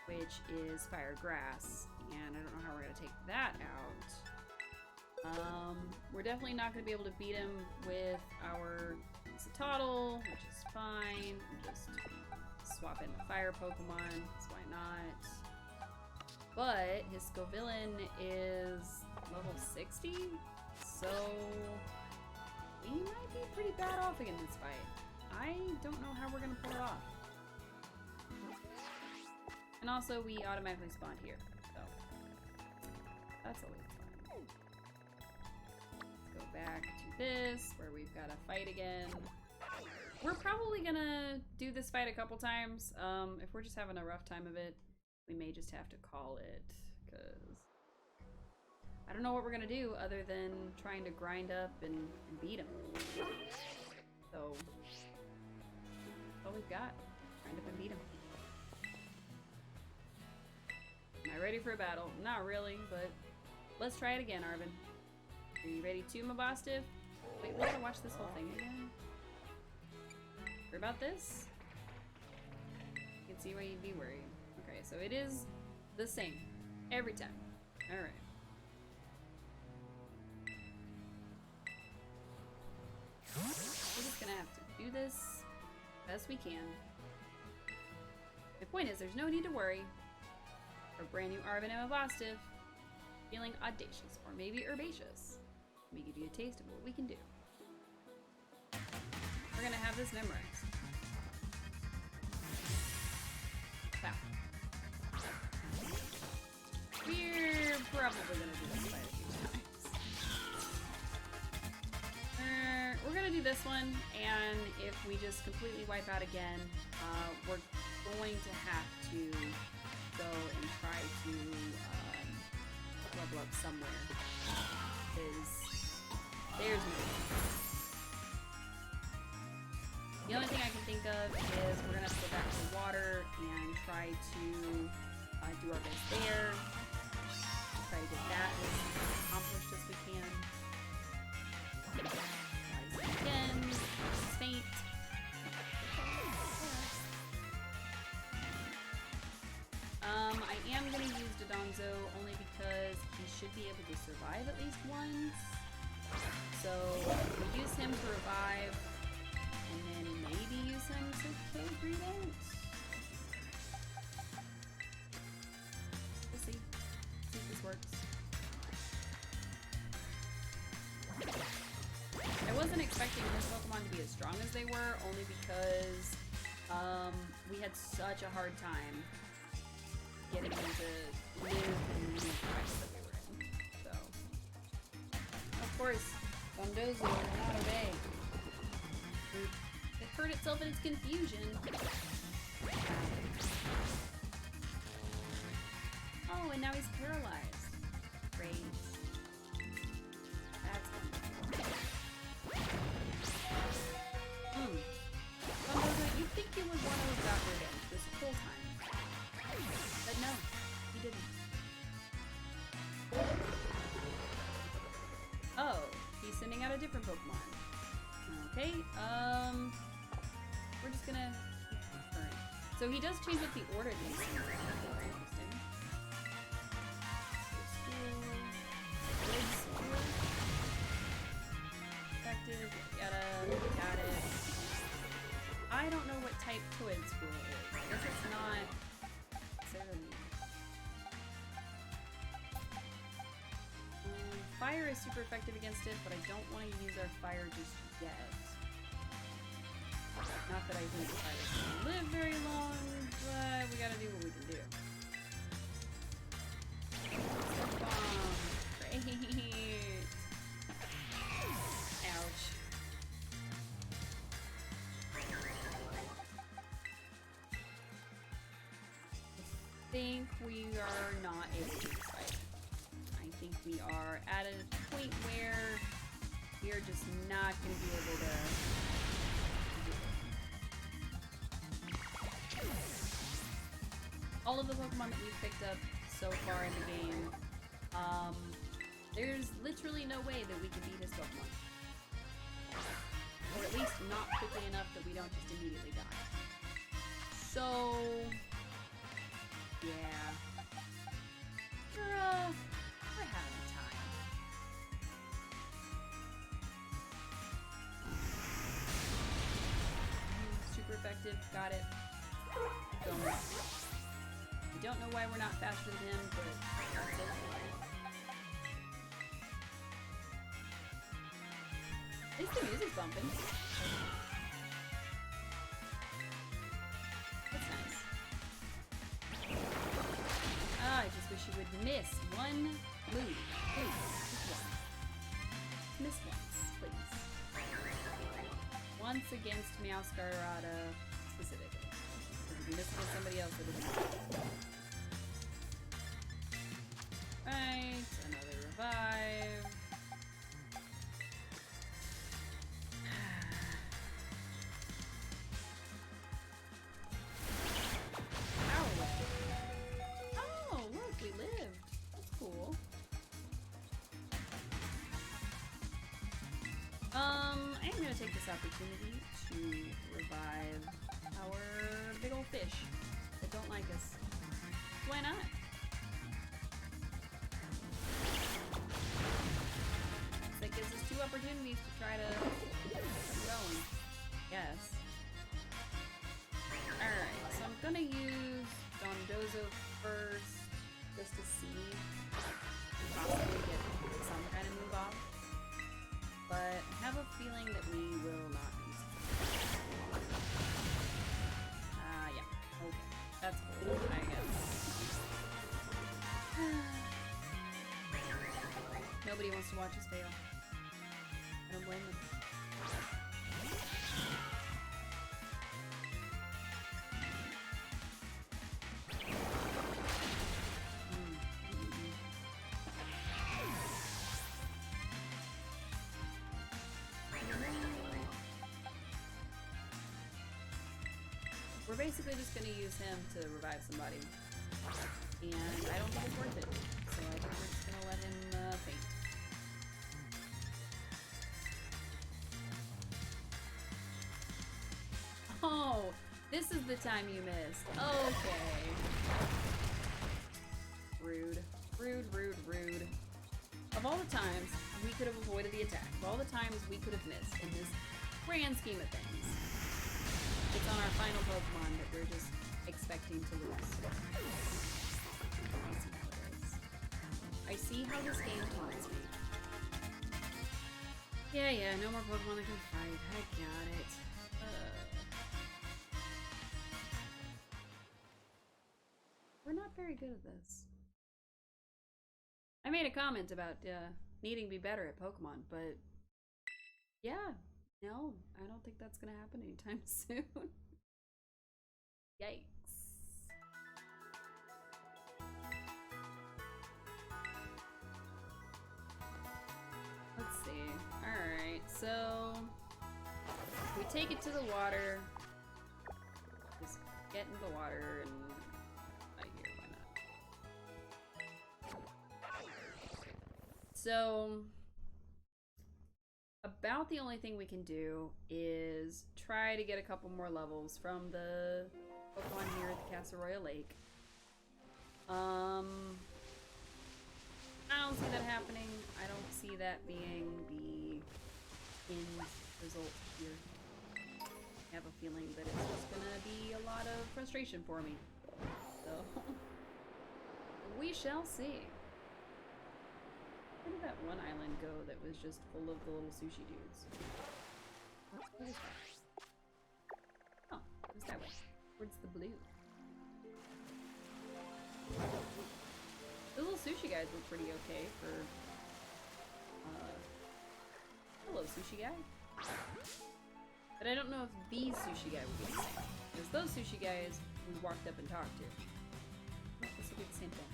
which is fire grass, and I don't know how we're gonna take that out. We're definitely not gonna be able to beat him with our Citadel, which is fine. We'll just swap in the fire Pokemon, so why not? But his Scovillain is level 60, so we might be pretty bad off in this fight. I don't know how we're gonna pull it off. And also, we automatically spawned here, so that's always fun. Let's go back to this, where we've got to fight again. We're probably gonna do this fight a couple times. If we're just having a rough time of it, we may just have to call it, because I don't know what we're gonna do other than trying to grind up and beat him. So that's all we've got. Grind up and beat him. Am I ready for a battle? Not really, but let's try it again, Arvin. Are you ready too, Mabosstiff? Wait, we gotta watch this whole thing again. Worry about this? You can see why you'd be worried. Okay, so it is the same every time. Alright. We're just gonna have to do this best we can. The point is, there's no need to worry. For a brand new Arvin Emma Bostiv, feeling audacious or maybe herbaceous. Let me give you a taste of what we can do. We're gonna have this memorized. Wow. We're probably gonna do this quite a few times. We're gonna do this one, and if we just completely wipe out again, we're going to have to go and try to level up somewhere. Because there's no way. The only thing I can think of is we're gonna have to go back to the water and try to do our best there. Try to get that as accomplished as we can. Again, faint. I am going to use Dodonzo only because he should be able to survive at least once. So we use him to revive, and then maybe use him to kill Greedent. We'll see. See if this works. I wasn't expecting this Pokemon to be as strong as they were, only because we had such a hard time getting them to live in the fights that we were in. So, of course, Dondozo will not obey. It hurt itself in its confusion. Oh, and now he's paralyzed. Great. That's wonderful. Dondozo, you'd think you would want to have got rid of this whole time. But no, he didn't. Oh, he's sending out a different Pokemon. Okay, we're just gonna... So he does change up the order of these things. Very interesting. Effective, got it. I don't know what type Coed School is. I guess it's not... Fire is super effective against it, but I don't want to use our fire just yet. Not that I think fire is going to live very long, but we gotta do what we can do. Bomb. Great. Ouch. I think we are not able to fight. I think we are at a point where we are just not going to be able to do it. All of the Pokemon that we've picked up so far in the game, there's literally no way that we can beat his Pokemon. Or at least not quickly enough that we don't just immediately die. So... yeah. We're having time. Super effective, got it. Going. I don't know why we're not faster than him, but that's it. At least the music's bumping. That's nice. I just wish you would miss one move. Please, just once. Miss once, please. Once against Meowscarada specifically. If you miss it with somebody else, it would right, another revive. I am going to take this opportunity to revive our big old fish that don't like us. Why not? opportunities to try to keep going. Yes. Alright, so I'm gonna use Dondozo first, just to see and possibly get some kind of move off. But I have a feeling that we will not use it. Yeah. Okay. That's cool, I guess. Nobody wants to watch us fail. I don't blame them. We're basically just going to use him to revive somebody. And I don't think it's worth it. So I think we're just going to let him faint. Oh, this is the time you missed. Okay. Rude. Rude, rude, rude. Of all the times we could have avoided the attack, of all the times we could have missed in this grand scheme of things, it's on our final Pokemon that we're just expecting to lose. I see how this game taunts me. Yeah, no more Pokemon that can fight. I got it. We're not very good at this. I made a comment about needing to be better at Pokemon, but yeah, no, I don't think that's gonna happen anytime soon. Yikes. Let's see. Alright, so we take it to the water. Just get in the water and so, about the only thing we can do is try to get a couple more levels from the Pokemon here at the Casseroya Lake. I don't see that happening. I don't see that being the end result here. I have a feeling that it's just gonna be a lot of frustration for me. So, we shall see. Where did that one island go that was just full of the little sushi dudes? What is that? Oh, it's that way. Where's the blue? The little sushi guys look pretty okay for... hello, sushi guy. But I don't know if the sushi guy would be the same. Because those sushi guys we walked up and talked to. Oh, this will be the same thing.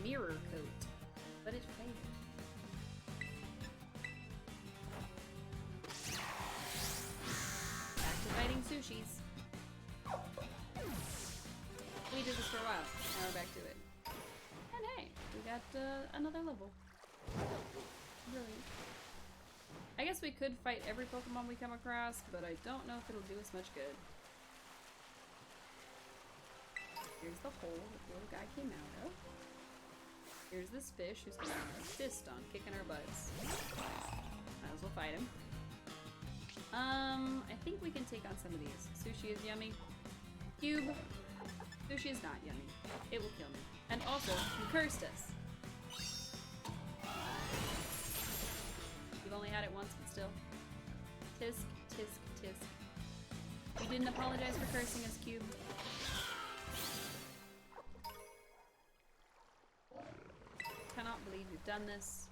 Mirror coat, but it faded. Back to fighting sushis. We did this for a while. Now we're back to it. And hey, we got another level. Brilliant. I guess we could fight every Pokemon we come across, but I don't know if it'll do us much good. Here's the hole that the little guy came out of. Here's this fish who's gonna insist on kicking our butts. Might as well fight him. I think we can take on some of these. Sushi is yummy. Cube. Sushi is not yummy. It will kill me. And also, you cursed us. You've only had it once, but still. Tisk, tisk, tisk. You didn't apologize for cursing us, Cube. Cannot believe you've done this.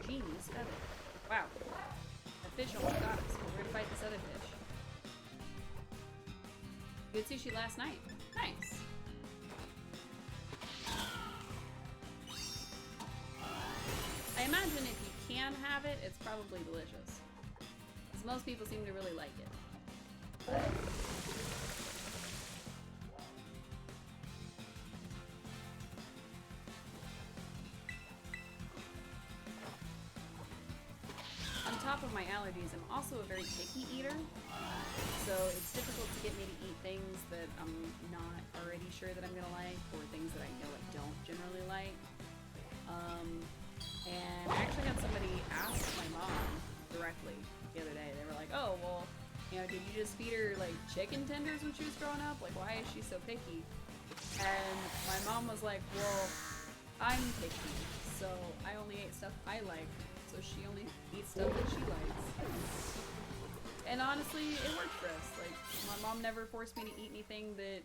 Genius feather. Wow. That fish almost got us, but we're gonna fight this other fish. Good sushi last night. Nice. I imagine if you can have it, it's probably delicious. Because most people seem to really like it. On top of my my allergies, I'm also a very picky eater. So it's difficult to get me to eat things that I'm not already sure that I'm gonna like, or things that I know I don't generally like. And I actually had somebody ask my mom directly the other day. They were like, oh, well, you know, did you just feed her like chicken tenders when she was growing up? Like, why is she so picky? And my mom was like, well, I'm picky, so I only ate stuff I like, so she only eats stuff that she likes. And honestly, it worked for us. Like, my mom never forced me to eat anything that,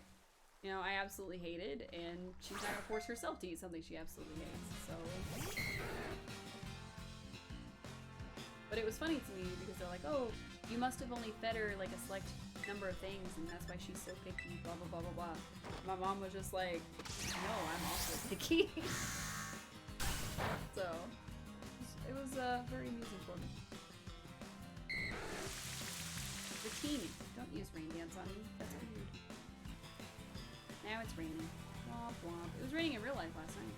you know, I absolutely hated, and she's not gonna force herself to eat something she absolutely hates, so. But it was funny to me because they're like, oh, you must have only fed her like a select number of things, and that's why she's so picky, blah, blah, blah, blah, blah. My mom was just like, no, I'm also picky. So, it was very amusing for me. Bikini. Don't use rain dance on me. That's weird. Now it's raining. Womp womp. It was raining in real life last night.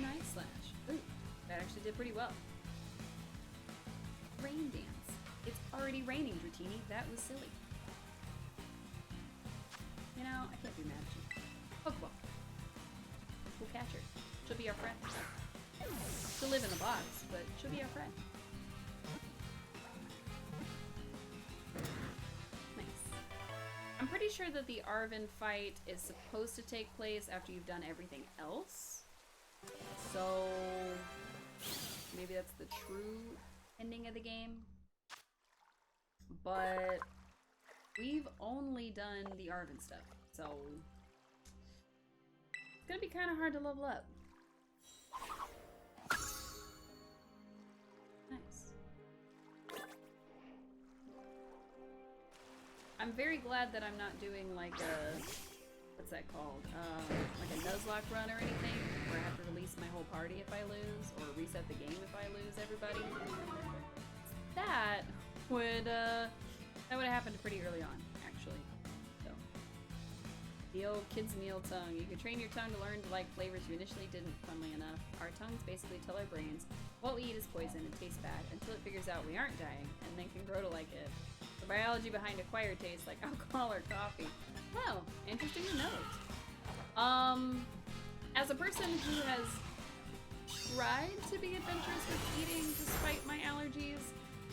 Night slash. Ooh, that actually did pretty well. Rain dance. It's already raining, Dratini. That was silly. You know, I can't be mad at you. Pokeball. We'll catch her. She'll be our friend. She'll live in the box, but she'll be our friend. Nice. I'm pretty sure that the Arven fight is supposed to take place after you've done everything else. So maybe that's the true ending of the game. But we've only done the Arven stuff, so it's gonna be kind of hard to level up. Nice. I'm very glad that I'm not doing like a, what's that called? Like a Nuzlocke run or anything, where I have to release my whole party if I lose, or reset the game if I lose everybody. That would have happened pretty early on, actually. So, the old kid's meal tongue. You can train your tongue to learn to like flavors you initially didn't, funnily enough. Our tongues basically tell our brains what we eat is poison and tastes bad until it figures out we aren't dying and then can grow to like it. The biology behind acquired tastes like alcohol or coffee. Oh, interesting to note. As a person who has tried to be adventurous with eating despite my allergies,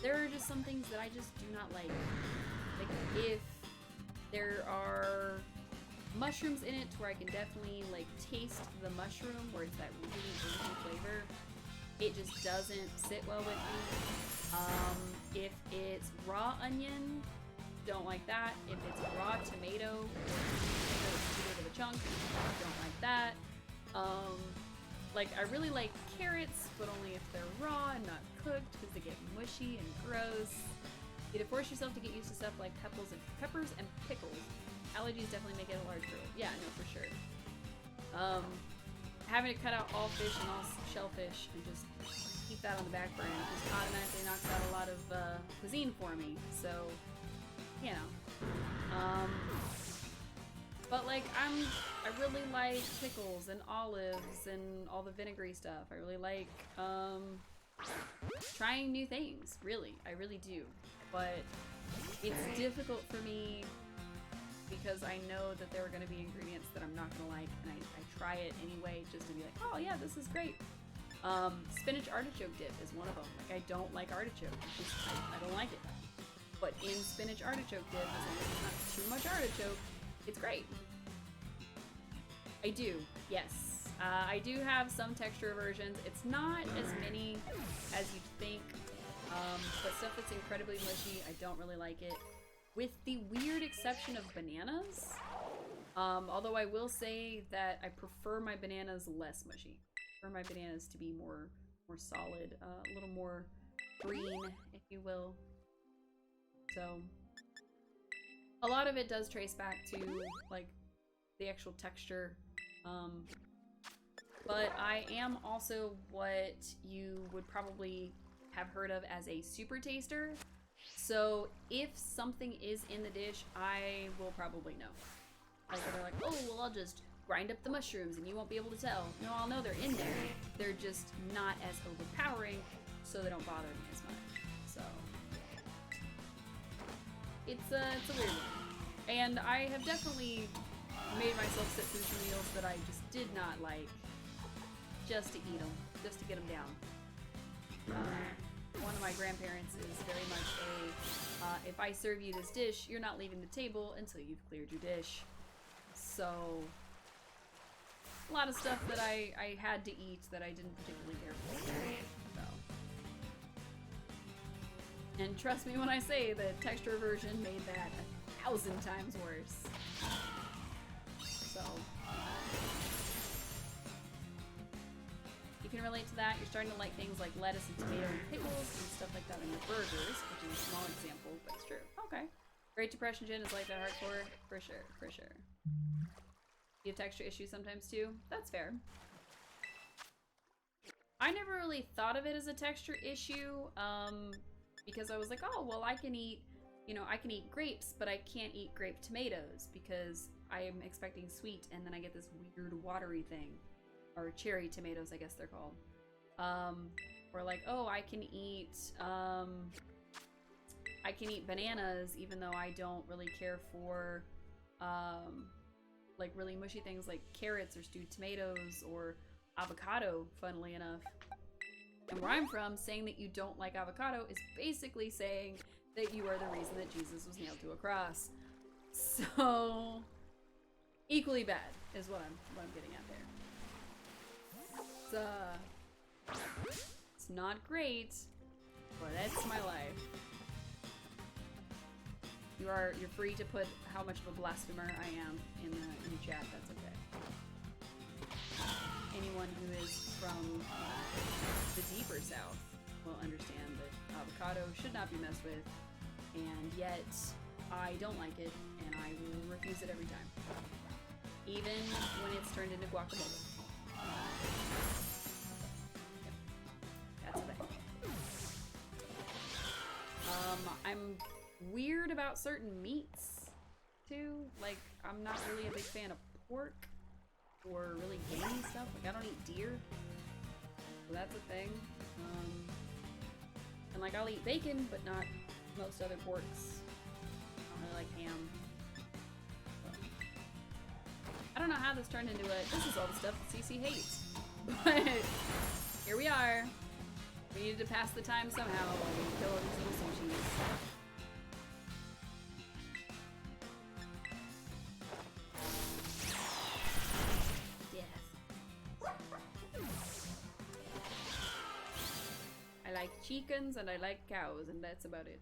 there are just some things that I just do not like. Like, if there are mushrooms in it where I can definitely, like, taste the mushroom, where it's that really earthy flavor, it just doesn't sit well with me. If it's raw onion, don't like that. If it's raw tomato, or too big of a chunk, don't like that. Like, I really like carrots, but only if they're raw and not cooked, because they get mushy and gross. You have to force yourself to get used to stuff like peppers and pickles. Allergies definitely make it a large hurdle. Yeah, no, for sure. Having to cut out all fish and all shellfish and just keep that on the back burner just automatically knocks out a lot of cuisine for me. So, you know. But like, I really like pickles and olives and all the vinegary stuff. I really like trying new things, really. I really do. But it's difficult for me because I know that there are going to be ingredients that I'm not going to like, and I try it anyway just to be like, oh yeah, this is great. Spinach artichoke dip is one of them. Like, I don't like artichoke. I don't like it. But in spinach artichoke dip, as long as it's not too much artichoke, it's great. I do, yes. I do have some texture aversions. It's not as many as you'd think, but stuff that's incredibly mushy, I don't really like it. With the weird exception of bananas, although I will say that I prefer my bananas less mushy. I prefer my bananas to be more solid, a little more green, if you will. So, a lot of it does trace back to, like, the actual texture. But I am also what you would probably have heard of as a super taster. So if something is in the dish, I will probably know. Like, they're like, oh, well, I'll just grind up the mushrooms and you won't be able to tell. No, I'll know they're in there. They're just not as overpowering, so they don't bother me as much. So it's a weird one. And I have definitely made myself sit through some meals that I just did not like, just to eat them, just to get them down. One of my grandparents is very much a, if I serve you this dish, you're not leaving the table until you've cleared your dish. So, a lot of stuff that I had to eat that I didn't particularly care for. So. And trust me when I say the texture version made that 1,000 times worse. So. You can relate to that. You're starting to like things like lettuce and tomato and pickles and stuff like that on your burgers, which is a small example, but it's true. Okay. Great Depression Gin is like that hardcore. For sure, for sure. You have texture issues sometimes too? That's fair. I never really thought of it as a texture issue, because I was like, oh, well, I can eat, you know, I can eat grapes, but I can't eat grape tomatoes because I am expecting sweet, and then I get this weird watery thing. Or cherry tomatoes, I guess they're called. Or like, oh, I can eat bananas even though I don't really care for like really mushy things like carrots or stewed tomatoes or avocado, funnily enough. And where I'm from, saying that you don't like avocado is basically saying that you are the reason that Jesus was nailed to a cross. So equally bad is what I'm getting at there. It's not great, but that's my life. You're free to put how much of a blasphemer I am in the chat. That's okay. Anyone who is from the deeper south will understand that avocado should not be messed with, and yet I don't like it, and I will refuse it every time, even when it's turned into guacamole. That's the thing. I'm weird about certain meats too. Like, I'm not really a big fan of pork or really gamey stuff. Like, I don't eat deer, so that's a thing. And like, I'll eat bacon, but not most other porks. I don't really like ham. I don't know how this turned into this is all the stuff that CC hates. But here we are. We needed to pass the time somehow while we kill all these little sushis. Yes. I like chickens and I like cows, and that's about it.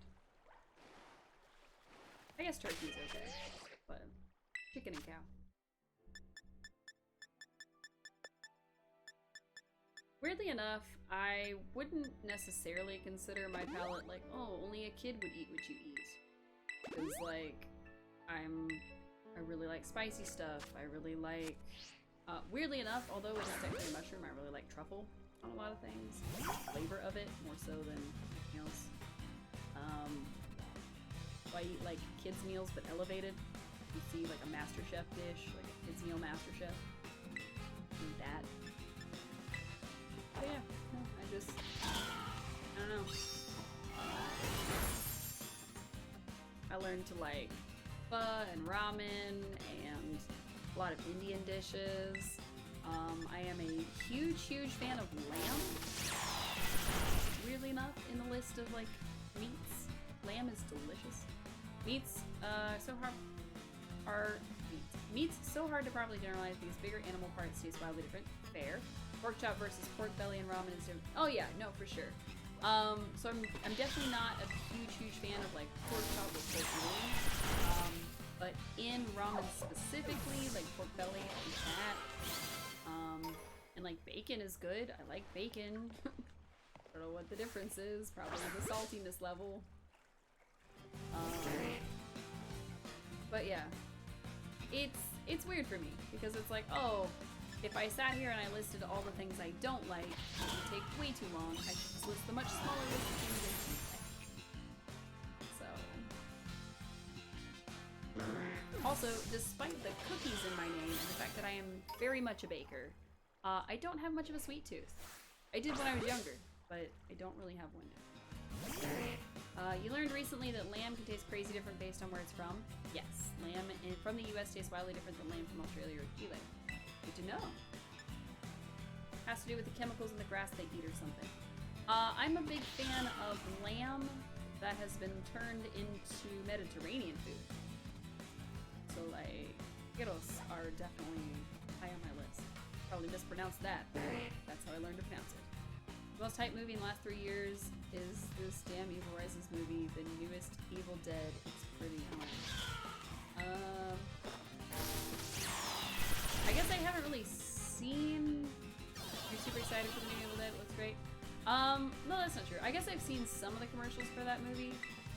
I guess turkey's okay, but chicken and cow. Weirdly enough, I wouldn't necessarily consider my palate like, oh, only a kid would eat what you eat. Because, like, I really like spicy stuff. I really like, weirdly enough, although it is technically a mushroom, I really like truffle on a lot of things. The flavor of it, more so than anything else. So I eat, like, kids' meals, but elevated. You see, like, a MasterChef dish, like a kids' meal MasterChef. And that. But yeah, no, I don't know. I learned to like pho and ramen and a lot of Indian dishes. I am a huge fan of lamb. Weirdly enough, in the list of like meats, lamb is delicious. Meats meats so hard to properly generalize because bigger animal parts taste wildly different. Fair. Pork chop versus pork belly and ramen is different. Oh yeah, no, for sure. So I'm definitely not a huge fan of like pork chop or pork loin. But in ramen specifically, like pork belly, I eat that. And like bacon is good. I like bacon. I don't know what the difference is. Probably the saltiness level. But yeah, it's weird for me because it's like, oh, if I sat here and I listed all the things I don't like, it would take way too long. I should just list a much smaller list of things I do like. So Also, despite the cookies in my name and the fact that I am very much a baker, I don't have much of a sweet tooth. I did when I was younger, but I don't really have one now. You learned recently that lamb can taste crazy different based on where it's from. Yes, lamb from the US tastes wildly different than lamb from Australia or Chile. Good to know. Has to do with the chemicals in the grass they eat or something. I'm a big fan of lamb that has been turned into Mediterranean food. So like, Skittles are definitely high on my list. Probably mispronounced that, but that's how I learned to pronounce it. The most hyped movie in the last 3 years is this damn Evil Rises movie, the newest Evil Dead. It's pretty annoying. I guess I haven't really seen... You're super excited for the new Evil Dead, it looks great. No, that's not true. I guess I've seen some of the commercials for that movie.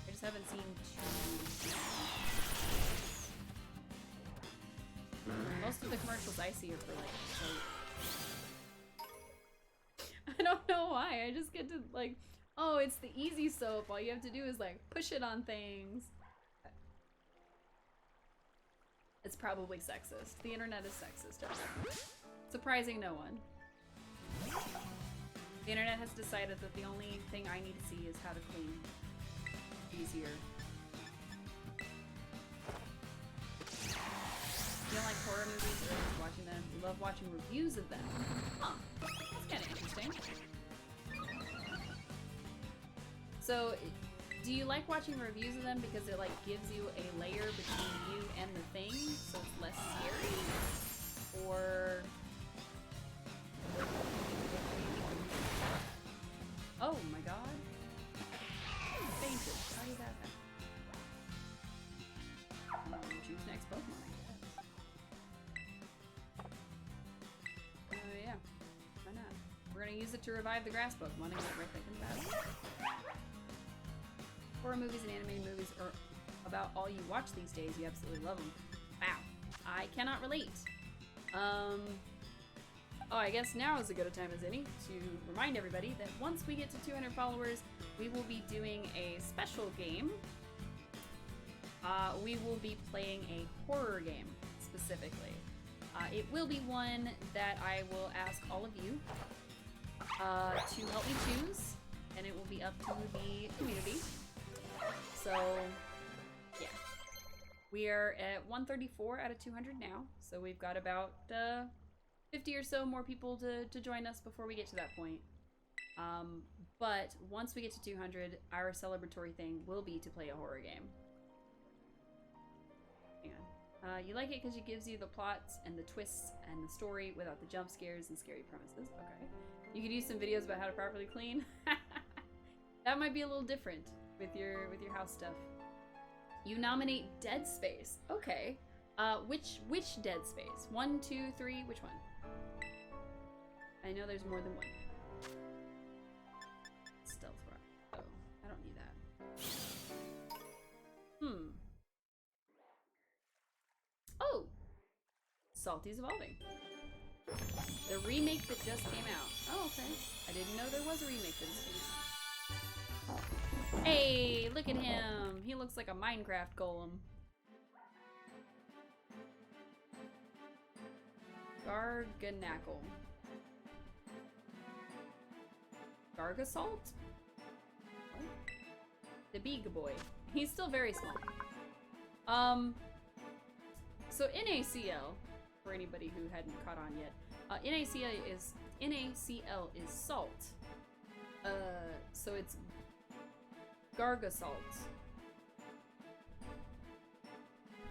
I just haven't seen too. Most of the commercials I see are for like soap. I don't know why. I just get to like, oh, it's the easy soap. All you have to do is like push it on things. It's probably sexist. The internet is sexist. Surprising no one. The internet has decided that the only thing I need to see is how to clean easier. You don't like horror movies or just watching them? You love watching reviews of them. Huh. That's kind of interesting. So, do you like watching reviews of them because it like gives you a layer between you and the thing, so it's less scary? Or... Oh my god. Fainted. How did that happen? Choose next Pokemon, I guess. Yeah. Why not? We're gonna use it to revive the grass Pokemon and get right back in battle. Horror movies and animated movies are about all you watch these days. You absolutely love them. Wow. I cannot relate. Oh, I guess now is as good a time as any to remind everybody that once we get to 200 followers, we will be doing a special game. We will be playing a horror game, specifically. It will be one that I will ask all of you to help me choose, and it will be up to the community. So, yeah. We are at 134 out of 200 now, so we've got about 50 or so more people to join us before we get to that point. But once we get to 200, our celebratory thing will be to play a horror game. Hang on. You like it because it gives you the plots and the twists and the story without the jump scares and scary premises. Okay. You could use some videos about how to properly clean. That might be a little different with your house stuff. You nominate Dead Space. Okay. Which Dead Space? 1, 2, 3, which one? I know there's more than one. Stealth rock. Oh, I don't need that. Oh! Salty's Evolving. The remake that just came out. Oh, okay. I didn't know there was a remake that just came out. Hey, look at him! He looks like a Minecraft golem. Garganackle. Gargasalt? What? The big boy. He's still very small. So NaCl, for anybody who hadn't caught on yet, NaCl is salt. So it's Gargasalt.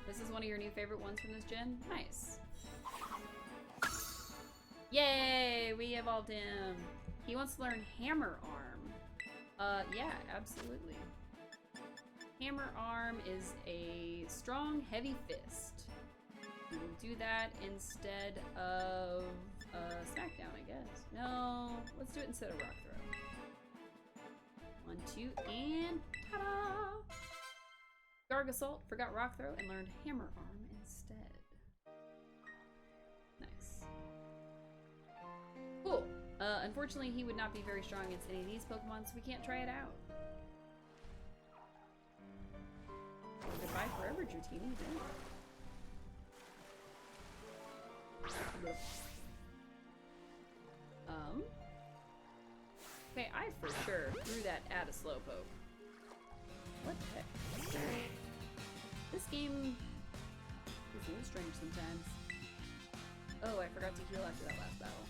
This is one of your new favorite ones from this gen? Nice. Yay! We evolved him. He wants to learn Hammer Arm. Yeah, absolutely. Hammer Arm is a strong, heavy fist. We will do that instead of Smackdown, I guess. No, let's do it instead of Rock Throw. 1, 2, and ta-da! Gargasalt forgot Rock Throw and learned Hammer Arm instead. Nice. Cool. Unfortunately, he would not be very strong against any of these Pokemon, so we can't try it out. Well, goodbye forever, Dratini. Okay, I for sure threw that at a slowpoke. What the heck? This game is a little strange sometimes. Oh, I forgot to heal after that last battle.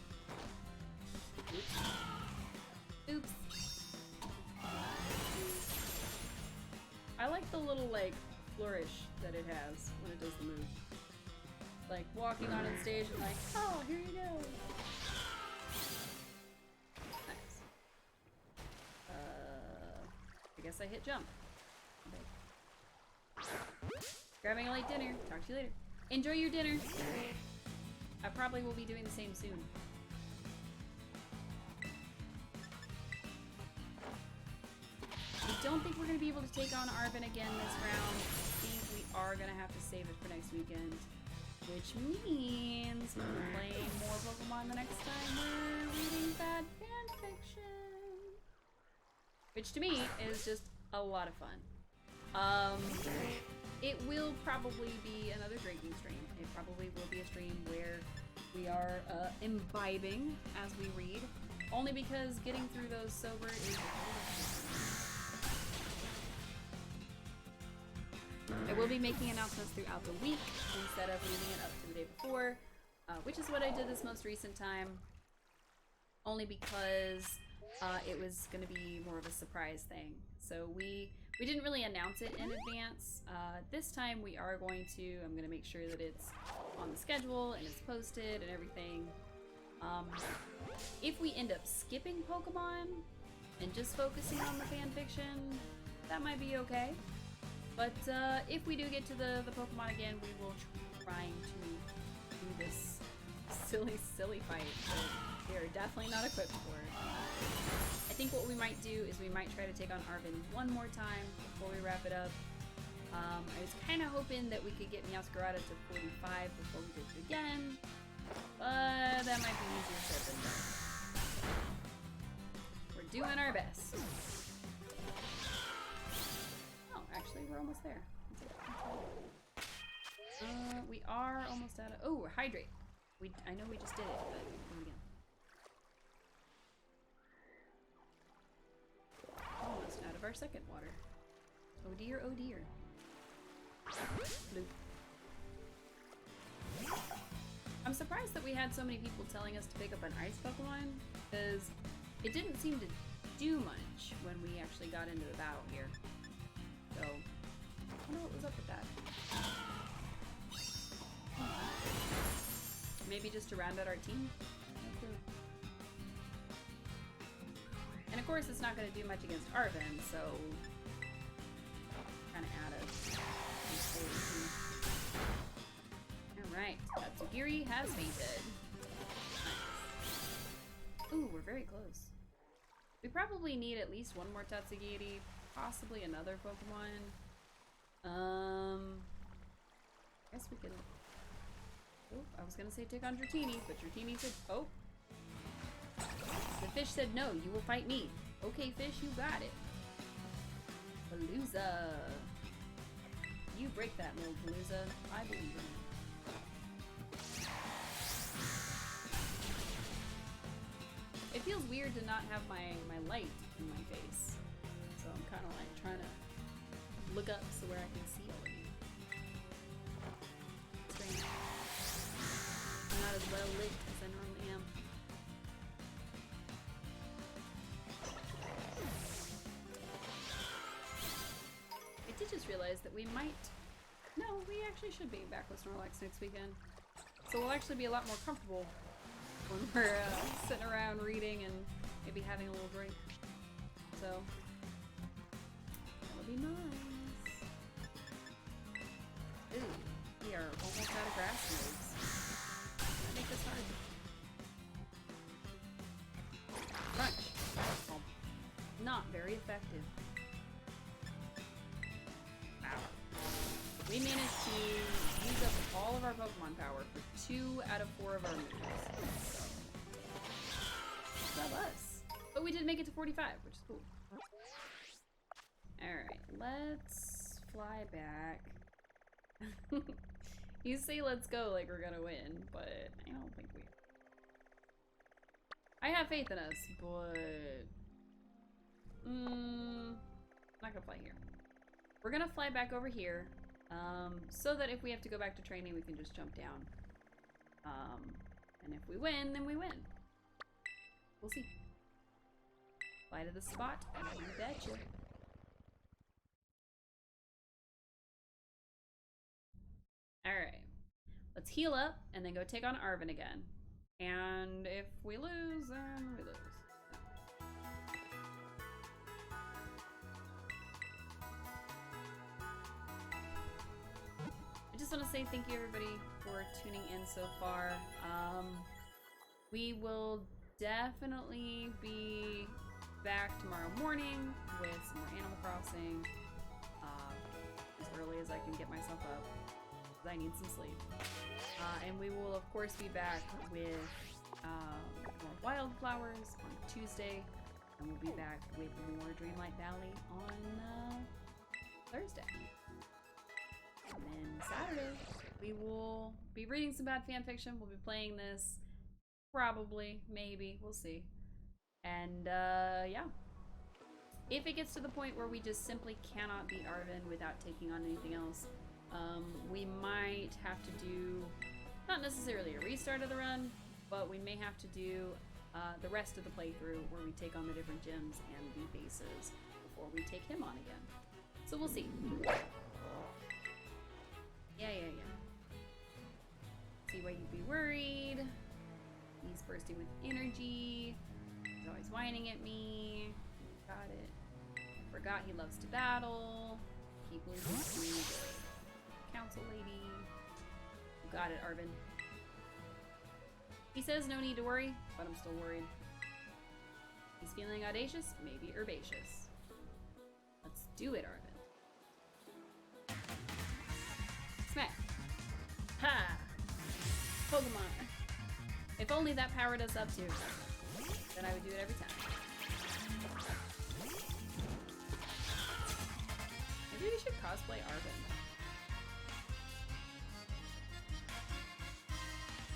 Oops. Oops. I like the little, like, flourish that it has when it does the move. Like, walking on stage and like, oh, here you go. Nice. I guess I hit jump. Okay. Grabbing a late dinner. Talk to you later. Enjoy your dinner. I probably will be doing the same soon. I don't think we're going to be able to take on Arven again this round. I think we are going to have to save it for next weekend. Which means we're playing more Pokemon the next time we're reading bad fanfiction. Which to me is just a lot of fun. It will probably be another drinking stream. It probably will be a stream where we are imbibing as we read. Only because getting through those sober is I will be making announcements throughout the week instead of leaving it up to the day before, which is what I did this most recent time, only because it was going to be more of a surprise thing. So we didn't really announce it in advance. This time we are going to, I'm going to make sure that it's on the schedule and it's posted and everything. If we end up skipping Pokemon and just focusing on the fanfiction, that might be okay. But if we do get to the Pokemon again, we will try to do this silly fight that we are definitely not equipped for. I think what we might do is we might try to take on Arven one more time before we wrap it up. I was kind of hoping that we could get Meowscarada to 45 before we did it again, but that might be easier said than done. We're doing our best. Actually, we're almost there. We are almost out of. Oh, hydrate. I know we just did it, but do it again. Almost out of our second water. Oh dear, oh dear. Bloop. I'm surprised that we had so many people telling us to pick up an ice Pokemon, because it didn't seem to do much when we actually got into the battle here. So, I don't know what was up with that. Maybe just to round out our team? Okay. And of course, it's not going to do much against Arven, so kind of add a. Alright, Tatsugiri has fainted. Nice. Ooh, we're very close. We probably need at least one more Tatsugiri. Possibly another Pokemon. I guess we could. Oh, I was gonna say take on Dratini, but Dratini said, oh. The fish said, no, you will fight me. Okay, fish, you got it. Palooza. You break that mold, Palooza. I believe in you. It feels weird to not have my light in my face. So I'm kind of like trying to look up so where I can see all of you. Strange. I'm not as well lit as I normally am. I did just realize that we might... No, we actually should be back with Snorlax next weekend. So we'll actually be a lot more comfortable when we're sitting around reading and maybe having a little drink. So... that'll be nice. Ooh, we are almost out of grass moves. That makes this hard. Crunch. Oh, not very effective. Wow. We managed to use up all of our Pokemon power for 2 out of 4 of our moves. So, love us. But we did make it to 45, which is cool. Alright, let's fly back. You say let's go like we're gonna win, but I don't think we... I have faith in us, but... not gonna fly here. We're gonna fly back over here, so that if we have to go back to training, we can just jump down. And if we win, then we win. We'll see. Fly to the spot, you betcha. Alright. Let's heal up, and then go take on Arvin again. And if we lose, then we lose. I just want to say thank you everybody for tuning in so far. We will definitely be back tomorrow morning with some more Animal Crossing as early as I can get myself up, because I need some sleep. And we will of course be back with more Wildflowers on Tuesday, and we'll be back with more Dreamlight Valley on Thursday. And then Saturday, we will be reading some bad fan fiction. We'll be playing this, probably, maybe, we'll see. And yeah. If it gets to the point where we just simply cannot beat Arvin without taking on anything else, we might have to do, not necessarily a restart of the run, but we may have to do the rest of the playthrough where we take on the different gyms and the bases before we take him on again. So we'll see. Yeah. See why you'd be worried. He's bursting with energy. He's always whining at me. Got it. I forgot he loves to battle. Keep losing to the council lady. Got it, Arvin. He says no need to worry, but I'm still worried. He's feeling audacious, maybe herbaceous. Let's do it, Arvin. Smack. Ha! Pokemon. If only that powered us up too, then I would do it every time. Maybe we should cosplay Arvin.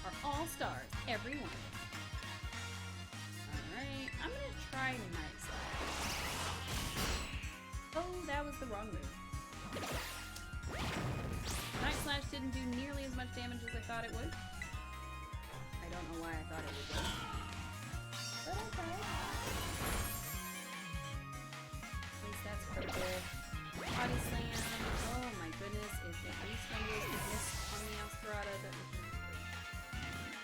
Are all stars, every one of them. Alright, I'm gonna try Night Slash. Oh, that was the wrong move. Night Slash didn't do nearly as much damage as I thought it would. I don't know why I thought it would do. But okay. At least that's critical. Body Slam. Oh my goodness, if at least one of those could miss on the Alsparada, that would be great.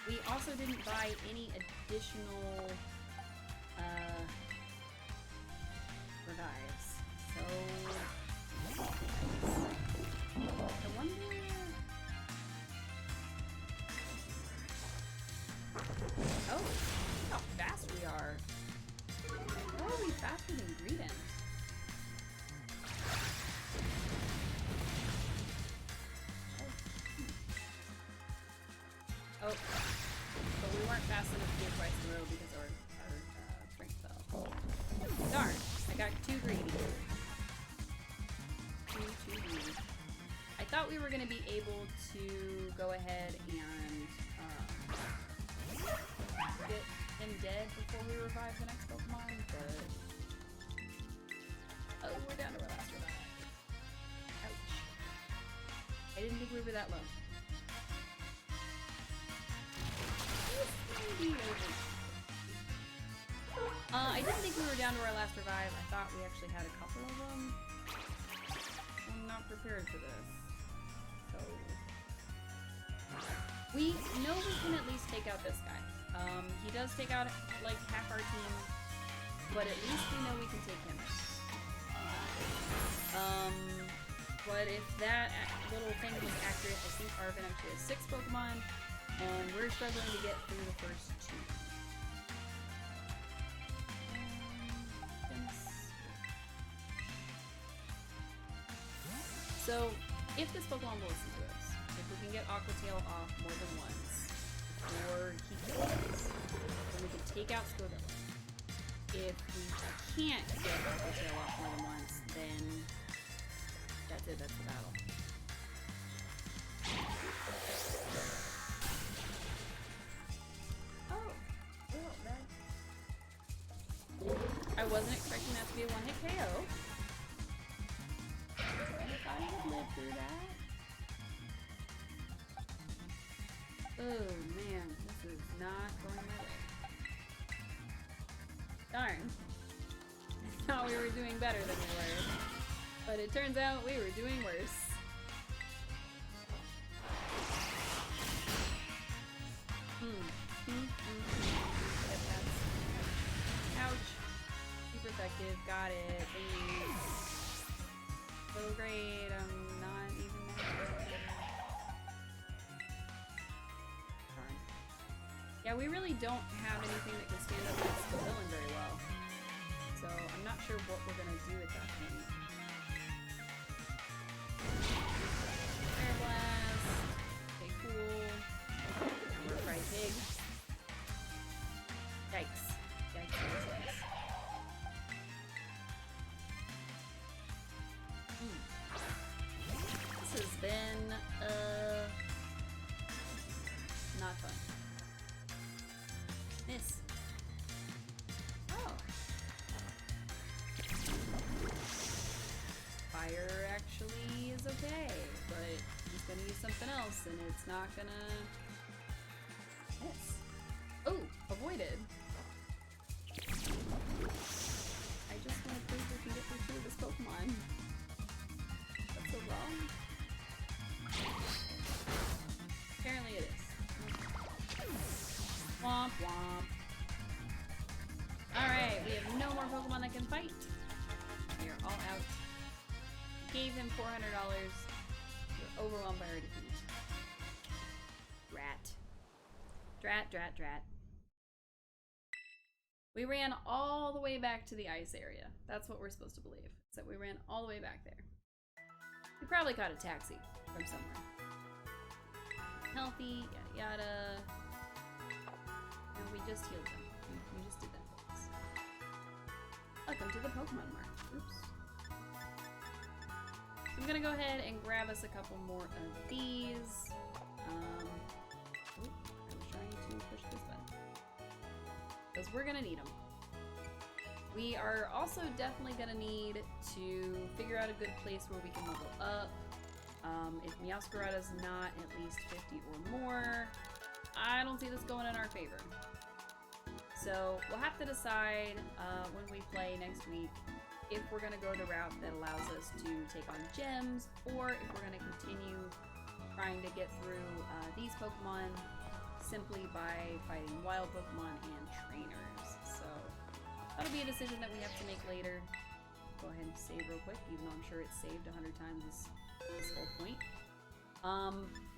We also didn't buy any additional revives. So I wonder. Oh, look how fast we are. How are we faster than Greedent? Oh, but we weren't fast enough to do it twice in a row because our strength fell. Darn, I got too greedy. Too greedy. I thought we were going to be able to go ahead and get him dead before we revive the next Pokemon, but... Oh, we're down to our last revive. Ouch. I didn't think we were that low. I didn't think we were down to our last revive. I thought we actually had a couple of them. I'm not prepared for this. So... we know we can at least take out this guy. He does take out, like, half our team, but at least we know we can take him out. But if that little thing was accurate, I think Arvin actually has 6 Pokemon, and we're struggling to get through the first 2. So, if this Pokemon will listen to us, if we can get Aqua Tail off more than once, before he kills us, then we can take out Squirtle. If we can't get Aqua Tail off more than once, then that's it, that's the battle. wasn't expecting that to be a one-hit KO. I thought he would live through that. Oh man, this is not going my way. Darn. I thought we were doing better than we were. But it turns out we were doing worse. Ouch. Super effective. Got it. Thanks. So great. I'm not even there. Darn. Yeah, we really don't have anything that can stand up against the villain very well. So I'm not sure what we're gonna do at that point. Fire blast. Okay, cool. We're a fried pig. Yikes. Yikes, yikes, yikes. This has been, not fun. Miss. Oh. Fire actually is okay, but he's gonna use something else and it's not gonna miss. Oh, avoided. I just want to prove we can get through this Pokemon. That's so wrong. Apparently it is. Womp womp. Alright, we have no more Pokemon that can fight. We are all out. Gave him $400. We're overwhelmed by our defeat. Drat. Drat, drat, drat. We ran all the way back to the ice area. That's what we're supposed to believe. Is that we ran all the way back there. We probably caught a taxi from somewhere. Healthy, yada yada. And we just healed them. We just did that, folks. Welcome to the Pokemon Mart. Oops. So I'm gonna go ahead and grab us a couple more of these. I was trying to push this button. Because we're gonna need them. We are also definitely gonna need to figure out a good place where we can level up. If Meowscarada's not at least 50 or more, I don't see this going in our favor. So we'll have to decide when we play next week if we're gonna go the route that allows us to take on gyms, or if we're gonna continue trying to get through these Pokemon simply by fighting wild Pokemon and trainers. So that'll be a decision that we have to make later. Go ahead and save real quick, even though I'm sure it's saved 100 times this whole point.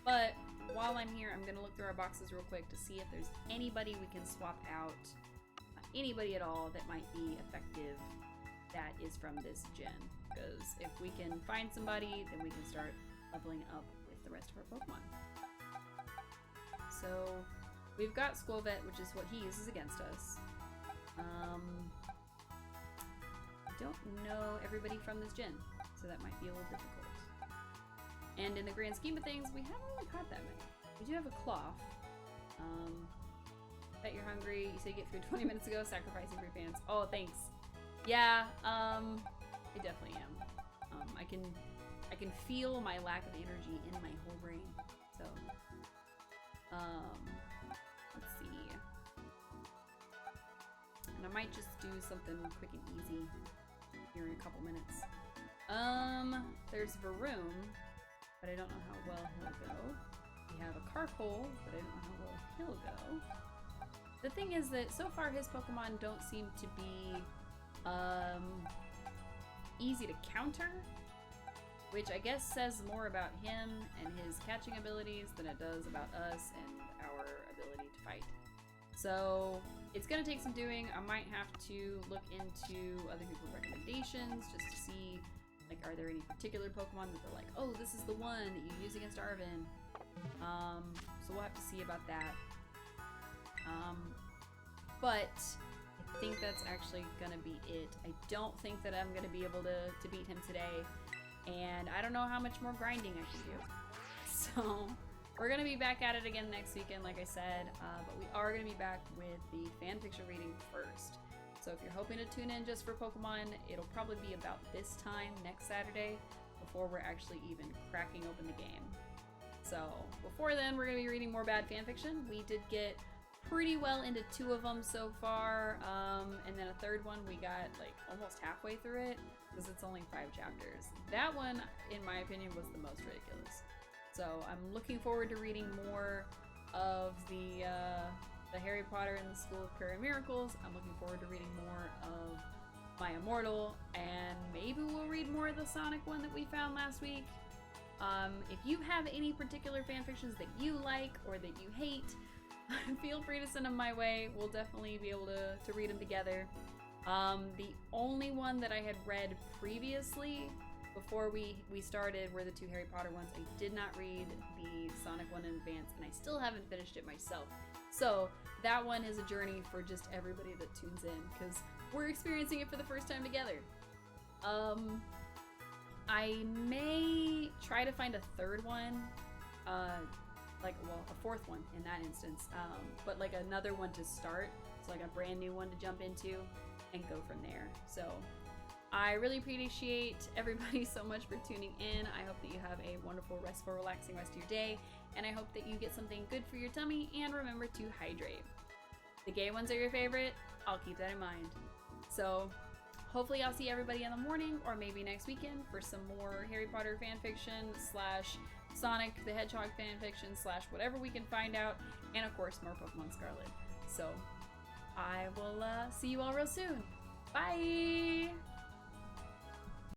But while I'm here, I'm gonna look through our boxes real quick to see if there's anybody we can swap out, anybody at all that might be effective that is from this gen. Because if we can find somebody, then we can start leveling up with the rest of our Pokemon. So we've got Squilvet, which is what he uses against us. I don't know everybody from this gen, so that might be a little difficult. And in the grand scheme of things, we haven't really caught that many. We do have a Cloth. Bet you're hungry. You said you get food 20 minutes ago, sacrificing for your fans. Oh, thanks. Yeah, I definitely am. I can feel my lack of energy in my whole brain. So, let's see. And I might just do something quick and easy here in a couple minutes. There's Varoom, but I don't know how well he'll go. We have a Carkol, but I don't know how well he'll go. The thing is that so far his Pokemon don't seem to be easy to counter, which I guess says more about him and his catching abilities than it does about us and our ability to fight. So it's gonna take some doing. I might have to look into other people's recommendations just to see, like, are there any particular Pokemon that they're like, oh, this is the one that you use against Arven. So we'll have to see about that. But I think that's actually gonna be it. I don't think that I'm gonna be able to beat him today, and I don't know how much more grinding I can do. So we're gonna be back at it again next weekend, like I said, but we are gonna be back with the fan picture reading first. So if you're hoping to tune in just for Pokemon, it'll probably be about this time next Saturday before we're actually even cracking open the game. So before then, we're going to be reading more bad fanfiction. We did get pretty well into 2 of them so far, and then a 3rd one we got like almost halfway through it because it's only 5 chapters. That one, in my opinion, was the most ridiculous. So I'm looking forward to reading more of the Harry Potter and the School of Prayer and Miracles. I'm looking forward to reading more of My Immortal, and maybe we'll read more of the Sonic one that we found last week. If you have any particular fanfictions that you like or that you hate, feel free to send them my way. We'll definitely be able to read them together. The only one that I had read previously before we started were the 2 Harry Potter ones. I did not read the Sonic one in advance, and I still haven't finished it myself. So that one is a journey for just everybody that tunes in, because we're experiencing it for the first time together. I may try to find a 3rd one, a 4th one in that instance, but like another one to start, so like a brand new one to jump into and go from there. So I really appreciate everybody so much for tuning in. I hope that you have a wonderful, restful, relaxing rest of your day, and I hope that you get something good for your tummy, and remember to hydrate. The gay ones are your favorite. I'll keep that in mind. So hopefully I'll see everybody in the morning, or maybe next weekend, for some more Harry Potter fanfiction / Sonic the Hedgehog fanfiction / whatever we can find out, and of course more Pokemon Scarlet. So I will see you all real soon. Bye!